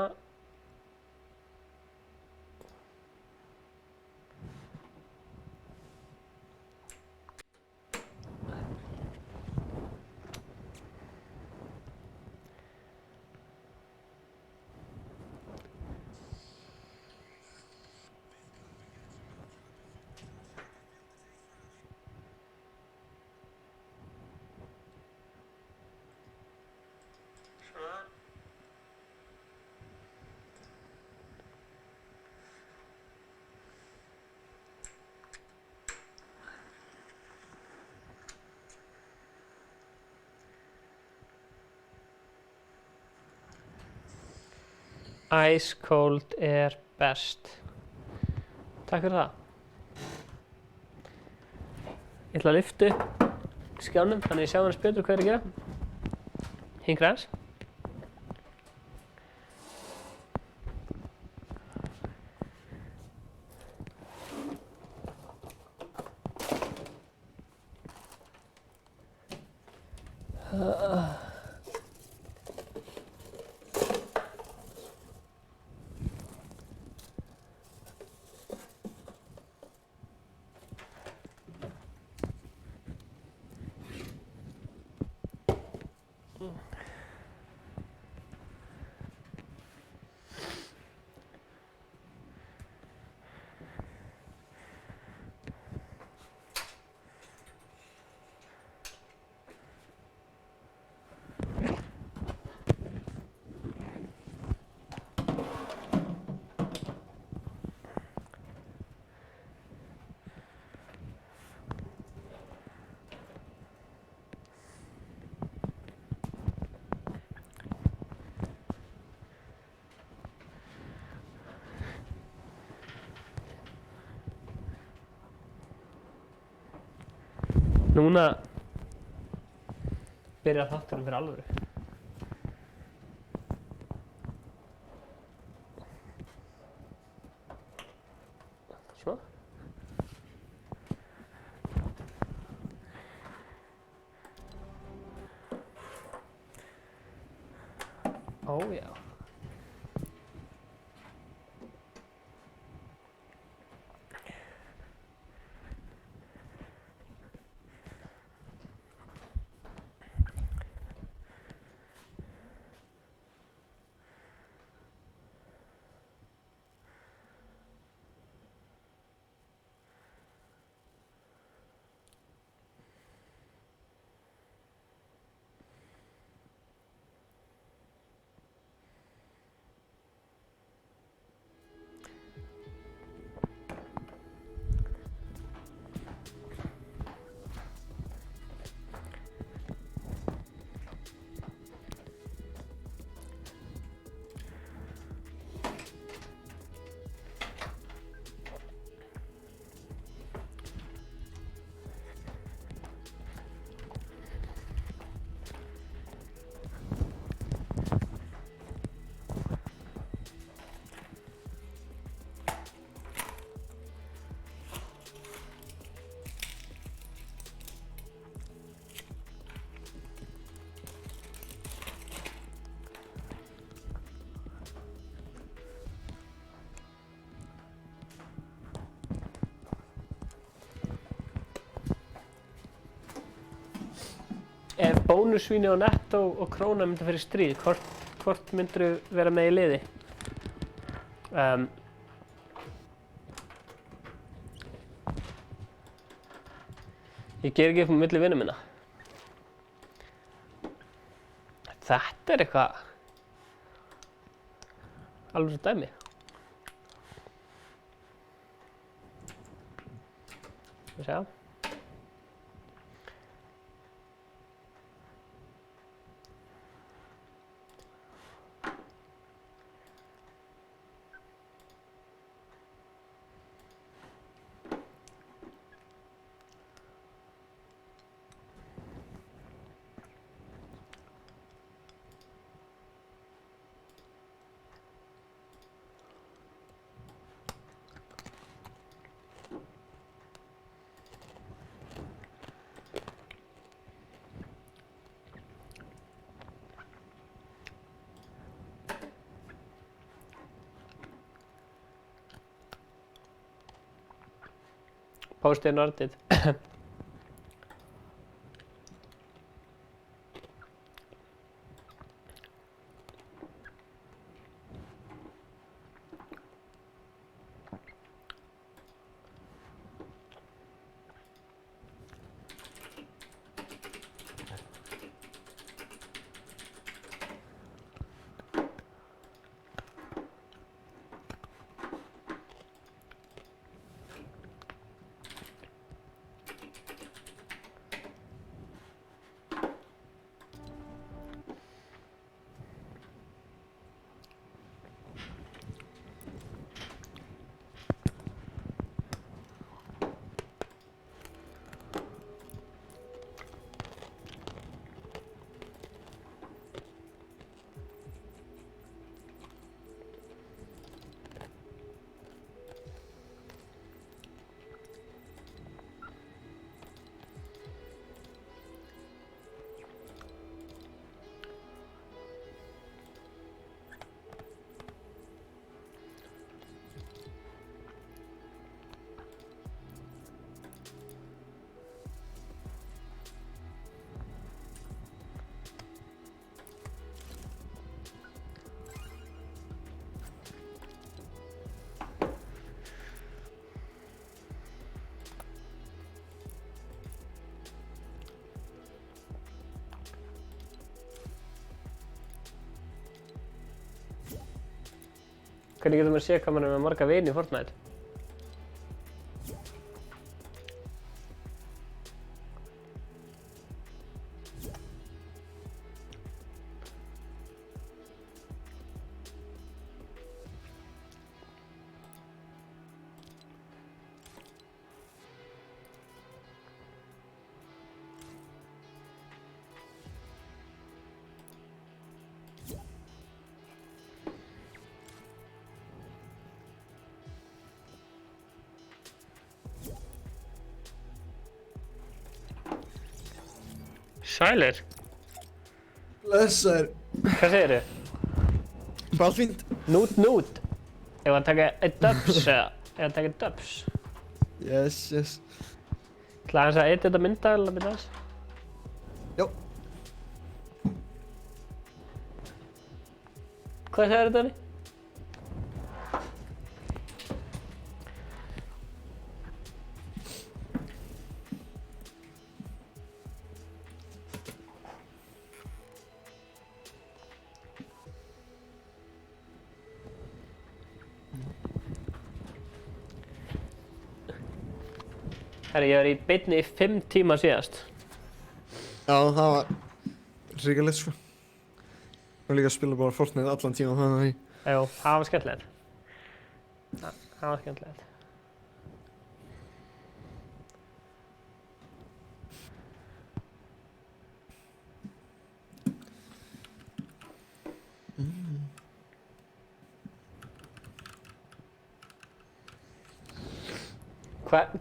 Ice cold er best. Takk fyrir það. Ég ætla að lyfta upp skjánum þannig ég sjá hans betur hvað er að gera. Hingra hans. Núna byrjar þátturinn fyrir alvöru. Svona. Ó já. Ef bónusvíni og Netto og Króna myndi fyrir stríð, hvort myndirðu vera með í liði? Ég ger ekki upp á milli vinna minna. Þetta er eitthvað alveg dæmi. Sjá. Postið Nordit. Hvernig getur maður séð hvað maður er með marga vini í Fortnite? Sælir. Blessaður. Hvað segirðu? Bara allt fínt. Nút. Ef að taka einn dubs eða? Ef að taka einn dubs? Yes. ætla aðeins að edita myndavél að byrja aðeins. Jó. Hvað segir þetta, Dani? Herri, ég var í beinni í 5 tíma síðast. Já, það var ríkalegt sko. Og líka að spila bara Fortnite allan tíma þannig að... Jú, það var skemmtilegt. Það var skemmtilegt.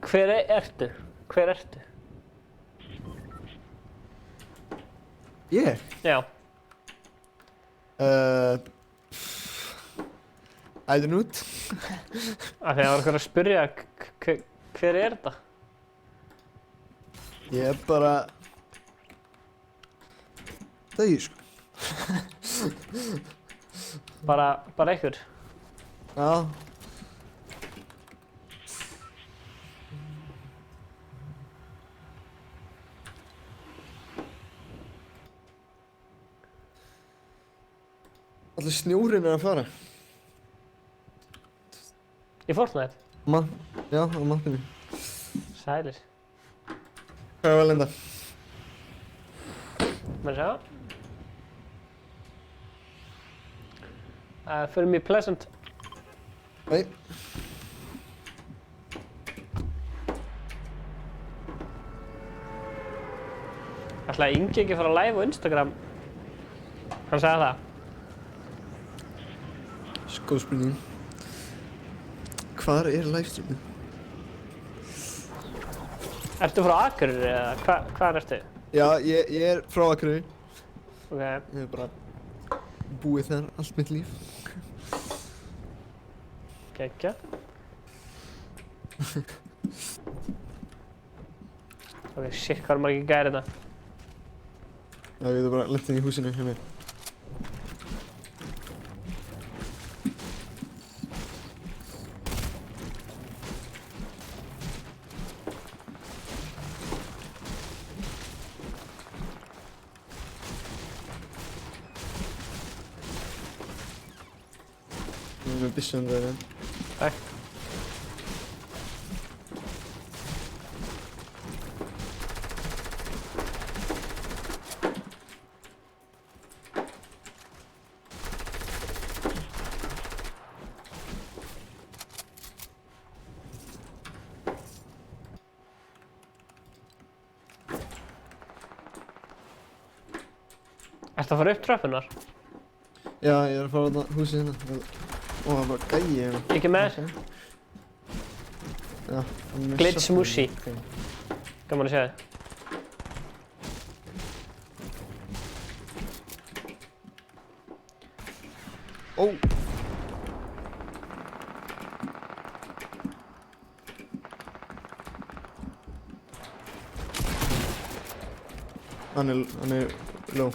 Hver ertu? Hver ertu? Ég? Já. Æður nút. Af því að það var eitthvað að spyrja hver er þetta? Ég er bara... Það er ég sko. Bara einhver? Já. Allur snjórinn er að fara. Í Fortnite? Já, á mappinu. Sælir. Hvað er vel enda? Maður sjá. Förum í Pleasant. Nei. Ætlaði Ingi ekki að fara live á Instagram? Hann sagði það. Góð spurning. Hvar er livestreamið? Ertu frá Akureyri eða hvaðan ertu? Já, ég er frá Akureyri. Ok. Ég hef bara búið þar allt mitt líf. Geggjað. Ok, shit, hvað er margir gæri þetta? Já, ég hef bara lent inn í húsinu hjá mér. Með byssan það er. Takk. Ertu að fara upp tröppunar? Já, ég er að fara á húsið hérna. Ó, það er bara gæi hérna. Ekki með? Já. Glitch Mushi. Gaman að sjá þig. Ó! Hann er low.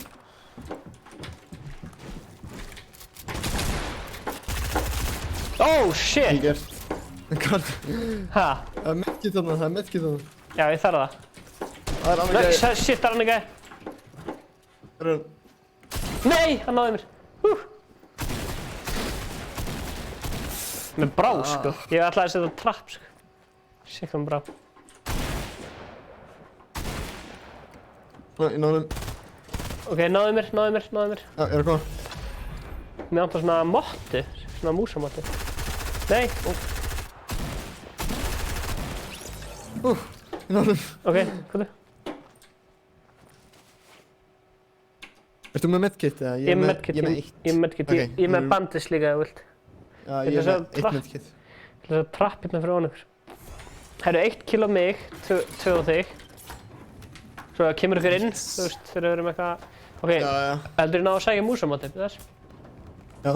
Oh shit! Ekki gert. Ha? Það er medkit þarna, Já, ég þarf það. Það er annar gæi. Shit, það er annar gæi. Nei, hann náði mér. Með brá, sko. Ég ætlaði að setja trapp, sko. Shit, hvað með brá. Ég náði þeim. Ok, náðu mér. Já, ég er að koma. Mér vantar svona mottu, svona músamottu. Nei, Ég náði þeim. Ok, hvað Ertu með medkit eða? Ég er með medkit, ég er með bandis líka ef þú vilt. Já, ég er með 1 medkit. Ég ætla að trapp hérna fyrir ofan ykkur. Það eru 1 kill á mig, 2 á þig. Svo kemur ykkur inn, þú veist, þegar við erum eitthvað... Ok, heldur þið ná að sækja músamottu upp þess? Já.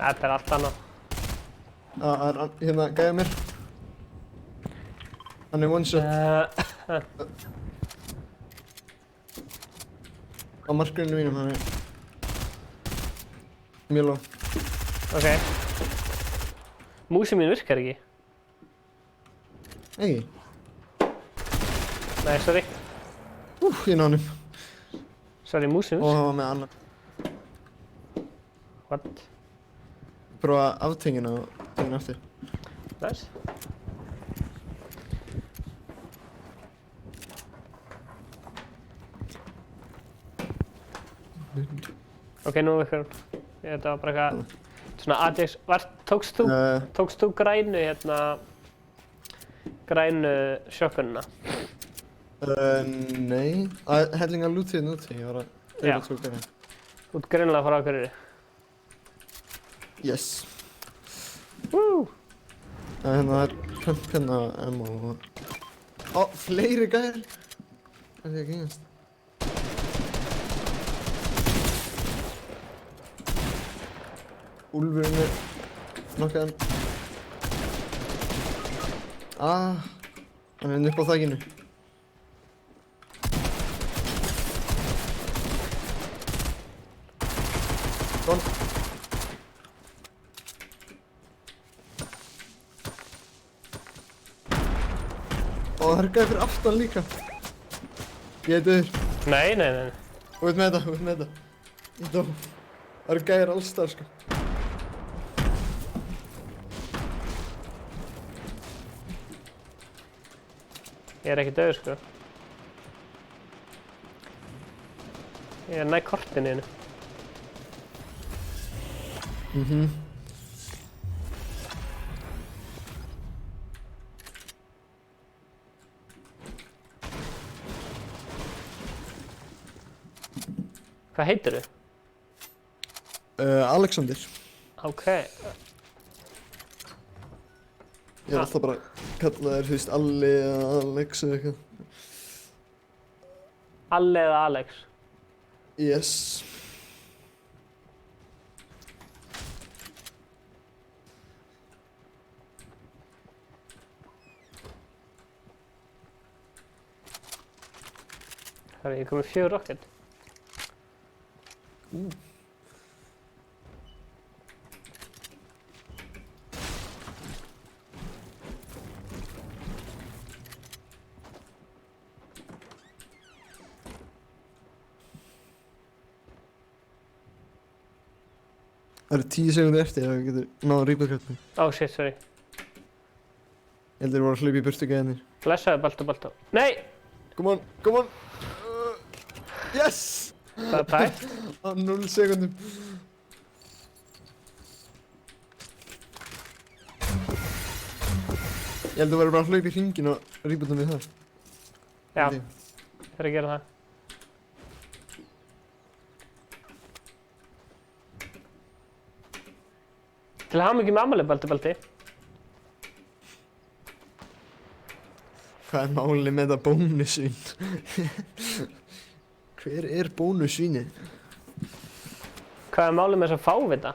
Þetta allt annað. Það hérna gæja mér. Hann one shot. Á markgruninu mínum, hann mjög low. Ok. Músin mín virkar ekki. Ekki? Nei, sorry. Ég náði hann. Sorry, músin Og hann var með annan. What? Prófa aftengina og tengina aftur. Nice. Ok, nú virkar hún. Þetta var bara eitthvað svona Ajax. Tókst þú grænu hérna grænu shotgunina? Nei. Hellinga lootið núti, ég var að reyna að tóka það. Þú ert greinilega að fara á hverju. Yes. Woo! Hérna er pump hérna ammo og... Ó, fleiri gæjar! Það er ekki einast. Úlfurinn er nokkaðan. Hann er upp á þakinu. Gone. Og það er gæði fyrir aftan líka. Ég er döður. Nei. Þú veit með þetta. Ég dó. Það eru gæðir alls þar, sko. Ég er ekki döður, sko. Ég er næ kortinu hennu. Hvað heitir þú? Alexander. Ok. Ég er alltaf bara að kalla þér, þú veist, Alli eða Alex eða eitthvað. Alli eða Alex? Yes. Það er ég komið 4 rocket. Það eru 10 sekundir eftir að við getum náða rýpurkjöldum. Oh shit, sorry. Ég held að þeir voru að hlaupa í burtu gæðinir. Blessaðu, Balto. Nei! Come on. Yes! Það er tætt. Á 0 sekundum. Ég held að þú verður bara að hlaupa í hringin og rýputum við það. Já, það er að gera það. Til hamingju með afmælið, Balti. Hvað er málið með þetta bónusvín? Hver er bónusvínið? Hvað er málið með þess að fávita?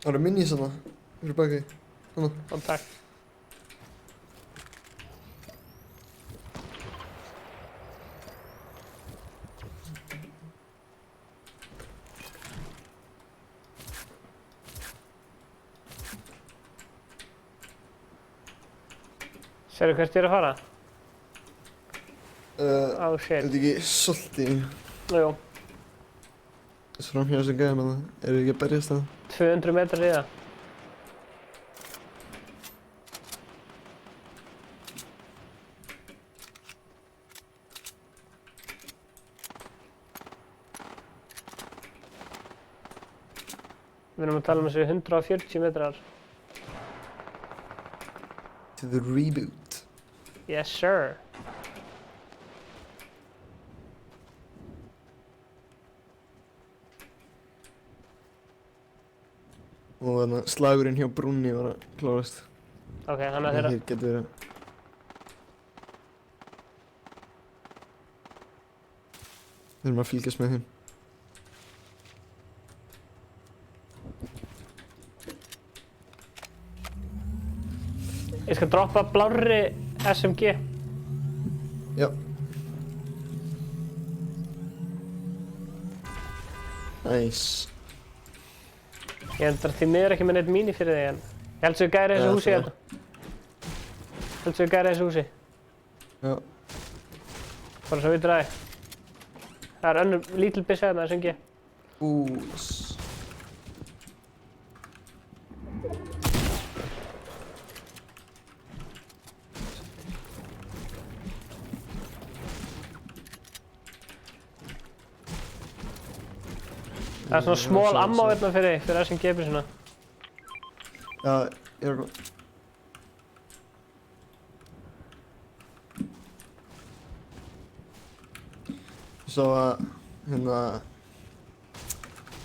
Það eru minis þarna, fyrir baki. Þarna. Takk. Sérðu hvert ég er að fara? Shit. Er þetta ekki Solti? Jú. Þessu framhjá þessum gæðum að það, eru ekki að berjast það? 200 metrar í það. Við erum að tala um þessu 140 metrar. To the reboot. Yes, sir. Og þannig að slagurinn hjá brúnni var að klárast. Ok, þannig að þeirra... Hér getur verið... Við erum að fylgjast með þeim. Ég skal droppa blárri SMG. Já. Nice. Ég endar því miður ekki með neitt míní fyrir þig en ég held svo við gæri þessu húsi hérna. Held svo við gæri þessu húsi. Já. Bara svo vitur það. Það er önnur lítil byssa hérna SMG. Það er svona small ammo hérna fyrir SMG-byssuna. Já, ég er að... Svo að, hérna...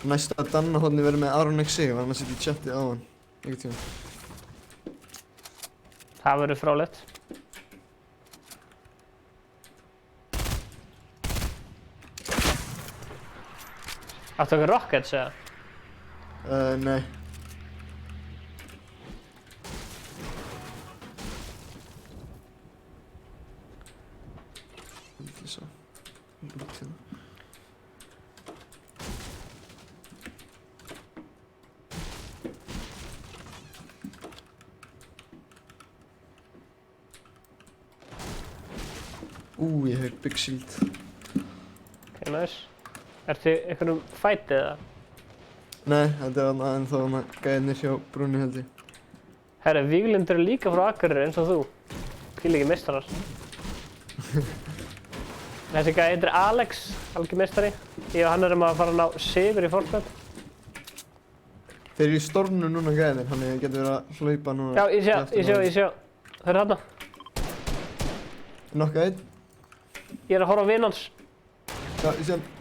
Næsta Dannahorni verður með Aron XC, var hann að setja í chatið á hann. Einhvern tíma. Það verður frálegt. Áttu okkur rockets eða? Nei. Ekki svo. Ég hef big shield. Ok, nice. Ertu einhvernum fætið eða? Nei, þetta er annað en þá gæðinir hjá brúnni held ég. Herra, Víglundur er líka frá Akureyri eins og þú. Hvílíkir meistarar. Þessi gæði heitir Alex, algjör meistari. Ég og hann erum að fara að ná sigur í Fortnite. Þeir eru í stormnum núna gæðinir, þannig að ég getur verið að hlaupa núna. Já, ég sjá. Það er þarna. Nokka einn. Ég er að horfa á vinn hans. Já, ég sé hann.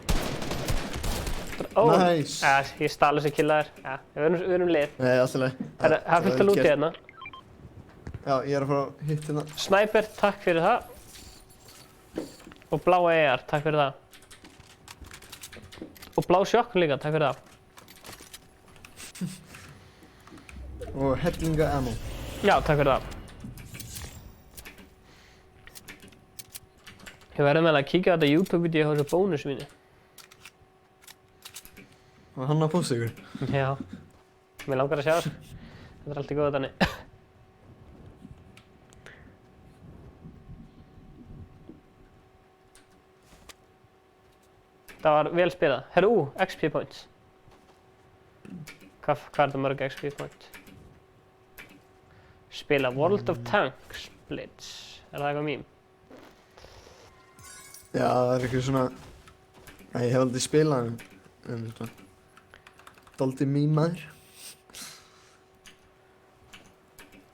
Nice. Ja, ég stali þessi killa þér. Já, við erum lið. Nei, alltaf leið. Það er fullt að lúti hérna. Já, ég er að fara að hitta hérna. Sniper, takk fyrir það. Og blá ER, takk fyrir það. Og blá sjokkun líka, takk fyrir það. Og hellinga ammo. Já, takk fyrir það. Ég verði með að kíkja á þetta YouTube-vídeó á þessu bónusvíni. Var hann að posta ykkur? Já. Mér langar að sjá þessu. Þetta er alltaf góð þannig. Það var vel spilað. Herru, XP points. Hvað er þetta mörg XP points? Spila World of Tanks Blitz. Er það eitthvað mím? Já, það er eitthvað svona... Nei, ég hef aldrei spilað en svona... Dálítið mín maður.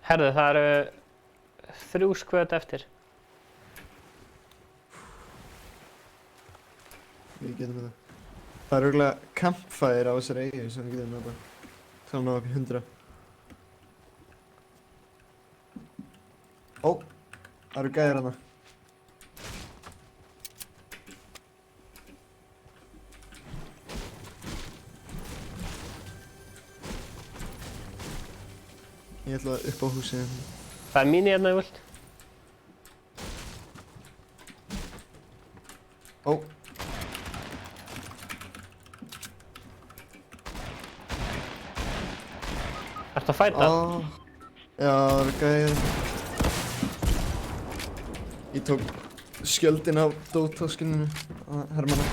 Herðu, það eru 3 skvöt eftir. Við getum þetta. Það er örugglega campfire á þessari eyju sem við getum þetta. Það er ná upp í 100. Ó, það eru gæðir hana. Ég ætla upp á húsið. Það er mín hérna, ég vilt. Ó. Ertu að fæta? Já, það er gæðið. Ég tók skjöldin á dótáskininu að hermanna.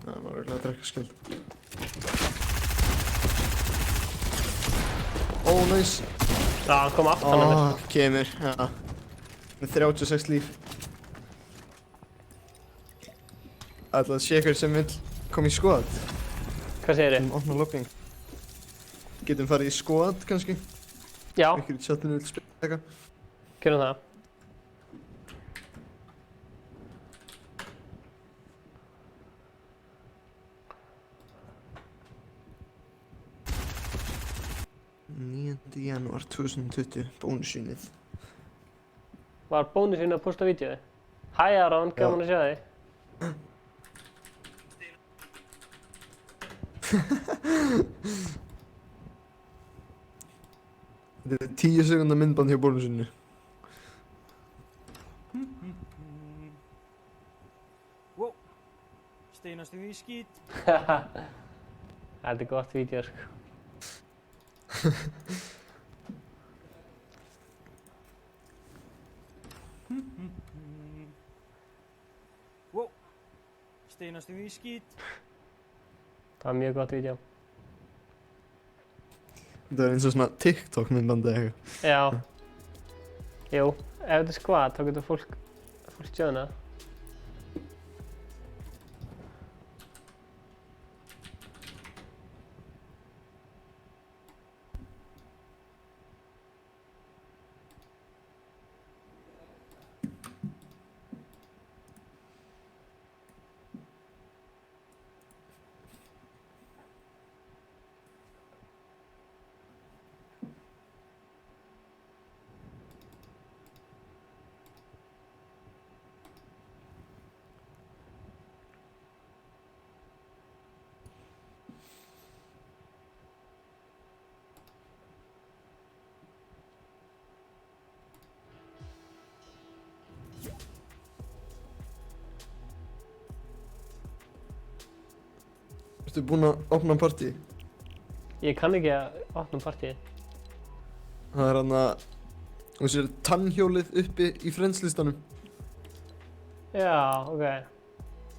Það var örugglega að drekka skjöld. Ó, næs. Já, hann kom aftan að mér. Kemur, já. Með 36 líf. Ætla að sé hver sem vill koma í squad. Hvað segirðu? Opna lobbing. Getum farið í squad kannski? Já. Einhver í chatinu vill spila eitthvað. Gerum það. Janúar 2020, bónusunnið. Var bónusinn að posta vídeoði? Hæ Aron, gaman að sjá þig. Þetta er 10 sekúnda myndband hjá bónusunni. Wow, steinast við í skít. Þetta er gott vídeo, sko. Wow, steinast við í skít. Það var mjög gott vídeo. Þetta er eins og svona TikTok myndbandi eða eitthvað. Já. Jú, ef þetta er squad þá getur fólk joinað. Ertu búinn að opna partí? Ég kann ekki að opna partíið. Það er hann að þú sér tannhjólið uppi í friendslistanum. Já, ok.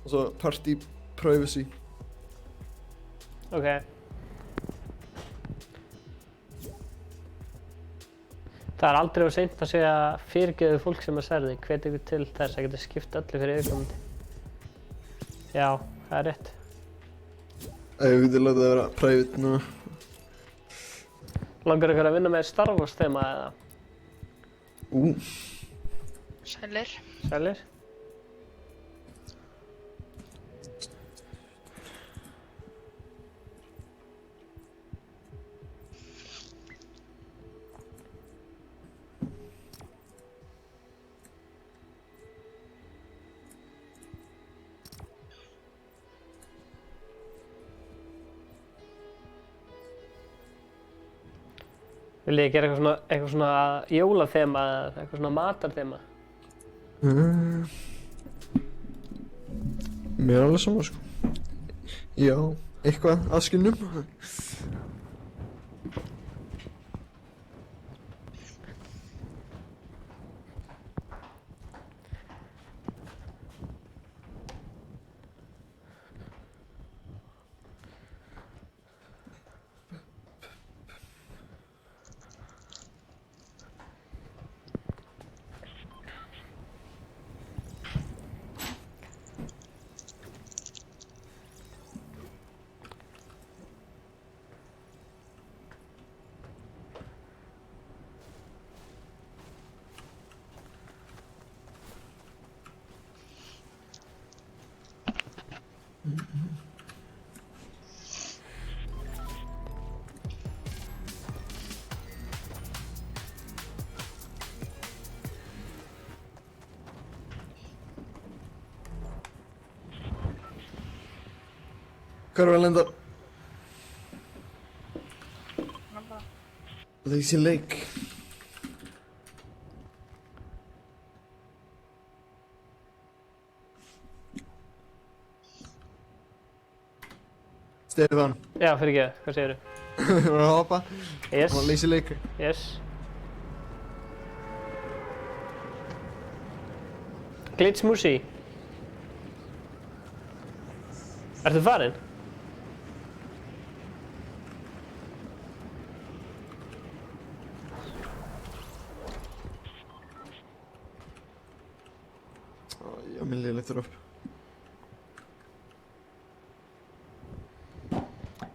Og svo party privacy. Ok. Það er aldrei of seint að segja fyrirgefðu fólk sem að særði. Hvet ykkur til þess að geta skipt öllu fyrir yfirkomandi. Já, það er rétt. Ég geti látið það vera private núna. Langar ykkur að vinna með Star Wars þema eða? Sælir. Sælir? Vil ég gera eitthvað svona jólaþema eða eitthvað svona matarþema? Mér er alveg sama, sko. Já, eitthvað að skinnum. Hvað er að lenda? Lazy Lake. Stefán. Já, fyrir ekki, hvað segirðu? Við vorum að hoppa. Yes. Og Lazy Lake. Yes. Glitch Musi. Ertu farinn? Já, mér lélegt upp.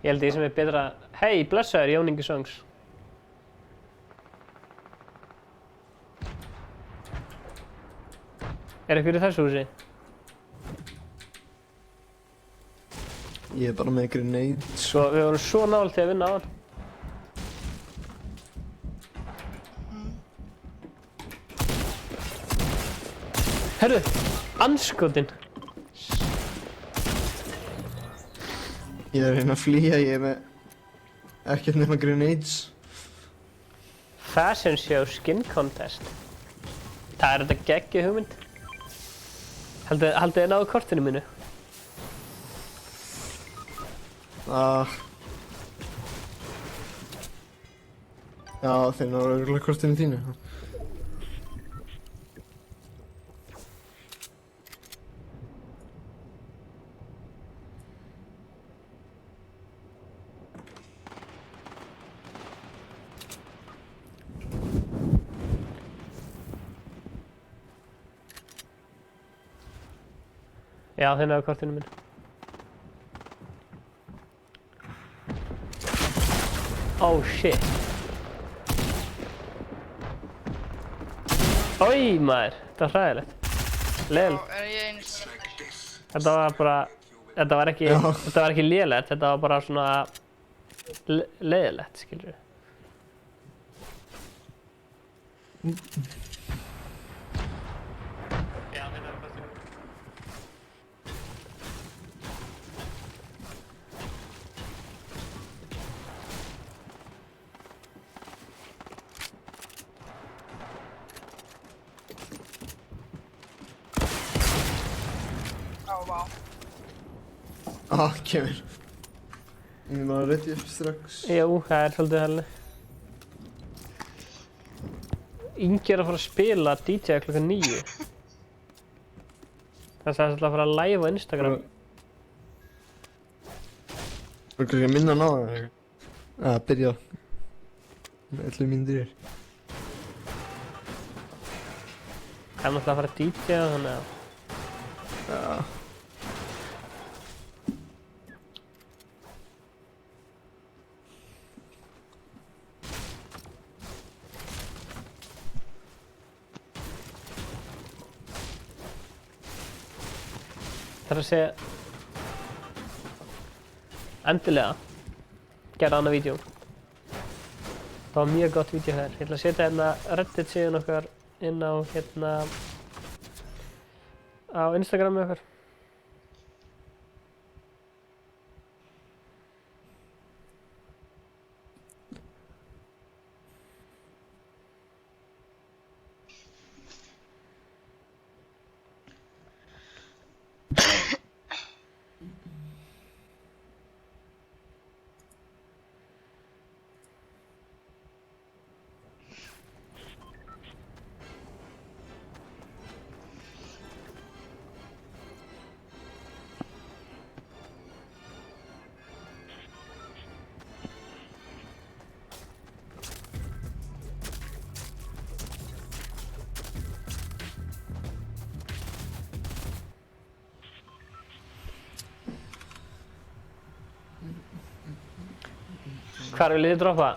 Ég held ég sem betra... Hei, blessaður, Jón Ingi Songs. Er ykkur í þessu húsi? Ég bara með grenade. Svo, við vorum svo nálægt til að vinna á hann. Herru, anskotin. Ég er að reyna að flýja, ég er með ekkert nema grenades. Fashion show skin contest. Það er þetta geggjuð hugmynd. Haldið þið náðu kortinu mínu? Já, þeir náðu örugglega kortinu þínu. Já, þeir náðu kortinu mínu. Oh shit. Oj maður, þetta var hræðilegt. Leiðilegt. Er ég einu sinni? Þetta var bara, þetta var ekki lélegt, þetta var bara svona leiðilegt, skilur við. Kemur. Ég er bara rétti upp strax. Jú, það er svolítið helni. Ingi er að fara að spila DJ klukkan 9. Það sagðist alltaf að fara að live á Instagram. Það er kannski að minna hann á það eða eitthvað. Að byrja. Með 11 mínútur. Það er náttúrulega að fara að DJ þannig að... Já. Það er að segja endilega gera annað vídeo. Það var mjög gott vídeo hér. Ég ætla að setja hérna Reddit síðan okkar inn á hérna á Instagram með okkar. Hvar viljið þið droppa?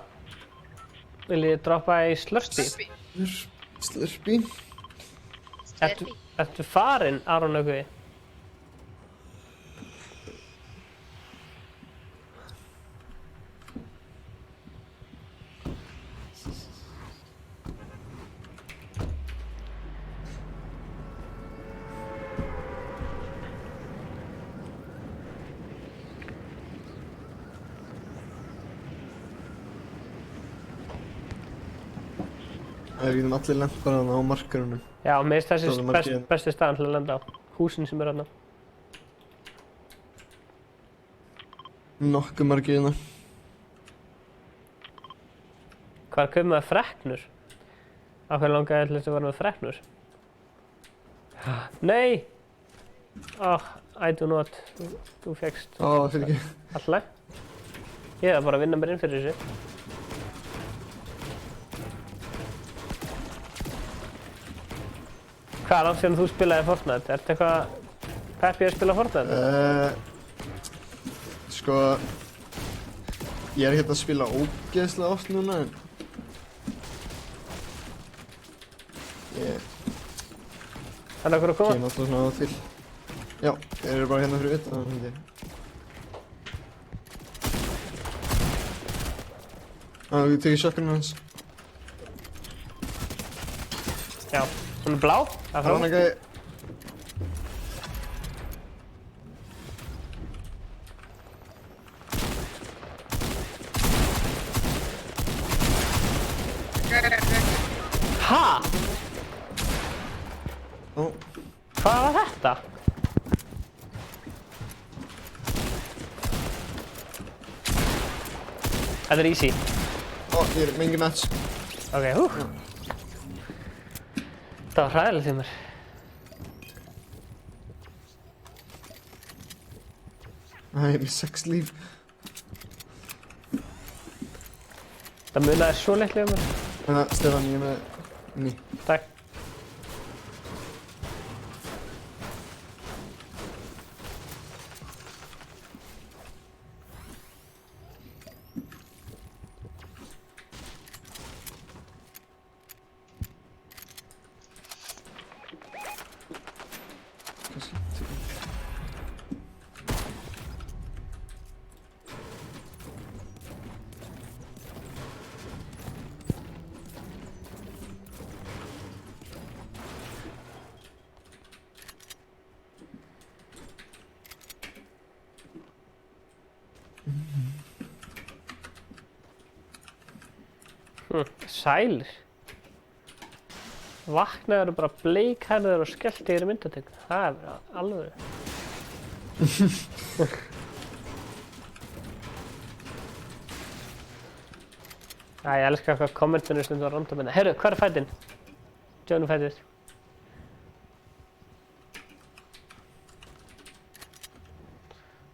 Viljið þið droppa í Slurpee? Slurpee? Ertu farinn, Aron Ökvi? við getum allir lent bara á markarunum. Já, mér finnst þessi besti staðan til að lenda á. Húsin sem þarna. Nokkuð margir hérna. Hvað komið með freknur? Á hverju langaði til þess að vera með freknur? Nei! I do not. Þú fékkst. Fyrir ekki. Alltaf. Ég er bara að vinna mér inn fyrir þessu. Hvað er langt síðan þú spilaði Fortnite? Ertu eitthvað peppið að spila Fortnite? Sko, ég er hérna að spila ógeðslega oft núna en Það er okkur að koma? Ég er alltaf svona á til. Já, þeir eru bara hérna fyrir utan, held ég. Við tekið shotgunum hans. Já, hún er blá. Það er frá. Hann gæði. Ha? Ó. Hvað var þetta? Þetta er easy. Ég er mengi match. Ok, Það var hræðilegt fyrir mér. Ég er með 6 líf. Það munaði svo litlu mér. Stefán, ég er með 9. Takk. Sælir. Vaknaður bara bleikhærður og skellti þér í myndatöku. Það er bara alveg. Ég elskar hvað kommentinu stundum á randomina. Heyrðu, hvað er fætinn? Johnny fættið.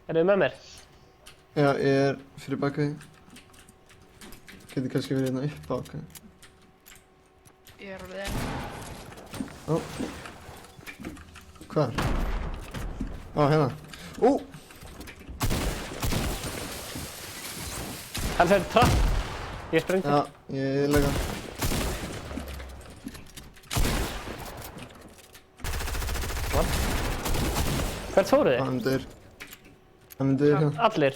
Ertu með mér? Já, ég er fyrir baka því. Getur kannski verið hérna upp á okkar. Ég er alveg einn. Ó. Hvar? Hérna. Hann fyrir trapp. Ég sprengti. Já, ég lega. What? Hvert fóruð þið? Hann myndir hérna. Allir?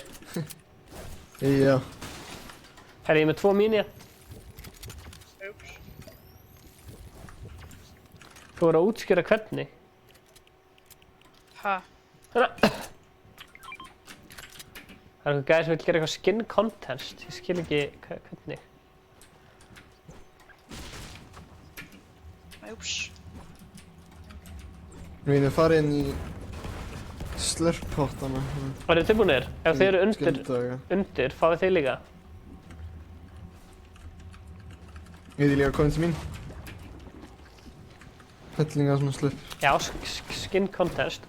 Já. Herri, ég er með 2 mínja. Þú voru að útskýra hvernig. Ha? Það er eitthvað gæði sem vil gera eitthvað skin contest. Ég skil ekki hvernig. Við erum farið inn í slurp-pottana. Var þið tilbúinir? Ef þið eru undir, fáið þið líka. Ég líka komið til mín. Hellinga svona slurp. Já, skin contest.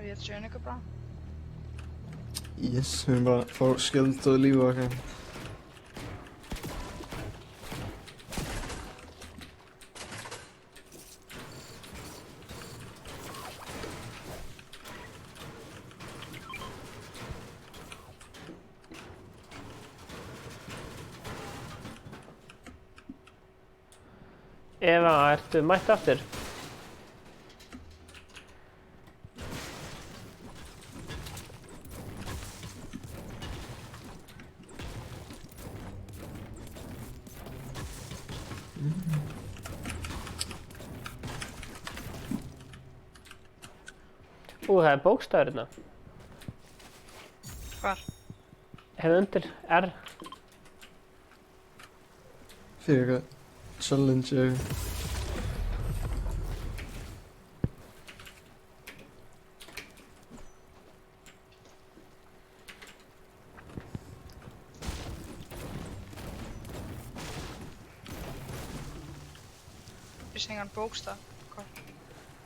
Ég er tjóðin ykkur bara. Yes, við erum bara að fá skjöld og líf og eitthvað. Eva, ertu mætt aftur? Það er bókstafur hérna. Hvar? Hérna undir R. Fyrir eitthvað challenge Vissi engan bókstaf. Hvað?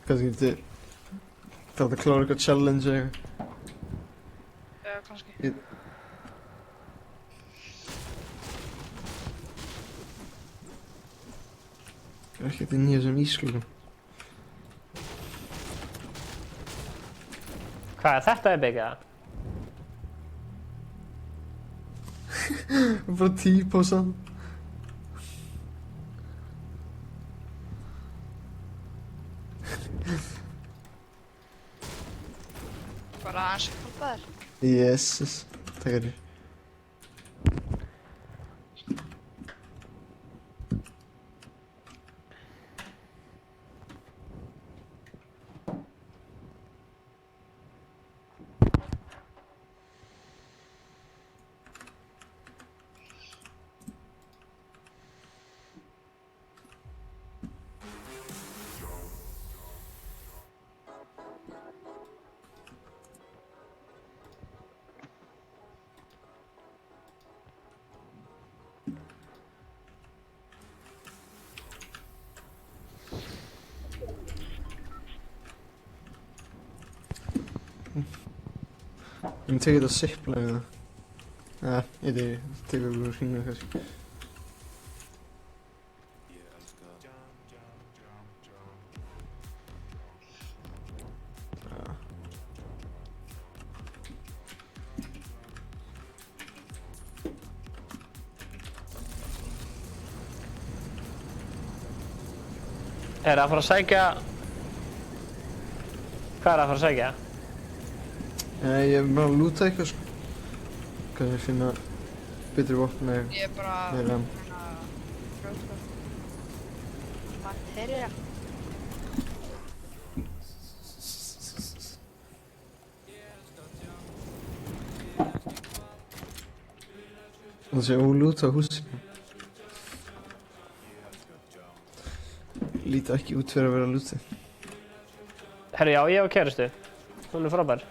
Kannski getið það að klára eitthvað challenge Já, kannski. Ég er ekkert inn í þessum ísklugum. Hvað er þetta byggja? Bara típósan. Bara aðeins að hjálpa þér. Jesus, takkar þér. Ég tekið þetta zipline eða. Ja, ég tekur úr hringinu kannski. Er það að fara að sækja... Hvað er það að fara að sækja? Ég er bara að lúta eitthvað sko. Kannski finna betri vopn eða... Ég er bara að fljóta. Materia. Það sé ólúta á húsinu. Líti ekki út fyrir að vera lúti. Herru, já, ég hef kærustu. Hún er frábær.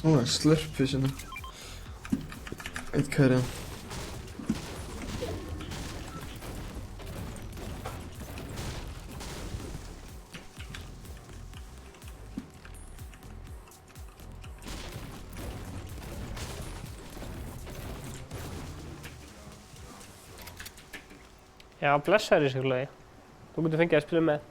Ó, það er slurpið svona. Eitt kæri. Já, blessaður í sig, Logi. Þú getur fengið að spila með.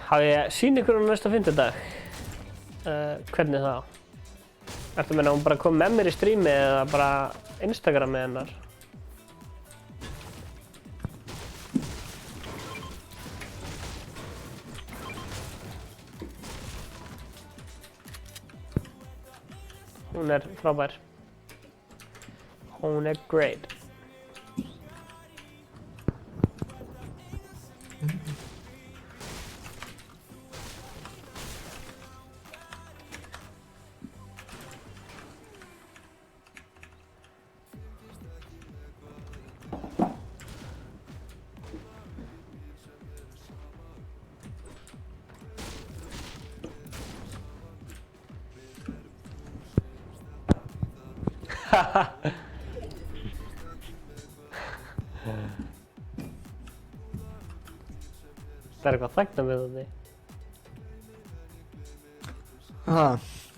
Há ég sýn ykkur á næsta fimmtudag? Hvernig þá? Ertu að meina hún bara kom með mér í strími eða bara Instagrami hennar? Hún frábær. Hún great. Það eitthvað þagnarbindandi. Ha?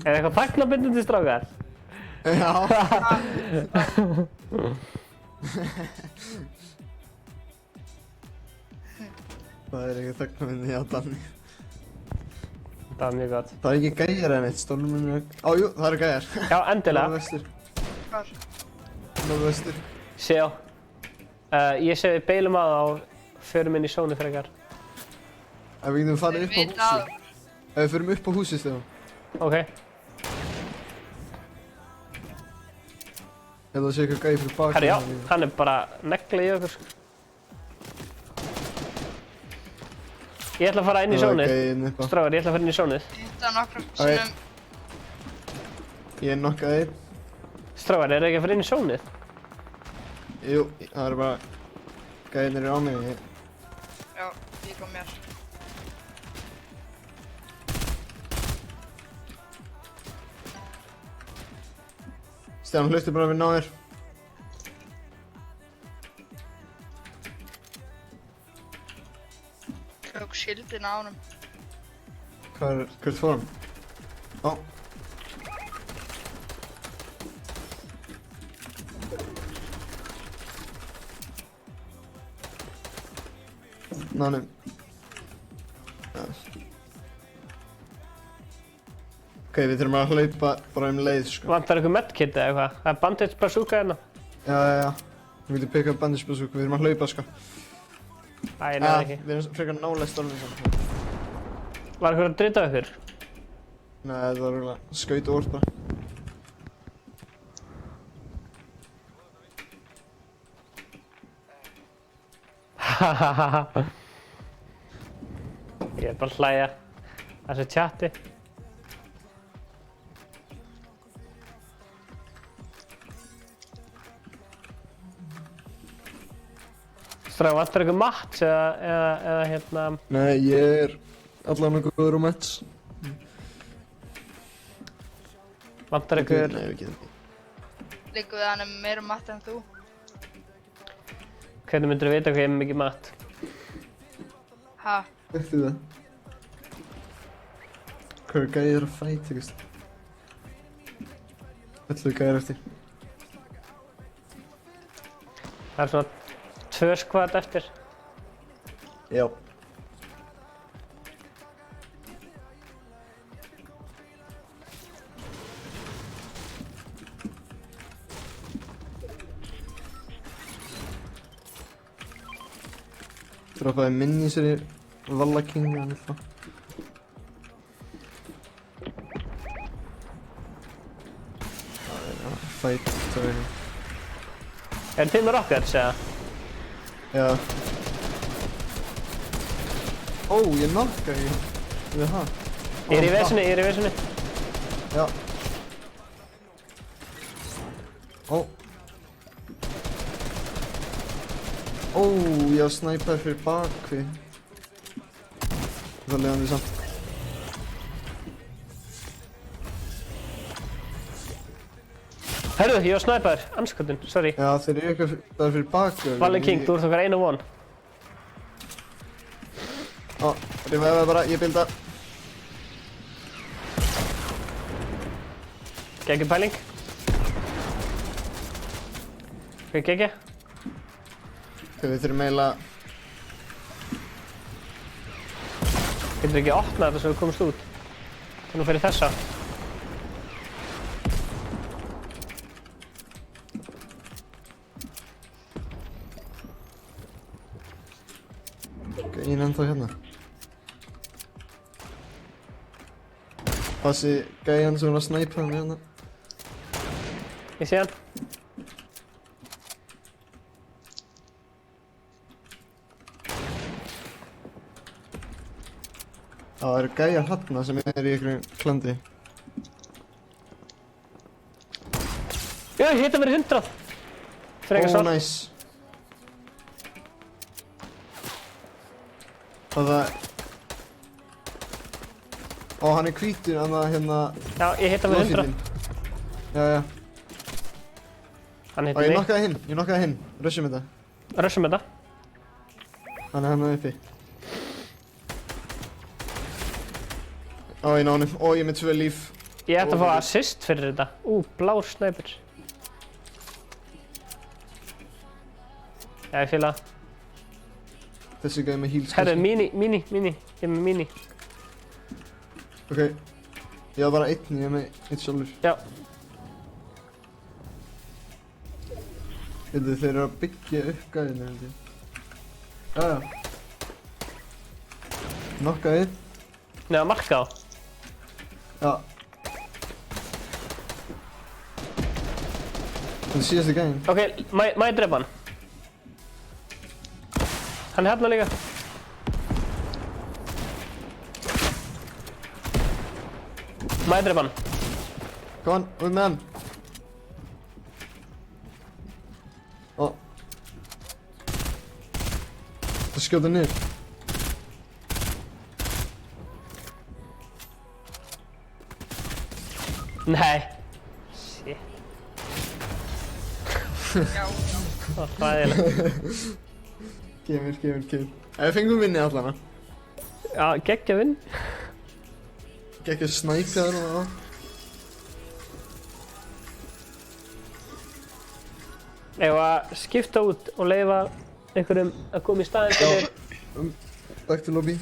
Eitthvað þagnarbindandi strákar? Já. Það eitthvað þagnarbindandi, já, Danni. Það mjög gott. Það ekki gæjar en eitt, stólminn jú, það eru gæjar. Já, endilega. Norðvestur. Norðvestur. Sjá. Ég sé við beilum að á förum inn í sónu frekar. Ef við getum farið upp á húsi. Ef við förum upp á húsi, Stefán. Ok. Ef það sé eitthvað gæði fyrir baka. Herri, já, hann bara negla í okkur. Ég ætla að fara inn í sónið. Strákar, ég ætla að fara inn í sónið. Hitta nokkrum sinnum. Ég nokkaði einn. Strákar, eru ekki að fara inn í sónið? Jú, það eru bara gæðinir á mig. Já, ég kom mér. Stefán, hlustu bara við náðir. Tók skildina á honum. Hvert fór hann? Ó. Nánum. Ok, við þurfum að hlaupa bara leið, sko. Vantar eitthvað medkit eða eitthvað? Það bandage bazooka hérna. Já. Við getum pikkað bandage bazooka, við þurfum að hlaupa, sko. Æ, ég nefnir ekki. Við erum frekar nálega stólnum saman. Var eitthvað að drita ykkur? Nei, það var eiginlega skaut og orð bara. Ég bara að hlæja þessu chati. Strákar, vantar eitthvað match eða hérna... Nei, ég allavega góður á match. Vantar eitthvað... Nei, við getum ekki. Liggur við hann meira matt en þú? Hvernig myndir þú vita hvað ég er með mikið mat? Ha? Veistu það? Hvað er gæðir að fæta, eitthvað? Öllu gæðir eftir. Það er svona 2 skvat eftir. Já. Droppaði minni í sér í Valla King eða eitthvað. Það er fight, það er eitthvað. Er þið með rockets eða? Já. Ó, ég nokkaði við það. Ég er í vesinni. Já. Ó. Ó, ég var snæpaður fyrir bakvið. Það leiðandi samt. Herru, ég var snæpaður. Anskotun, sorry. Já, þeir eru eitthvað fyrir bakvið. Valli King, þú ert okkar 1 og 1. Ó, reviveði bara, ég bilda. Geggjum pæling. Hvað geggja? Ok, við þurfum eiginlega... Getur ekki opnað þetta svo við komumst út? Nú fyrir þessa. Ok, ég er ennþá hérna. Þessi gæjan sem var að snæpa hann hérna. Ég sé hann. Það eru gæjar hérna sem er í einhverjum klandi. Já, ég hitt að vera 100. Frekar Ó, næs. Það Ó, hann er hvítur, en það hérna... Já, ég hitt að vera 100. Já. Hann hitti mig. Ég nokkaði hinn. Rushum þetta. Rushum þetta? Hann er hérna uppi. Ó, ég ná honum. Ó, ég er með 2 líf. Ég ætti að fá assist fyrir þetta. Blár snæpur. Já, ég fíla það. Þessi gæði með heals. Herru, mini. Ég er með mini. Ok. Ég var bara einn, ég er með 1 sjálfur. Já. Þeir eru að byggja upp gæðinu, held ég. Já. Nokkaði. Nei, að marka á. Já. Það er síðasti gæðin. Ok, má ég drepa hann? Hann er hérna líka. Má ég drepa hann? Kom hann, út með hann. Ó. Það skjóta niður. Nei. Shit. Það var hræðilegt. Kemur. Við fengum vinni allan. Já, geggja vinn. Geggja snæpjaður og það. Ef að skipta út og leyfa einhverjum að koma í staðinn fyrir... Back to lobby.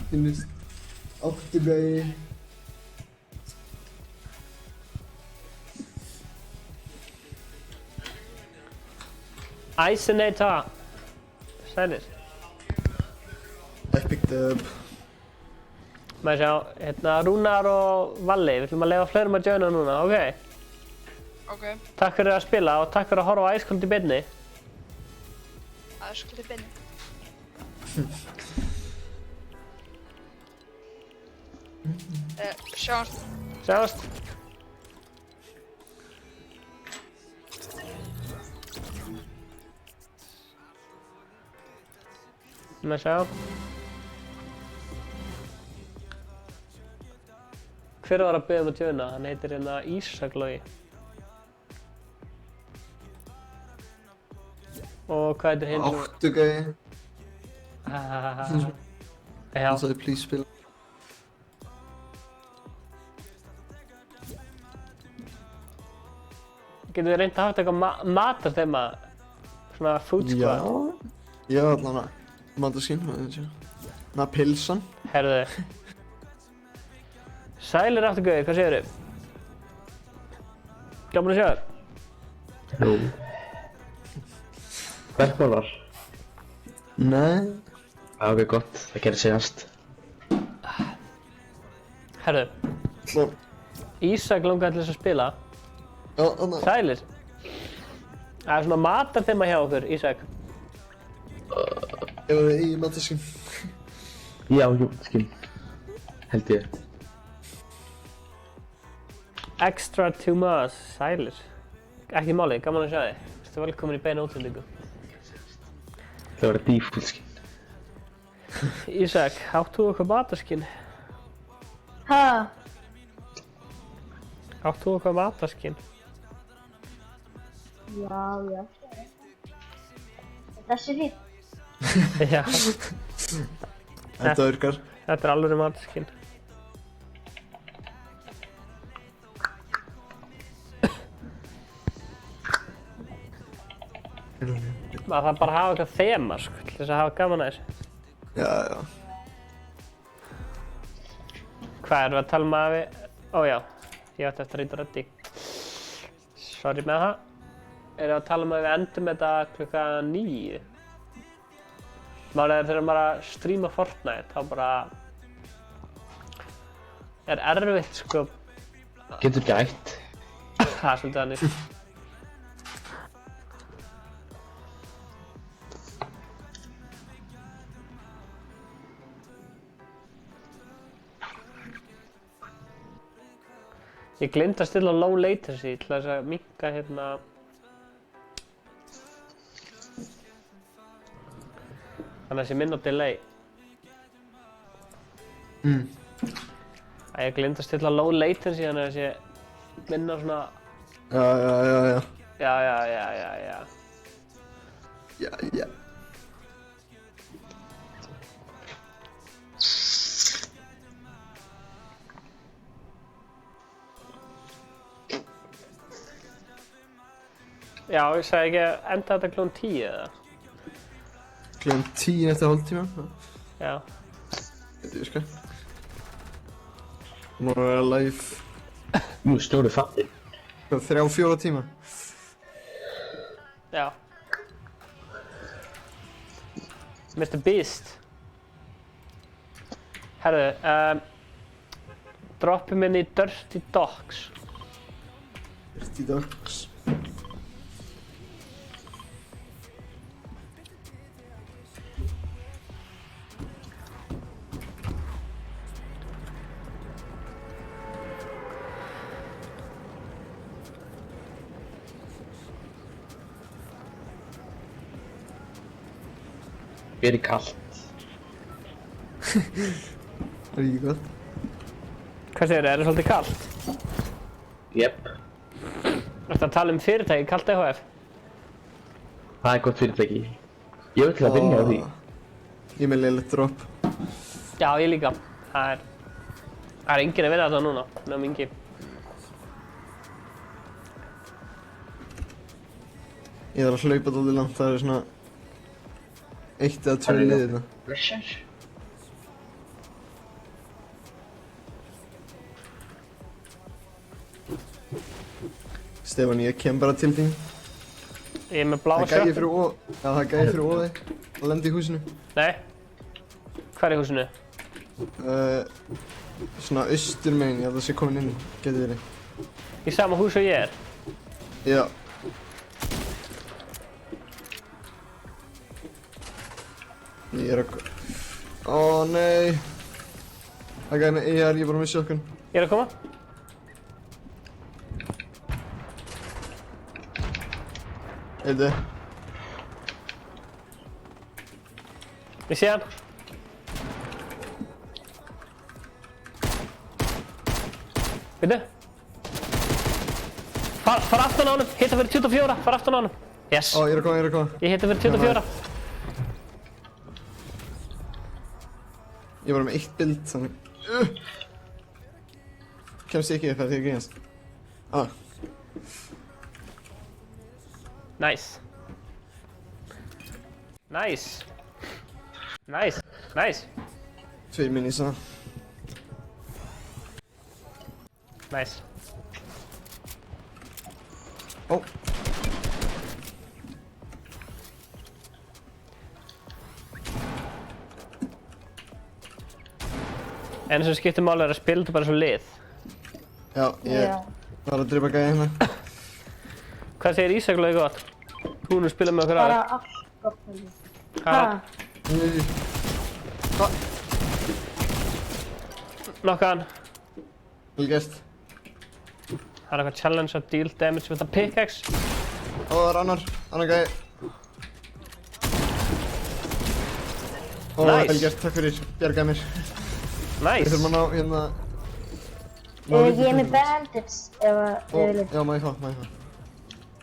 Finnist 8 gæi. Icenator. Sælir. I picked up. Maður sjá, hérna Rúnar og Valli, við ætlum að leyfa fleirum að joina núna, ok? Ok. Takk fyrir að spila og takk fyrir að horfa á Icecold í beinni. Icecold í beinni. Sjáumst. Sjáumst. Maður sjá. Hver var að biðja um að joina? Hann heitir hérna Ísak Logi. Og hvað heitir hinn? 8 gæi. Já. Hann sagði please spila. Getur þið reynt að hafa eitthvað matarþema? Svona food squad? Já, allan að matarskinn, maður veit ég. Ná, pilsan. Herðu. Sælir aftur gauðir, hvað segir þið? Gaman að sjá þér? Jú. Verkmálar? Nei. Já, ok, gott. Það gerir síðast. Herðu. Ísak langaði til þess að spila. Já, þannig. Sælir. Það er svona matarþema hjá okkur, Ísak. Ef það er í matarskinn. Já, matarskinn. Held ég. Extra too much, sælir. Ekki máli, gaman að sjá þig. Þú ert velkomin í beina útsendingu. Það var default skin. Ísak, áttu þú eitthvað matarskinn? Ha? Áttu þú eitthvað matarskinn? Já. Þessi hít. Já. Þetta virkar. Þetta er alveg matarskinn. Maður þarf bara að hafa eitthvað þema, sko, til þess að hafa gaman að þessu. Já. Hvað erum við að tala að við? Ó já, ég átti eftir að reyta reddi. Sorry með það. Erum við að tala að við endum þetta klukkan 9? Málið þegar maður að stríma Fortnite, þá bara erfitt sko. Getur gætt. Það svolítið þannig. Ég gleymdi að stilla low latency til þess að minnka hérna þannig að það sé minna delay. Ég gleymdi að stilla low latency þannig að það sé minna svona Já. Já. Já, ég sagði ekki að enda þetta klukkan 10 eða? Klukkan 10 eftir hálftíma? Já. Þetta virkar. Má vera live. Nú snjóru fatti. 3-4 tíma. Já. Mr. Beast. Herðu, droppum inn í Dirty Dogs. Dirty Dogs. Verið kallt. Það ekki gott. Hvað segirðu, það svolítið kallt? Jep. Ertu að tala fyrirtæki, Kallt EHF? Það gott fyrirtæki. Ég vil til að byrja á því. Ég með leiðilegt drop. Já, ég líka. Það er enginn að vinna þetta núna, nema Ingi. Ég þarf að hlaupa dálítið langt, það svona 1 eða 2 liðir þetta. Blessar. Stefán, ég kem bara til þín. Ég er með bláa Það er gæi fyrir óði. Já, það er gæi fyrir óði að lenda í húsinu. Nei. Hvar í húsinu? Svona austur megin, ég held að það sé komin inn, getur verið. Í sama hús og ég er? Já. Ég er að... Ó nei. Það er gæi með ER, ég er bara með shotgun. Ég er að koma. Heyrðu. Ég sé hann. Veitu? Fara aftan á honum, hitta fyrir 24, fara aftan á honum. Yes. Ó, ég er að koma. Ég hitta fyrir 24. Ég var með 1 bild, þannig... Kemst ég ekki upp þegar ég grínast. Nice. Nice. 2 minis, það. Nice. Ó. En sem skiptir máli er að spila þetta bara svo lið. Já, ég var að drepa gæði hérna. Hvað segir Ísaklaug gott? Hún er spilað með okkur aðeins. Bara allt gott með því. Nokkaðan. Vel gert. Það er eitthvað challenge að deal damage with a pickaxe. Ó, það er annar gæði. Ó, vel gert, takk fyrir, bjargaði mér. Nice. Við þurfum að ná hérna... Ég er með bandits ef þið viljið. Já, má ég fá.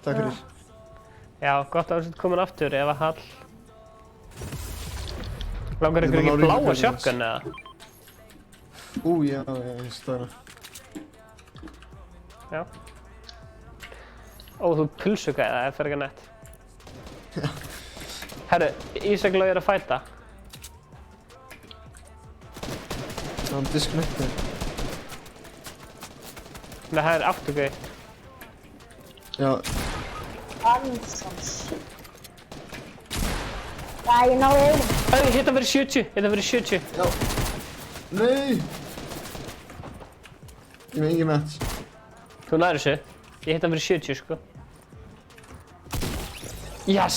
Takk fyrir. Já, gott að þú sett komin aftur ef að Hall... Langar ykkur ekki bláa shotgun eða? Já, ég stöðna. Já. Ó, þú pulsugæði það, það fer ekki nett. Herru, Ísaklaug er að fæta. Hann disconnected. Nei, það er afturgöði. Já. Ansans. Já, ég náði einum. Hérna verið 70, hérna verið 70. Já. Nei! Ég með engin match. Þú nærið þessu. Ég hérna verið 70, sko. Yes!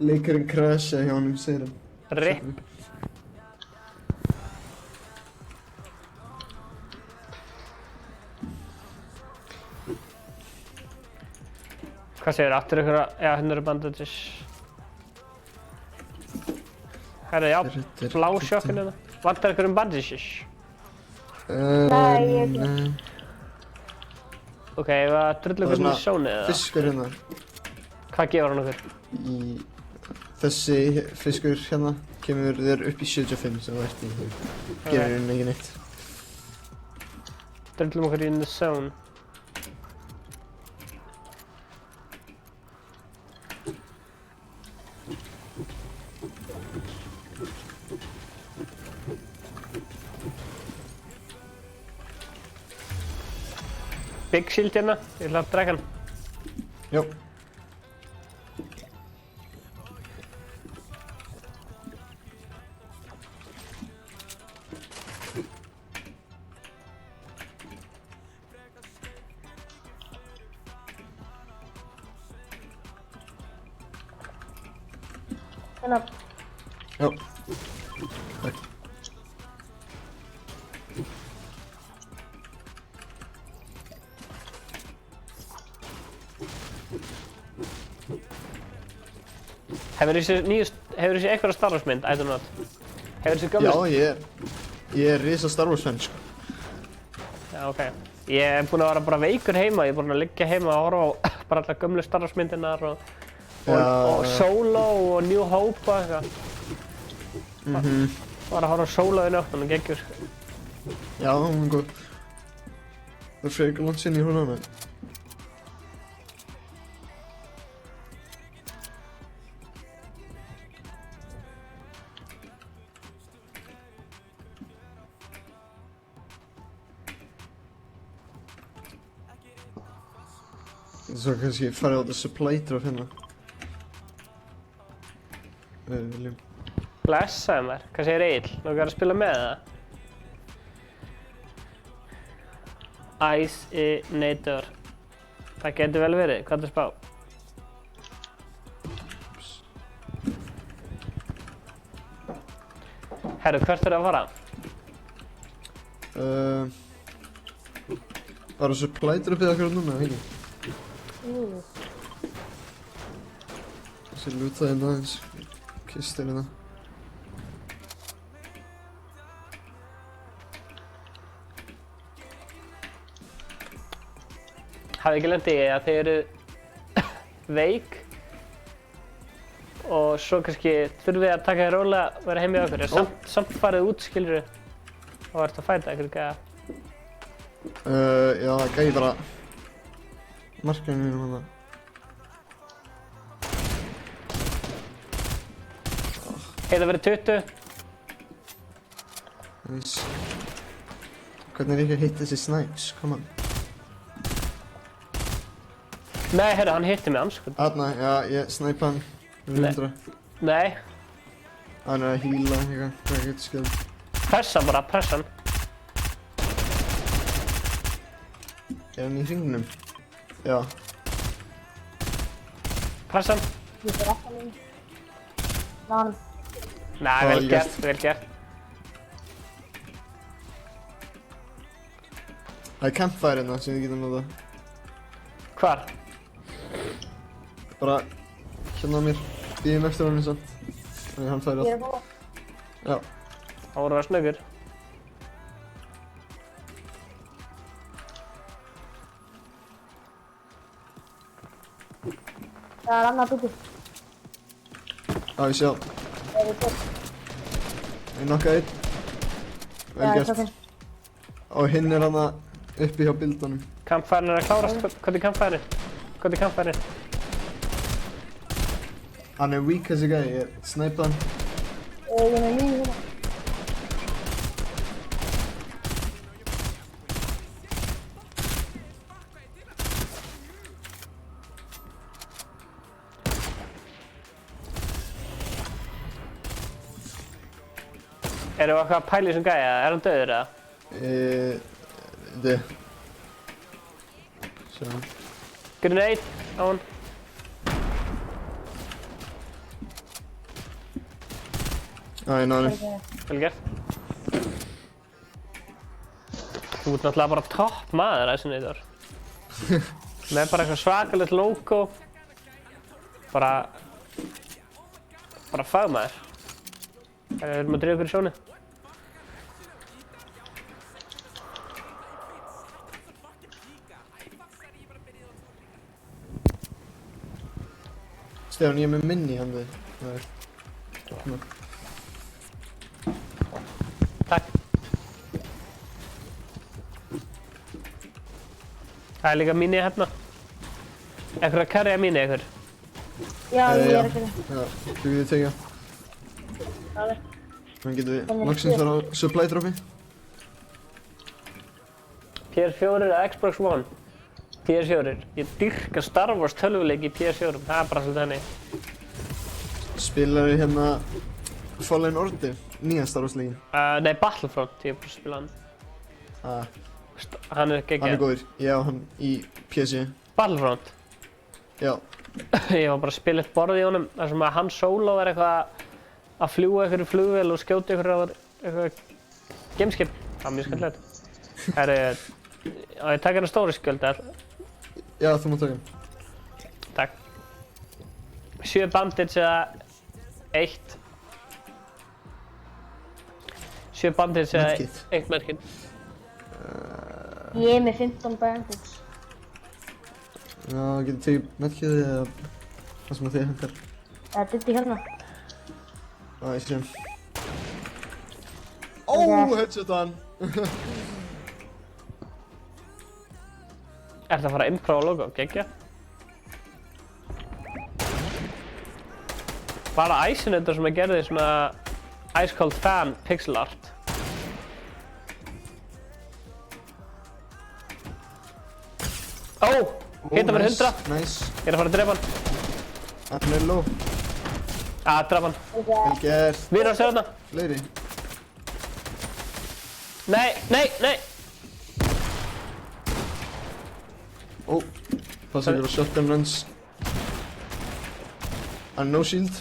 Leikurinn crashaði hjá honum, segir hann. RIP. Hvað segir aftur ykkur að, já, hérna eru bandages. Herra, já, blá sjokkin hérna. Vantar ykkur bandages? Nei. Ok, ef að drullu ykkur í sónu eða? Fiskur hérna. Hvað gefur hann okkur? Þessi fiskur hérna kemur þér upp í 75 sem þú ert í. Gerir hérna ekki neitt. Drullum okkur in the zone. Big shield hérna, ég ætla að drekka hann. Jó. Hérna. Já. Takk. Hefur þessi einhverja Star Wars mynd, I don't know. Hefur þessi gömlu... Já, ég er risa Star Wars fan, sko. Já, ok. Ég er búinn að vera bara veikur heima, ég er búinn að liggja heima og horfa á bara allar gömlu Star Wars myndirnar og Solo og New Hope og eitthvað. Bara að horfa á Solo í nótt, hann er geggjur. Já, hún er góð. Það er frekar langt sinni í hún hana. Svo kannski farið á þetta supply drop hérna. Viljum. Blessaði mér. Hvað segir Egil? Langar að spila með það? Ice-Nator. Það getur vel verið. Hvað er það spá? Herru, hvert er það að fara? Bara supply dropið akkurat núna, ekki? Þessi lútaði hérna aðeins. Kistir hérna. Hafið ekki lent í að þið eru veik og svo kannski þurfið að taka þér rólega að vera heim í okkur. Samt farið út, skilurðu, og ert að fæta ykkur gæja. Já, það gæði bara markaðinu mínum hana. Heiða verið 20. Nice. Hvernig er ekki að hitta þessi snipes? Come on. Nei, heyrðu, hann hitti mig anskot. Þarna, já, ég snæpa hann. 100. Nei. Hann er að heala eitthvað, hvað getur skjöld. Pressa bara, pressa hann. Er hann í hringnum? Já. Pressa hann. Ég fyrir aftan í. Ná hann. Nei, vel gert, vel gert. Það er campfire hérna sem við getum notað. Hvar? Bara hérna á mér. Bíðum eftir honum samt. Þannig hann færi allt. Ég er að búa. Já. Það voru að vera snöggur. Það er annað byggi. Já, ég sé á. Það er gott. Ég knockaði einn. Vel gert. Og hinn er hana uppi hjá bildunum. Kampfærin er að klárast. Hvað er kampfærin? Hvað er kampfærin? Hann er weak þessi gæði, ég snæpa hann. Ég er með 9 hérna. Erum við eitthvað að pæla í þessum gæja, er hann döður eða? Sjá. Grenade á hann. Ég náði hann. Vel gert. Þú ert náttúrulega bara topp maður Icenator. Með bara eitthvað svakalegt logo. Bara fagmaður. Við erum að drífa ykkur í sjónu. Stefán, ég er með minni hann þig. Takk. Það er líka mínu hérna. Ekkur að karja mínu ykkur? Já, ég er að gera. Já, þú getur tekið. Þannig getum við loksins fara á supply dropi. PS4 eða Xbox One? PS4. Ég dyrka Star Wars tölvuleik í PS4. Það er bara svolítið henni. Spilar við hérna Fallen Order, nýja Star Wars leikin? Nei, Battlefront. Ég er bara að spila hann. Hann er geggjað. Hann er góður. Ég á hann í PC. Battlefront? Já. Ég var bara að spila eitt borð í honum þar sem að Han Solo er eitthvað að fljúga einhverju flugvél og skjóta einhverju á eitthvað gameskip. Það er mjög skemmtilegt. Á ég taka hérna stóri skjöld eða? Já, þú má taka hann. Takk. 7 bandits eða 1? 7 bandits eða 1 medkit? Ég er með 15 bandits. Já, getur tekið medkitið eða það sem að þið hentar. Það er dutti hérna. Ég sé hann. Headshot hann! Ertu að fara að improva logo? Gekkja? Bara Icenator sem að gerði svona Ice Cold Fan pixel art. Hitta mér 100. Nice. Ég er að fara að drepa hann. Hann er low. Draf hann. Vel gert. Við erum að segja þarna. Fleiri. Nei. Passa ykkur á shotgun runs. Hann er no shield.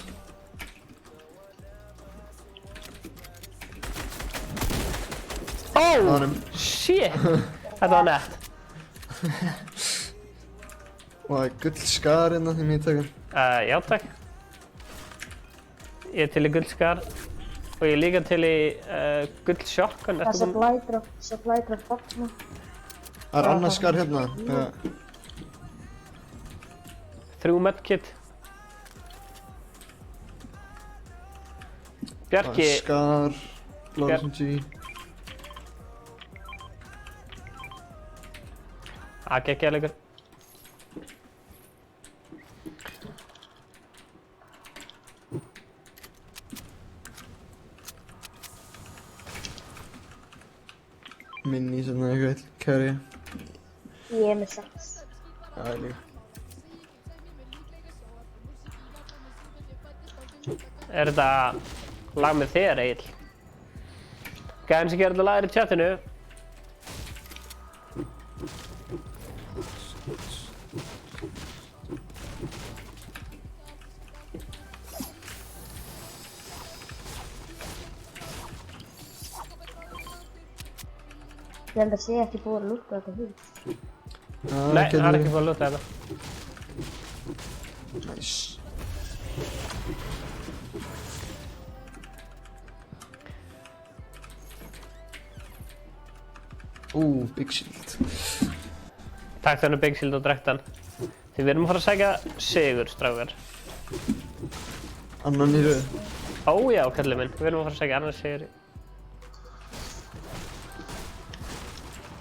Shit. Þetta var nett. Og það er gullskar hérna þegar ég taka hann. Já takk. Ég er til í gullskar og ég er líka til í gullshotgun. Það er supply drop botna. Það er annað skar hérna. 3 medkit. Bjarki. Skar, Lawson G. Gekkja leikur. Minni sem það eitthvað carry. Ég er með 6. Já, ég líka. Er þetta lag með þér, Egil? Gæðin sem gerir þetta lag í chatinu. Ég held að sé ekki búið að lúta þetta hús. Nei, það er ekki búið að lúta þetta. Nice. Big shield. Takk þennu Big Shield og drektan. Því við erum að fara að sækja sigur, strákar. Annan í rauð. Já, kallið minn. Við erum að fara að sækja annan sigur.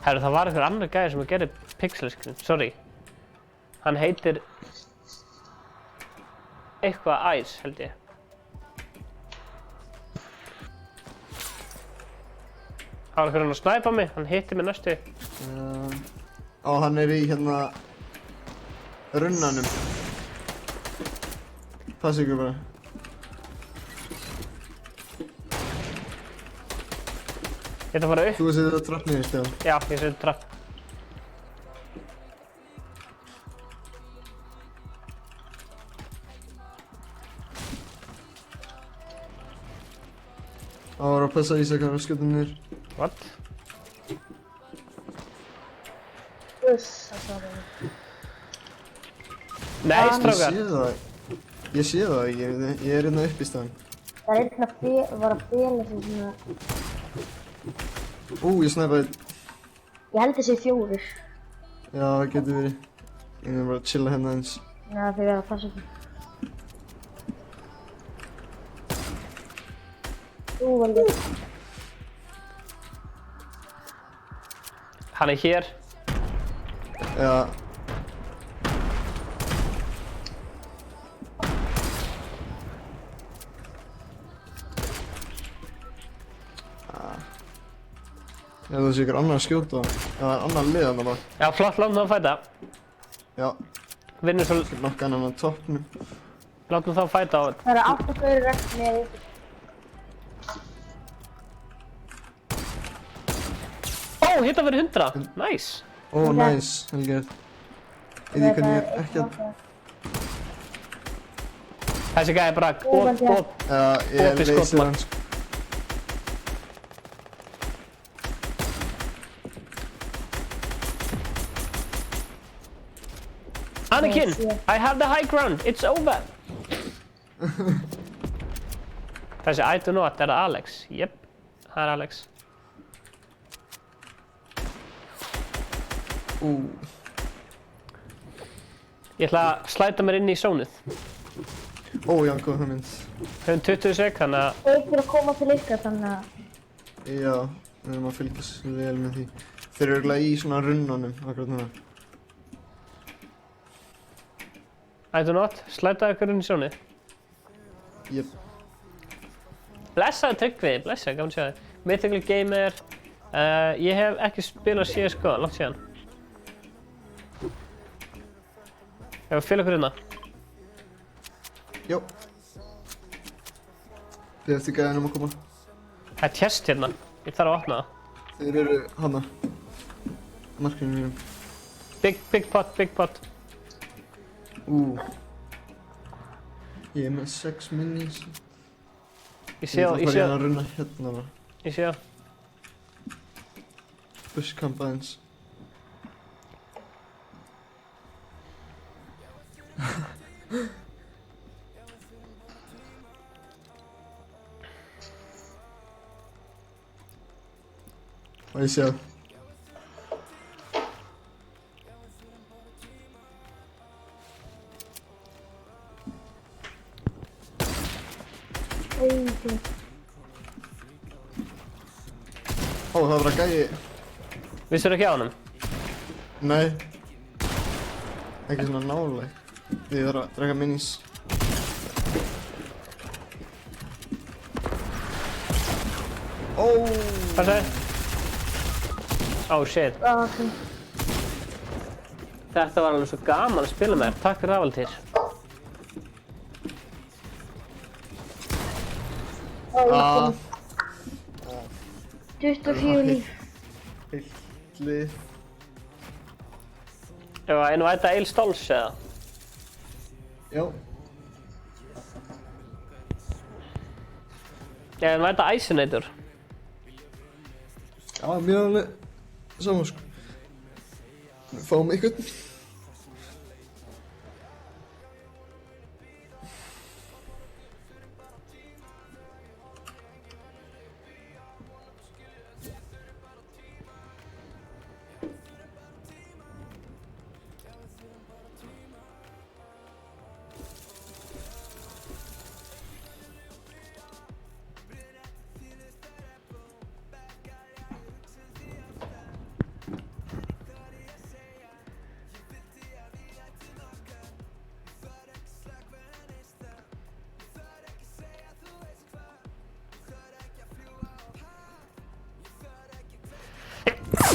Herru, það var einhver annar gæði sem að gera pixel screen. Sorry. Hann heitir... eitthvað æs, held ég. Það var einhverjum að snæpa mig, hann hitti mig næstu. Hann í hérna runnanum. Passi ykkur bara. Ég ætla að fara upp. Þú setur það trapp niður, Stefán. Já, ég setur trapp. Það var að passa Ísak að skjóta niður. What? Nei, strákar. Ég sé það ekki, ég er hérna upp í staðinn. Það er einn var að fela sig svona... Ég snæpaði. Ég held þessi 4. Já, það getur verið. Ég er bara að chilla hérna eins. Já, þið verða að passa ekki. Vel ég. Hann er hér. Já. Ég þú sé ykkur annar að skjóta. Já, það er annar lið þarna bara. Já, flott, látum þá fæta. Já. Vinnur svo... Nokka hann á toppnum. Látum þá fæta á... Það eru 8 gauðir eftir með ykkur. Hitta verið 100. Nice. Nice. Vel gert. Ég veit hvernig ég er ekki að... Þessi gæði bara bót. Já, ég leysir hann sko. Anakin, I have the high ground. It's over. Þessi I do not, er það Alex? Jep, það er Alex. Ég ætla að slæta mér inn í sónið. Já, góð það mynd. Höfum 20 sek, þannig að... Þeir eru að koma til ykkar, þannig að... Já, við erum að fylgjast vel með því. Þeir eru örugglega í svona runnanum, akkurat núna. I do not, slæta ykkur inn í sónið. Jep. Blessaði Tryggvi, blessaði, gaman að sjá þig. Mythical Gamer. Ég hef ekki spilað CSGO, langt síðan. Ég var að fylgja ykkur hérna. Jó. Þið eftir gæðinum að koma. Það er tjest hérna, ég þarf að opna það. Þeir eru hana. Markinu mínum. Big pot. Ég er með 6 minis. Ég sé það. Ég ætla að fara að runna hérna bara. Ég sé það. Bushkampa eins. Og ég sé það. Það var bara gæi. Vissur ekki á honum? Nei. Ekki svona nálega. Ég þarf að drekka minis. Hvað sagði? Shit. Þetta var alveg svo gaman að spila með þér. Takk fyrir Ravaltýr. 24 líf. Heilt lið. Ef að einu væta Eil Stóls eða? Já. Ef einu væta Æsinator? Já, mér er alveg saman sko. Fáum einhvern.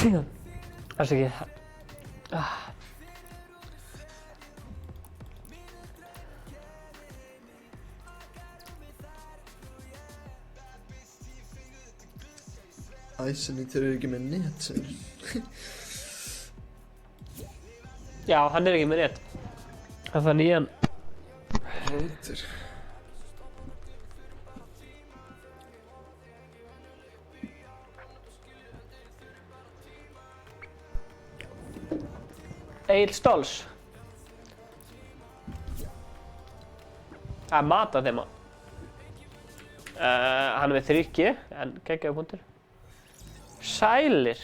Það er ekki... Æsini, þeir eru ekki með net, segir. Já, hann er ekki með net. Það var nýjan... Rótur. Egil Stolz. Það er mat að þeim á. Hann er með 3G, en geggjaður punktur. Sælir.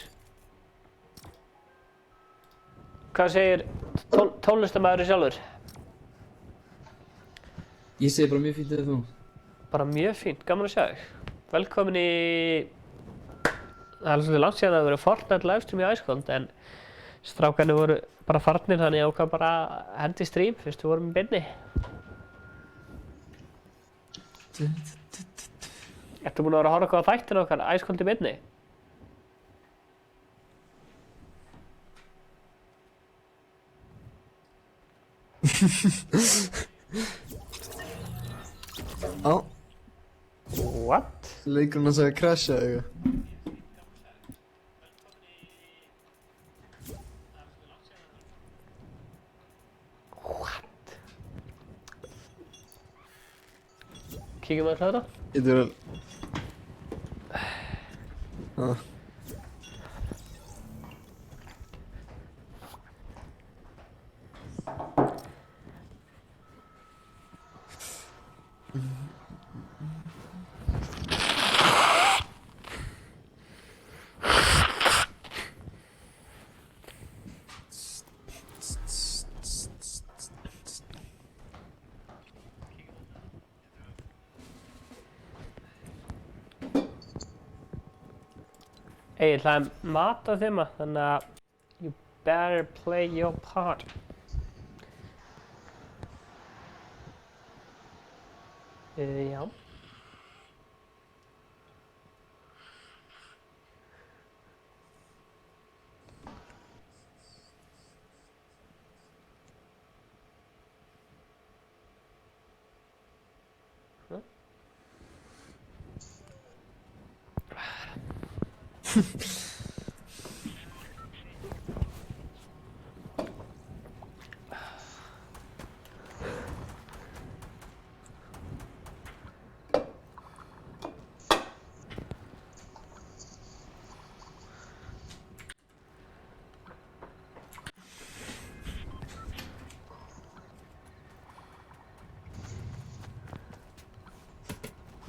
Hvað segir tónlistarmaðurinn sjálfur? Ég segi bara mjög fínt eða þú. Bara mjög fínt, gaman að sjá þig. Velkomin í... Það er svolítið langt síðan að það verið Fortnite livestream í Icecold, en strákarnir voru bara farnir, þannig ég ákvað bara að hendi stream fyrst við vorum í beinni. Ertu búin að vera að horfa eitthvað á þættinu okkar, Icecold í beinni? Á. What? Leikurinn að segja crasha eitthvað. What? Kíkjum við að hlæða? Ég þú vel. Egil, það er mat á þeim, þannig að you better play your part. Já.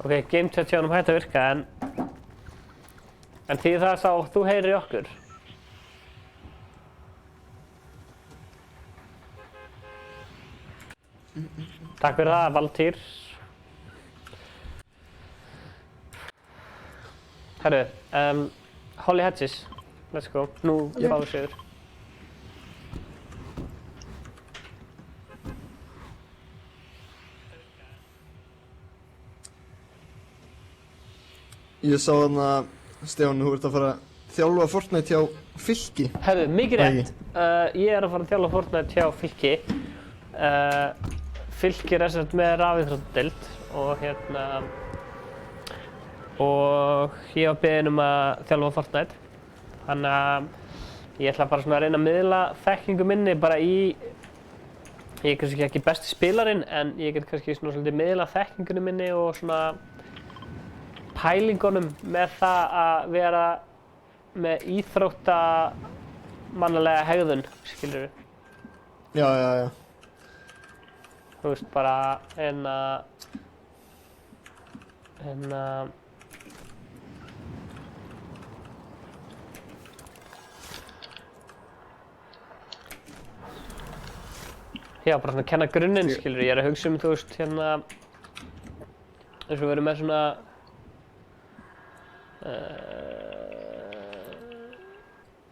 Ok, game chat hjá honum hætti að virka, en því það þá þú heyrir í okkur. Takk fyrir það, Valtýr. Herru, Holly Hedges, let's go. Nú fáum við sigur. Ég sá þarna, Stefán, þú ert að fara að þjálfa Fortnite hjá Fylki. Herru, mikið rétt. Ég er að fara að þjálfa Fortnite hjá Fylki. Fylki er þess með rafíþróttadeild og og ég var beðinn um að þjálfa Fortnite. Þannig að ég ætla bara svona að reyna að miðla þekkingu minni bara í... Ég er kannski ekki besti spilarinn, en ég get kannski svona svolítið miðla þekkingunni minni og svona pælingunum með það að vera með íþróttamannalega hegðun, skilur við. Já, já, já. Þú veist, bara já, bara svona að kenna grunninn, skilur við. Ég er að hugsa þú veist, eins og við erum með svona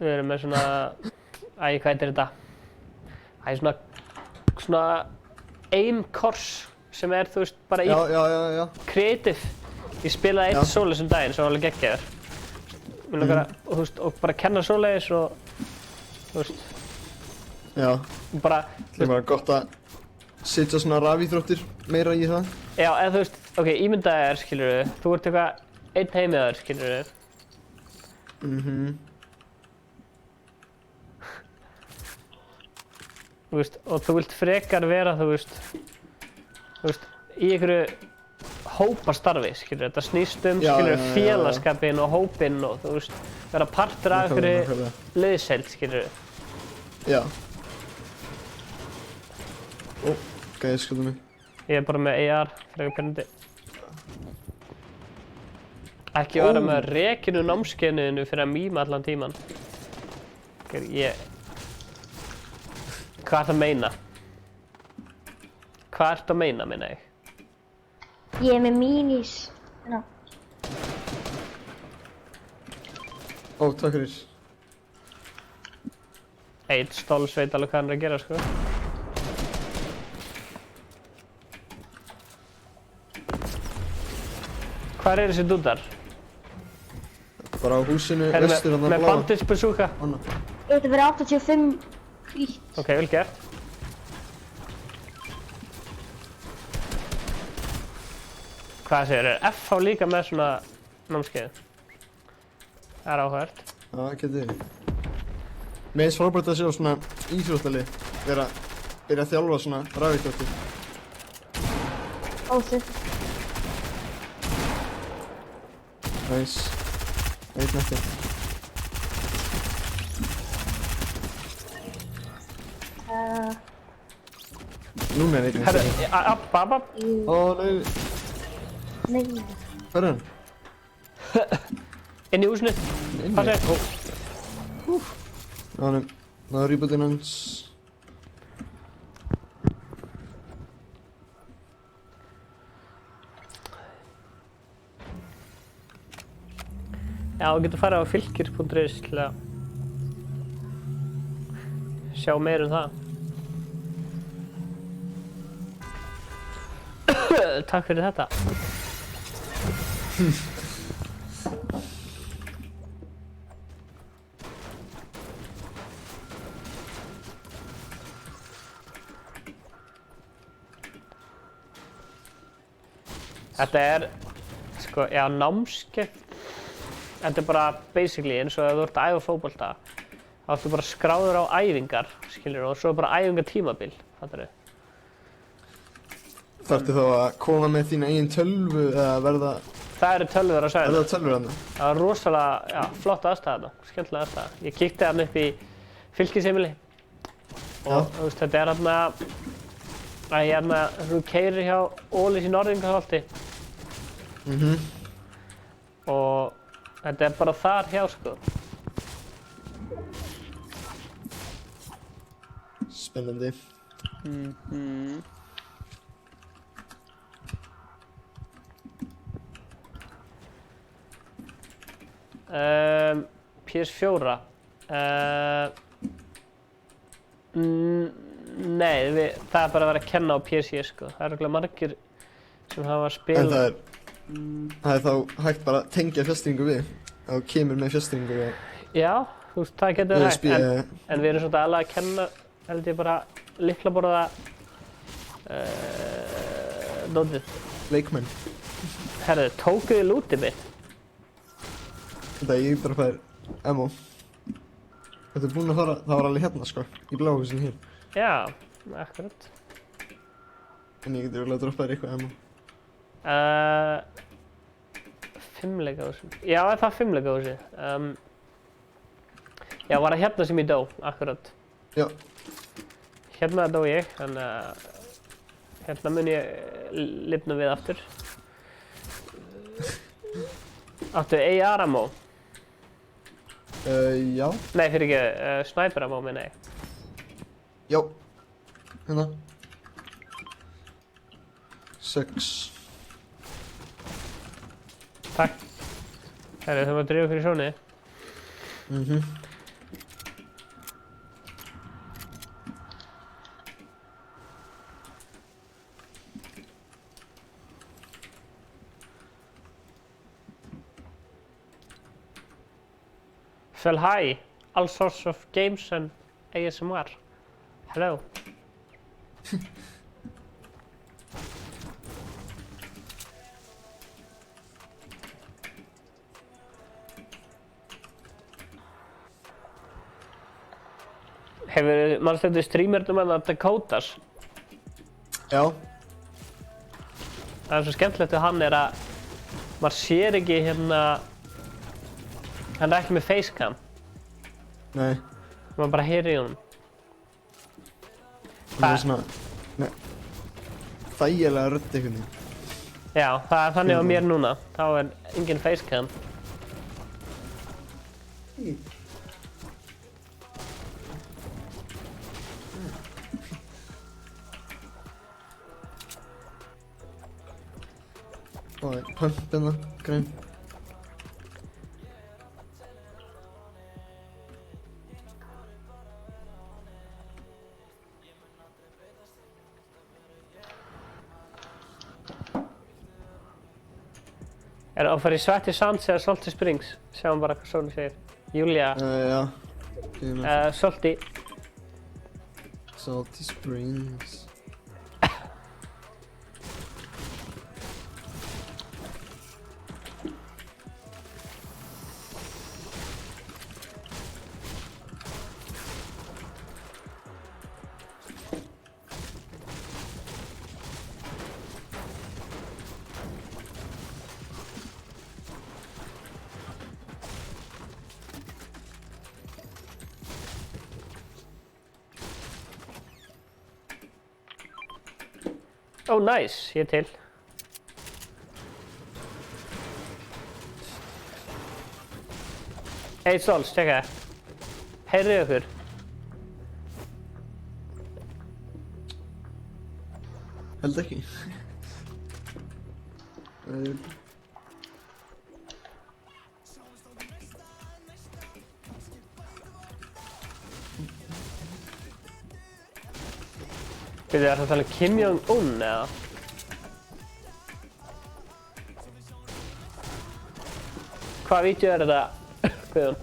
við erum með svona, hvað heitir þetta? Svona aim course sem er, þú veist, bara í creative. Ég spilaði eitt solo sem daginn sem var alveg geggjaður. Mér langar að, þú veist, og bara kenna svoleiðis og, þú veist. Já. Bara, Það er bara gott að setja svona rafíþróttir meira í það. Já, eða þú veist, ok, ímyndaðu þér, skilurðu, þú ert eitthvað einn heimið þér, skilurðu. Þú veist, og þú vilt frekar vera, þú veist, í einhverju hópastarfi, skilurðu, þetta snýst skilurðu, félagskapinn og hópinn og, þú veist, vera partur af einhverju liðsheild, skilurðu. Já. Ó, gæði skjóta mig. Ég er bara með AR, frekar pennandi. Ekki vera með rekinu námskeiðinu fyrir að mýma allan tíman. Hvað ertu að meina? Hvað ertu að meina, meina ég? Ég er með minis. Ó, takk fyrir. Eitt Stolz veit alveg hvað hann er að gera, sko. Hvar eru þessi dúdar? Bara á húsinu, vestur hann að með bláa. bandage bazooka? Þetta verið 85 hvítt. Ok, vel gert. Hvað segir þér? Er FH líka með svona námskeið? Það er áhugavert. Já, getið þið. Mér finnst frábært að sjá svona íþróttalið byrja að þjálfa svona rafíþróttir. Ósið. Nice. Einn eftir. Núna er einn eftir. Herru, app. Ó, nei. Nei. Hvar er hann? Inn í húsinu. Passa þér. Það er rýbútinn hans. Já, þú getur farið á fylkir.is til að sjá meir það. Takk fyrir þetta. Þetta er, sko, já, námskeið. Þetta er bara basically eins og ef þú ert að æfa fótbolta, þá ertu bara skráður á æfingar, skilur, og svo bara æfingatímabil, fattar þau? Þarftu þá að koma með þína eigin tölvu eða verða... Það eru tölvur á svæðinu. Er það tölvur þarna? Það var rosalega, já, flott aðstæða þarna, skemmtilega aðstæða. Ég kíkti þarna upp í fylkisheimili og þú veist, þetta er þarna, þú keyrir hjá Ólís í Norðingaholti og þetta er bara þar hjá, sko. Spennandi. PS4. Nei, það er bara að vera að kenna á PC, sko. Það eru örugglega margir sem hafa spilað. En það er þá hægt bara að tengja fjastringu við. Þá kemur með fjastringu við. Já, þú veist, það getur verið hægt. En við erum svona alveg að kenna, held ég bara, lyklaborða dótið. Leikmenn. Herðu, tókuð þið lútið mitt? Þetta ég bara fær ammo. Þetta er búinn að fara, það var alveg hérna, sko, í bláhúsinu hér. Já, akkurat. En ég getur alveg að droppa þér eitthvað ammo. 5 leikahúsi. Já, það er 5 leikahúsi. Já, var það hérna sem ég dó, akkurat. Já. Hérna dó ég, þannig að hérna mun ég lifna við aftur. Áttu AR ammo? Já. Nei, fyrir ekki, sniper ammo minna ég. Já. Hérna. 6. Takk. Herru, þú maður að drífa okkur í sjónið. Well, hi. All sorts of games and ASMR. Hello. Manstu þetta streamernum að Dakotas? Já. Það svo skemmtilegt við hann að maður sér ekki hann ekki með facecam. Nei. Maður bara heyrir í honum. Það svona þægilega rödd einhvern veginn. Já, það þannig á mér núna. Þá engin facecam. Það pump hérna, grein. Að fara í Sweaty Sands eða Salty Springs? Sjáum bara hvað Sóli segir. Júlia. Já. Salty. Salty Springs. Oh, nice. Ég til. Hey, Sols, tjekka. Heyrðu ykkur. Held ekki. Byrju, það að tala um Kim Jong-un, eða? Hvaða vídeó þetta, Guðjón?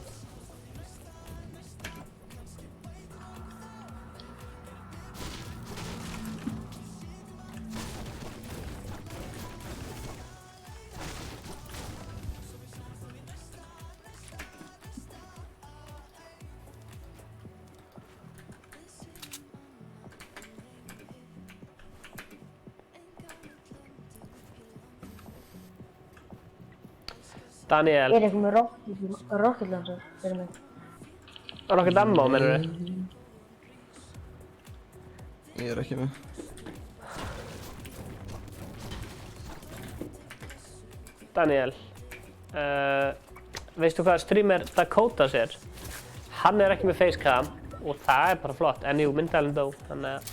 Daniel. Ég eitthvað með rocket launcher fyrir mig. Rocket ammo, meinarðu? Ég ekki með. Daniel. Veistu hvað streamer Dakotas er? Hann ekki með facecam og það bara flott. En jú, myndalinn dó, þannig að...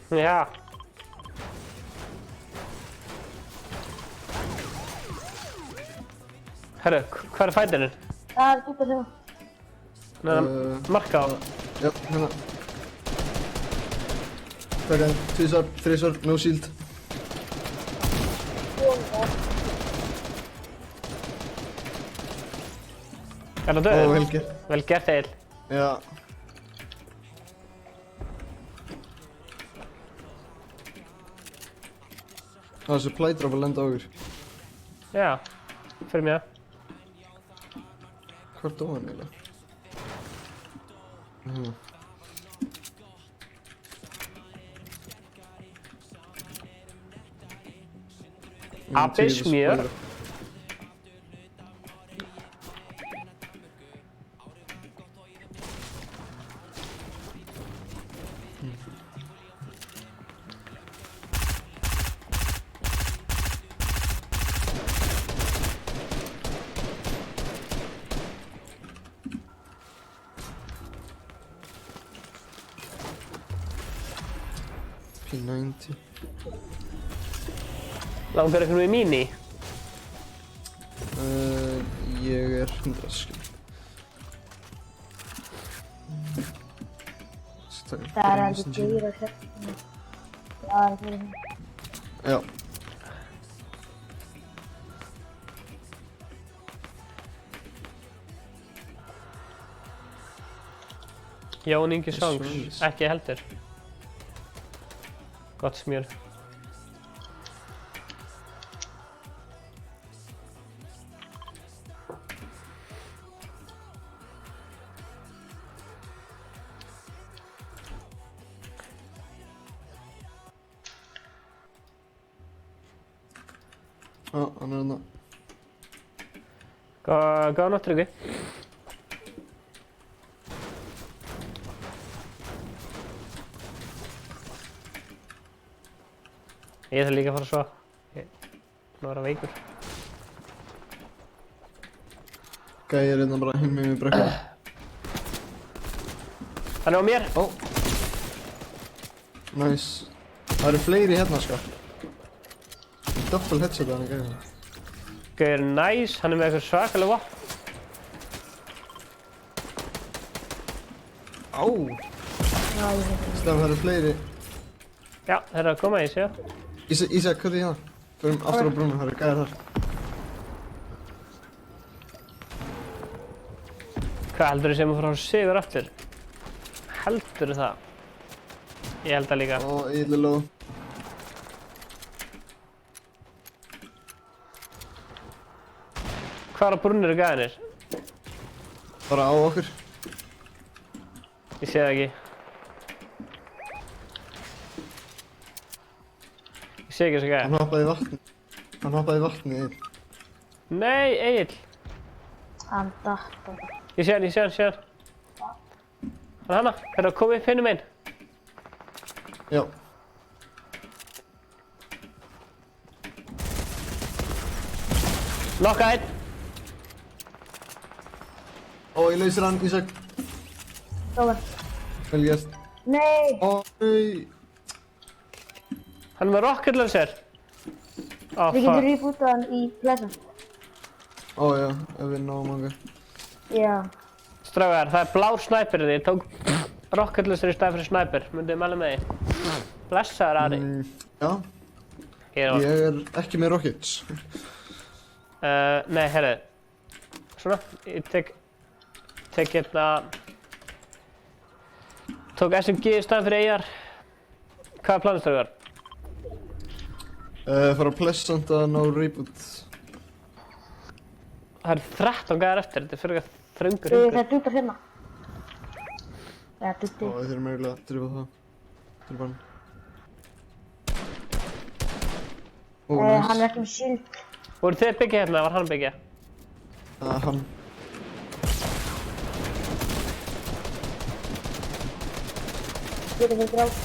Já. Herru, hvað fætirinn? Það 23. Marka á. Já, hérna. Taka, 2 svar, 3 svar, no shield. Það döður? Ó, vel gert. Vel gert, Egil. Já. Það er supply drop að lenda á okkur. Já, fyrir mig. Hvað dó hann eiginlega? Abyss mjög. P90. Langar ykkur nú í mini? Ég er 100 skil. Það er alveg dýr og hérna. Já, það er fyrir hérna. Já. Jón Ingi Songs, ekki heldur. Gott smjör. Já, hann er hérna. Góða nótt, Tryggvi. Ég þarf líka að fara að sofa. Ég er að vera veikur. Gæi er hérna bara hinn með mig brekku. Hann er á mér! Ó. Nice. Það eru fleiri hérna sko. Double headshot að hann er gæði. Gauður nice, hann er með eitthvað svakalega vopn. Á! Stefán, það eru fleiri. Já, þeir eru að koma, ég sé það. Ísak, hvað er hérna? Förum aftur á brúnum, það eru gæðir þar. Hvað heldur þið sem að fara á sigur aftur? Heldur þið það? Ég held það líka. Ó, illa lóð. Hvar á brúnir eru gæðinir? Bara á okkur. Ég sé það ekki. Ég sé ekki þessu gæði. Hann hoppaði í vatni. Hann hoppaði í vatni, Egil. Nei, Egil. Hann datt á. Ég sé hann, ég sé hann, ég sé hann. Hann er hana. Hérna, komið upp hinum einn. Já. Nokka einn. Ó, ég lausir hann, Ísak. Góða. Vel gert. Nei! Ó, nei. Hann er með rocket launcher. Ó, Við getum rebootað hann í Pleasant. Ó, já, ef við náum okkar. Já. Strákar, það er blár snæperið. Ég tók rocket launcher í stað fyrir snæper. Myndið þið mæla með því? Blessaður, Ari. Já. Ég er ekki með rockets. Nei, herri. Svona, ég tek hérna... Tók SMG í staðan fyrir ER. Hvað er planið, strákar? Fara Pleasant að ná reboot. Það eru 13 gæðar eftir, þetta er fyrir eitthvað þröngur Það hringur. er dútar hérna. Já, dúti. Ó, þeir eru mögulega að drífa það. Drífa hann. Ó, nice. Hann er ekki með shield. Voru þið byggja hérna, var hann byggja? Hann. Getum við grátt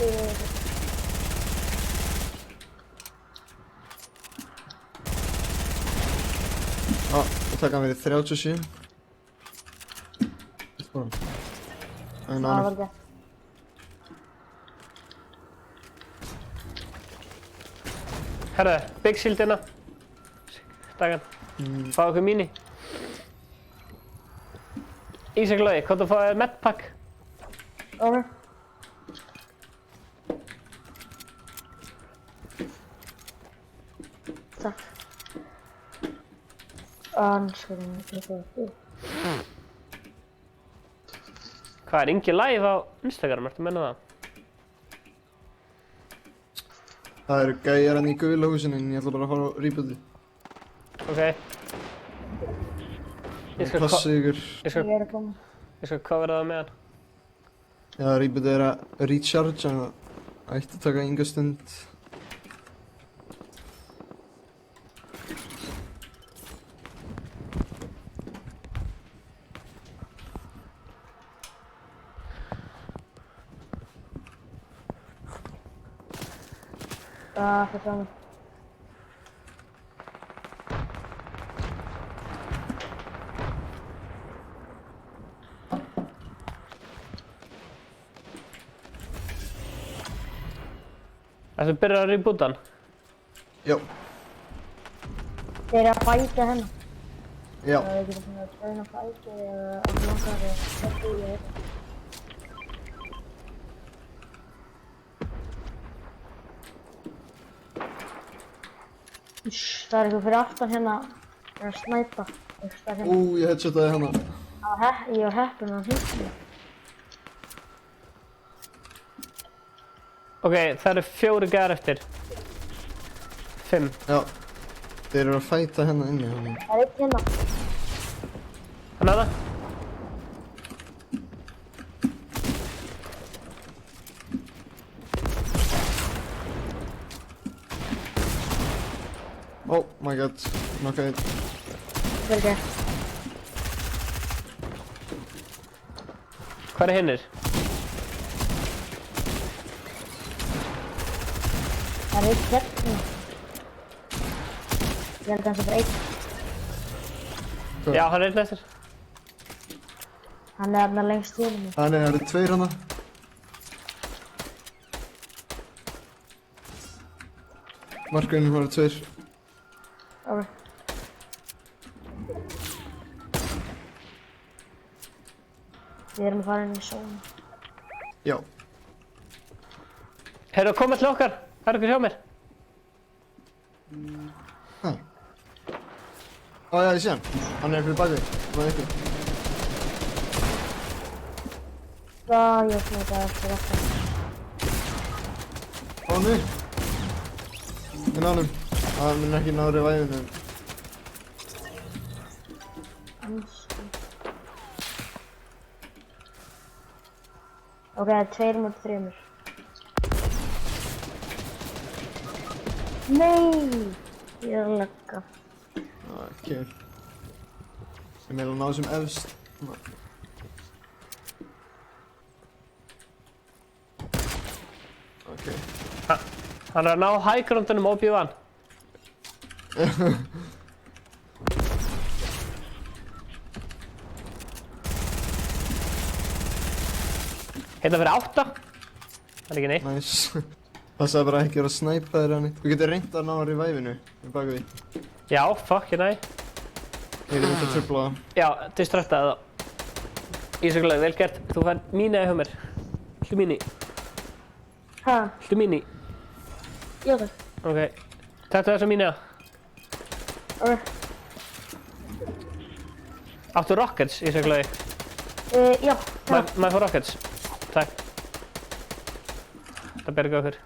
Á, ég taka hann verið 37. Þetta var hann. Það var gett. Herðu, big shield hérna. Dagan. Fá okkur mini. Ísak Logi, hvað þú fáið medpack? Ok. Takk. Anskurinn ekki það. Hvað er Ingi live á Instagram, ertu að menna það? Það eru gæjar hann í gula húsinu en ég ætla bara að fara á rebootið. Ok. Passi ykkur. Ég skal covera það með hann. Já, rebootið er að recharge en það ætti að taka enga stund. Það fyrir saman. Ertu byrjað að rebootan? Já. Þeir eru að fæta hennar. Já. Það er ekki svona að tröna fæti eða að langar eða þetta ég veit. Það er eitthvað fyrir aftan hérna að snæpa. Ég headshotaði hana. Ég var heppinn að hlusta. Ok, það eru 4 gæðar eftir. 5. Já. Þeir eru að fæta hérna inni. Það er einn hérna. Hann er það? Oh my god. Knockaði. Vel gert. Hvað er hinnir? Það er einn hérna. Ég held að það er bara einn. Já, hann er einn eftir. Hann er þarna lengst fyrir mig. Það eru 2 hana. Markurinn var 2. Ok. Við erum að fara inn í sónu. Já. Heyrðu, komið til okkar. Það er ykkur hjá mér. Já, ég sé hann. Hann er fyrir bakvið. Hann er ykkur. Það, ég snúta eftir þetta. Ó, nei. Ég náði hann. Það mun ekki náður í væðinu. Ok, það er 2 mot 3. Nei! Ég er að legga. Ok. Ég meðal að ná þessum efst. Ok. Hann er að ná hægrundunum OB1. Hérna fyrir 8. Það er ekki neitt. Nice. Það sagði bara ekki að vera að snæpa þér hann. Þú getur reynt að ná hann í væfinu, í bakvið. Já, fuck, ég næ. Ég er myndið að tripla það. Já, distractaði það. Ísaklega, vel gert. Þú fær mínu eða hjá mér. Hlu mínu. Hæ? Hlu mínu. Já, takk. Ok. Þetta er þessa mínu eða. Ok. Áttu rockets, Ísaklega? Já, takk. Má ég fá rockets? Takk. Það berga okkur.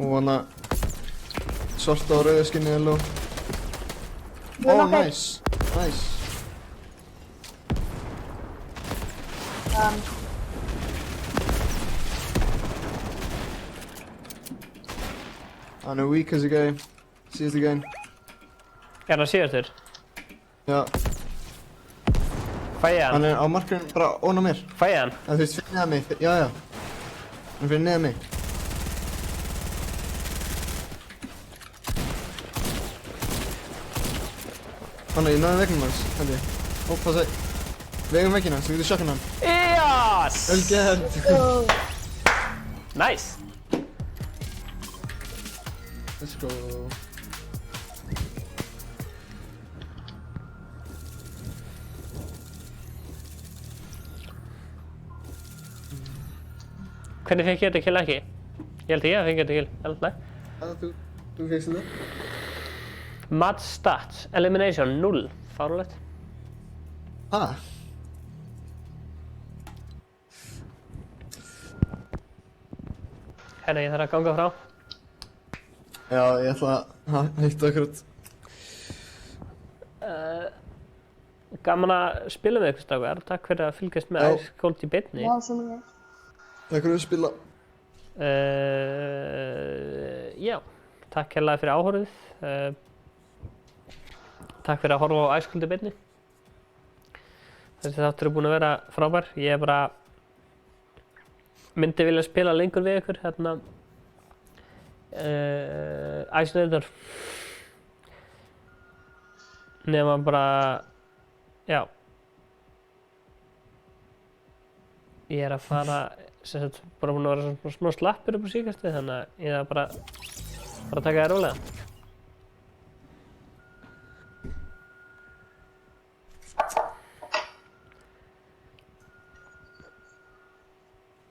Og hana svarta og rauða skinnið er lóð. Ó, nice. Nice. Hann er weak þessi gæi. Síðasti gæin. Er hann síðastur? Já. Fæ ég hann? Hann er á markurinn bara ón á mér. Fæ ég hann? Þú veist, fyrir neða mig. Já, já. Hann er fyrir neða mig. Hann er í náðu vegnum hans, held ég. Ó, passa. Vegum vegginn hans, þú getur sjokkað hann. Yes! Vel gert. Nice. Let's go. Hvernig fekk ég þetta kill ekki? Ég held að ég að fengi þetta kill, held nei. Þú fegst þetta? Match stats, elimination 0, fárulegt. Ha? Hérna, ég þarf að ganga frá. Já, ég ætla að hætta akkurat. Gaman að spila með ykkur strákar. Takk fyrir að fylgjast með Ice Cold í beinni. Já, sem ég. Takk fyrir að spila. Já, takk hérlega fyrir áhorfið. Takk fyrir að horfa á Ice Cold í beinni. Þessi þáttur er búinn að vera frábær. Ég bara myndi vilja spila lengur við ykkur hérna. Æsnöður nema bara já ég er að fara sem sagt bara búinn að vera svona smá slappur upp á síðkastið þannig að ég þarf bara að taka það rólega.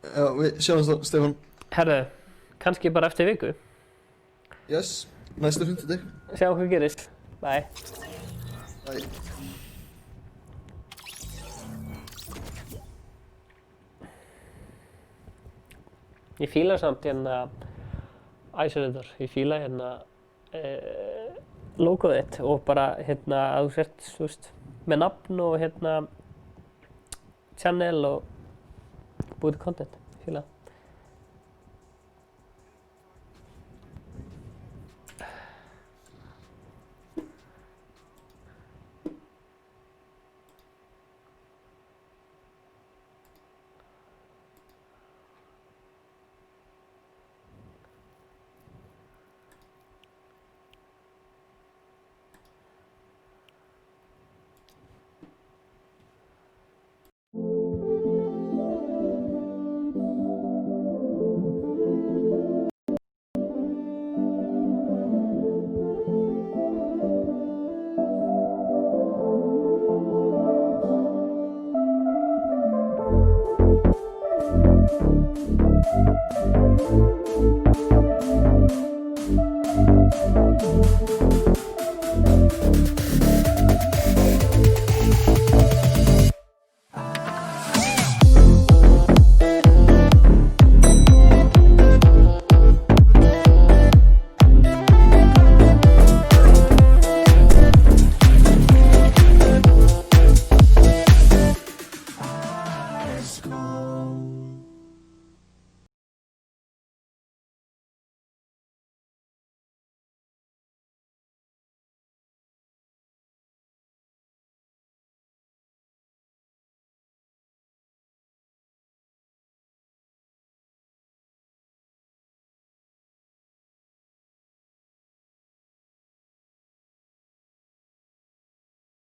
Já, við sjáumst þá, Stefán. Herðu, kannski bara eftir viku. Yes, næstu 50. Sjáum hvað gerist. Bye. Bye. Ég fíla samt hérna Isolator, ég fíla hérna logoð þitt og bara hérna að þú sért, þú veist, með nafn og hérna channel og búið til content, ég fíla það. Thank you.